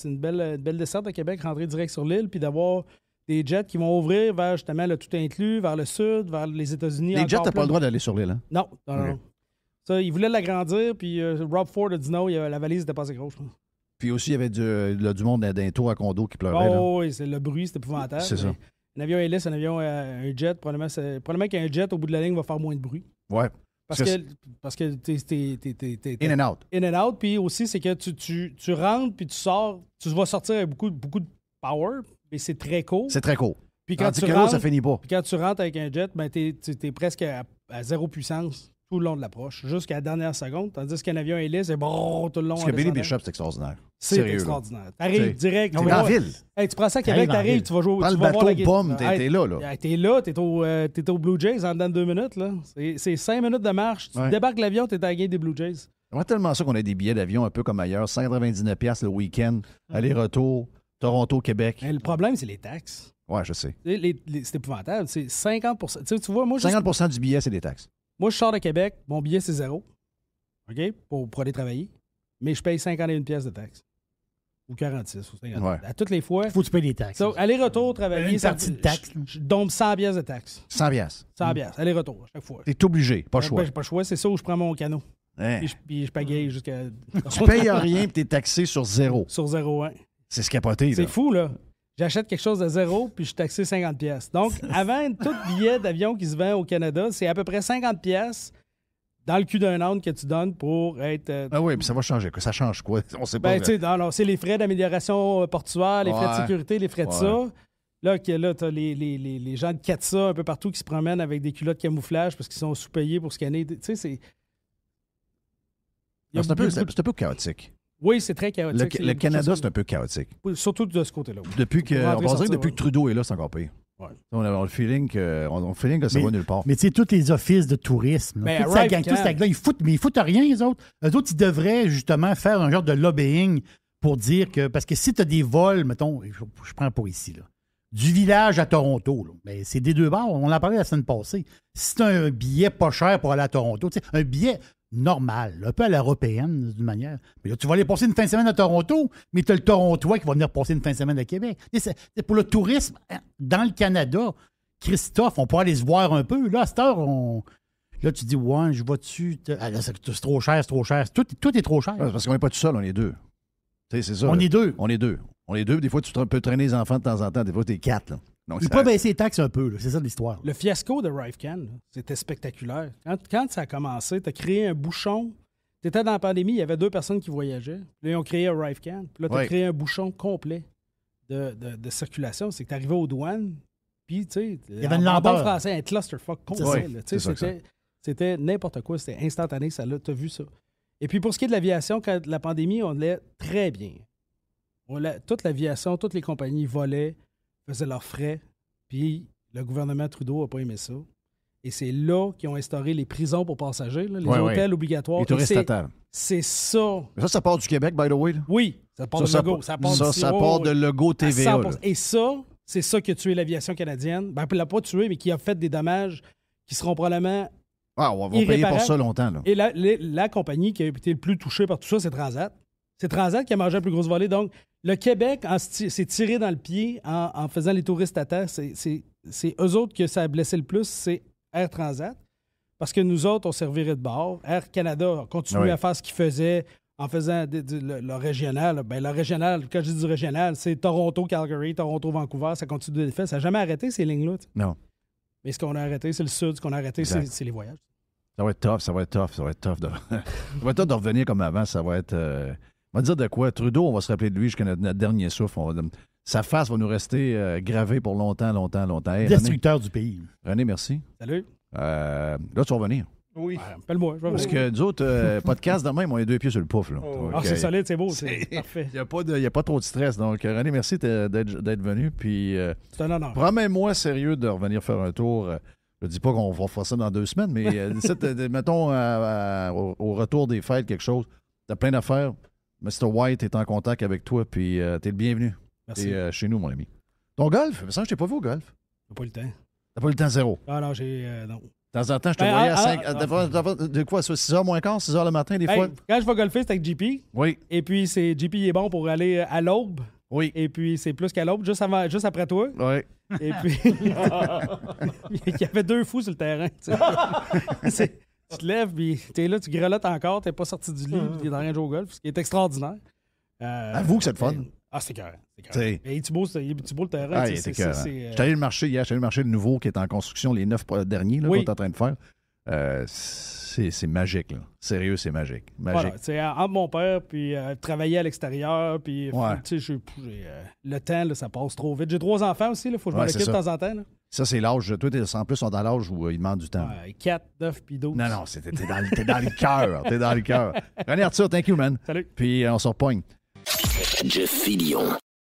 une belle desserte à Québec, rentrer direct sur l'île, puis d'avoir des jets qui vont ouvrir vers justement le tout inclus, vers le sud, vers les États-Unis. Les jets, t'as pas le droit d'aller sur l'île, hein? Non. Ça, ils voulaient l'agrandir, puis Rob Ford a dit non, la valise n'était pas assez grosse, je pense. Puis aussi, il y avait du monde d'un tour à condo qui pleurait. Oh, oui, le bruit, c'était épouvantable. C'est ça. Un avion hélice, un jet, probablement qu'un jet, au bout de la ligne, va faire moins de bruit. Ouais. Parce que t'es in and out. In and out, puis aussi, c'est que tu rentres, puis tu sors, tu vas sortir avec beaucoup de power, mais c'est très court. C'est très court. Puis quand tu rentres, ça finit pas. Puis quand tu rentres avec un jet, ben t'es presque à zéro puissance tout le long de l'approche, jusqu'à la dernière seconde, tandis qu'un avion hélice, c'est bon tout le long. Parce que Billy Bishop, c'est extraordinaire. C'est extraordinaire. T'arrives direct. T'es dans la ville. Hey, tu prends ça à Québec, t'arrives, tu vas jouer. Prends le bateau, boum, t'es là. T'es là, t'es au Blue Jays en dedans de 2 minutes. Là. C'est 5 minutes de marche. Tu débarques l'avion, t'es à la game des Blue Jays. J'aimerais tellement ça qu'on ait des billets d'avion un peu comme ailleurs. 199$ le week-end, aller-retour, Toronto, Québec. Le problème, c'est les taxes. Ouais, je sais. C'est épouvantable. C'est 50%. Tu vois, moi, 50% du billet, c'est des taxes. Moi, je sors de Québec, mon billet, c'est 0. OK? Pour aller travailler. Mais je paye 51$ de taxes. Ou 46, ou 50. Ouais. À toutes les fois. Il faut que tu payes des taxes. Aller-retour, travailler. Une partie de taxes. Je dompe 100$ de taxes. 100$. 100$. Aller-retour, à chaque fois. T'es obligé, pas le choix. J'ai pas le choix. C'est ça où je prends mon canot. Hein? Puis je pagaye jusqu'à... Tu payes rien puis t'es taxé sur 0. Sur 0, hein. C'est ce capoté, là. C'est fou, là. J'achète quelque chose de 0 puis je suis taxé 50$. Donc, avant tout billet d'avion qui se vend au Canada, c'est à peu près 50$ dans le cul d'un âne que tu donnes pour être... Ah oui, mais ça va changer. Ça change quoi? On sait pas. Ben, tu sais, c'est les frais d'amélioration portuaire, les frais de sécurité, les frais de ça. Là, tu as les gens de CATSA un peu partout qui se promènent avec des culottes camouflage parce qu'ils sont sous-payés pour scanner. Tu sais, c'est... C'est un peu chaotique. Oui, c'est très chaotique. Le Canada, c'est un peu chaotique. Surtout de ce côté-là. Depuis que Trudeau est là, c'est encore pire. Ouais. On a le feeling que ça va nulle part. Mais tu sais, tous les offices de tourisme, toute sa gang, ils foutent rien, les autres. Eux autres, ils devraient justement faire un genre de lobbying pour dire que... Parce que si tu as des vols, mettons, je prends pour ici, là, du village à Toronto, là, ben, c'est des deux bords. On en a parlé la semaine passée. Si tu as un billet pas cher pour aller à Toronto, un billet normal, un peu à l'européenne, d'une manière. Mais là, tu vas aller passer une fin de semaine à Toronto, mais tu as le Torontois qui va venir passer une fin de semaine à Québec. C'est pour le tourisme dans le Canada, Christophe, on pourrait aller se voir un peu. Là, à cette heure, là, tu dis, ouais, je vais dessus. Là, c'est trop cher, c'est trop cher. Tout est trop cher. Ouais, parce qu'on n'est pas tout seul, on est deux. C'est ça. On est deux. On est deux. Des fois, tu peux traîner les enfants de temps en temps. Des fois, t'es 4. Là. Donc, il peut baisser les taxes un peu, là. C'est ça l'histoire. Le fiasco de Rifecan, c'était spectaculaire. Quand ça a commencé, tu as créé un bouchon. T'étais dans la pandémie, il y avait 2 personnes qui voyageaient. Là, ils ont créé ArriveCan. Puis là, tu as créé un bouchon complet de circulation. C'est que tu arrivais aux douanes, puis, tu sais, il y avait une en bon lenteur. français, un clusterfuck complet. Oui, C'était n'importe quoi. C'était instantané. Tu as vu ça. Et puis, pour ce qui est de l'aviation, quand la pandémie, on allait très bien. Toute l'aviation, toutes les compagnies volaient, faisaient leurs frais, puis le gouvernement Trudeau n'a pas aimé ça. Et c'est là qu'ils ont instauré les prisons pour passagers, là, les hôtels obligatoires. Les touristes à table. C'est ça. Ça part du Québec, by the way. Là. Oui, ça part de Legault. Ça part de Legault TVA. Et ça, c'est ça qui a tué l'aviation canadienne. Ben, il l'a pas tué, mais qui a fait des dommages qui seront probablement on va payer pour ça longtemps. Là. Et la compagnie qui a été le plus touchée par tout ça, c'est Transat. C'est Transat qui a mangé la plus grosse volée. Donc, le Québec s'est tiré dans le pied en faisant les touristes à terre. C'est eux autres que ça a blessé le plus, c'est Air Transat. Parce que nous autres, on servirait de bord. Air Canada a continué à faire ce qu'il faisait en faisant le régional. Ben, le régional, quand je dis du régional, c'est Toronto-Calgary, Toronto-Vancouver. Ça continue de le faire. Ça n'a jamais arrêté, ces lignes-là. T'sais. Non. Mais ce qu'on a arrêté, c'est le sud. Ce qu'on a arrêté, c'est les voyages. Ça va être tough. Ça va être tough de revenir comme avant. Ça va être... On va dire de quoi? Trudeau, on va se rappeler de lui jusqu'à notre dernier souffle. Sa face va nous rester gravée pour longtemps. Hey, destructeur du pays. René, merci. Salut. Là, tu vas revenir. Oui. Appelle-moi. Parce que nous autres, podcast de même, on a 2 pieds sur le pouf. Là. C'est solide, c'est beau. C'est parfait. Il n'y a pas trop de stress. Donc, René, merci d'être venu. Puis, c'est un honneur. Promets-moi sérieux de revenir faire un tour. Je ne dis pas qu'on va faire ça dans 2 semaines, mais mettons au retour des fêtes, quelque chose. Tu as plein d'affaires. Mr. White est en contact avec toi, puis t'es le bienvenu. Merci. T'es chez nous, mon ami. Ton golf? Ça, je t'ai pas vu au golf. J'ai pas eu le temps. T'as pas eu le temps zéro? Ah non, j'ai... non. De temps en temps, je te voyais à 5... de quoi, 6h moins quart, 6h le matin, des fois? Quand je vais golfer, c'est avec JP. Oui. Et puis, JP il est bon pour aller à l'aube. Oui. Et puis, c'est plus qu'à l'aube, juste après toi. Oui. Et puis, il y avait 2 fous sur le terrain. Tu te lèves, puis t'es là, tu grelottes encore, t'es pas sorti du lit, puis t'es dans rien de jouer au golf, ce qui est extraordinaire. Avoue que c'est le fun. C'est carré. Et il est beau le terrain. Ah, il était carré. J'étais allé le marché hier, le nouveau qui est en construction, les 9 derniers qu'on est en train de faire. C'est magique, là. Sérieux, c'est magique. Voilà, entre mon père, puis travailler à l'extérieur, puis le temps, là, ça passe trop vite. J'ai 3 enfants aussi, il faut que je m'en occupe de temps en temps. Là. Ça, c'est l'âge. Toi, en plus, on est dans l'âge où il demande du temps. 4, 9, puis 12. Non, t'es dans le cœur. T'es dans le cœur. René Arthur, thank you, man. Salut. Puis on se repogne. Jeff Fillion.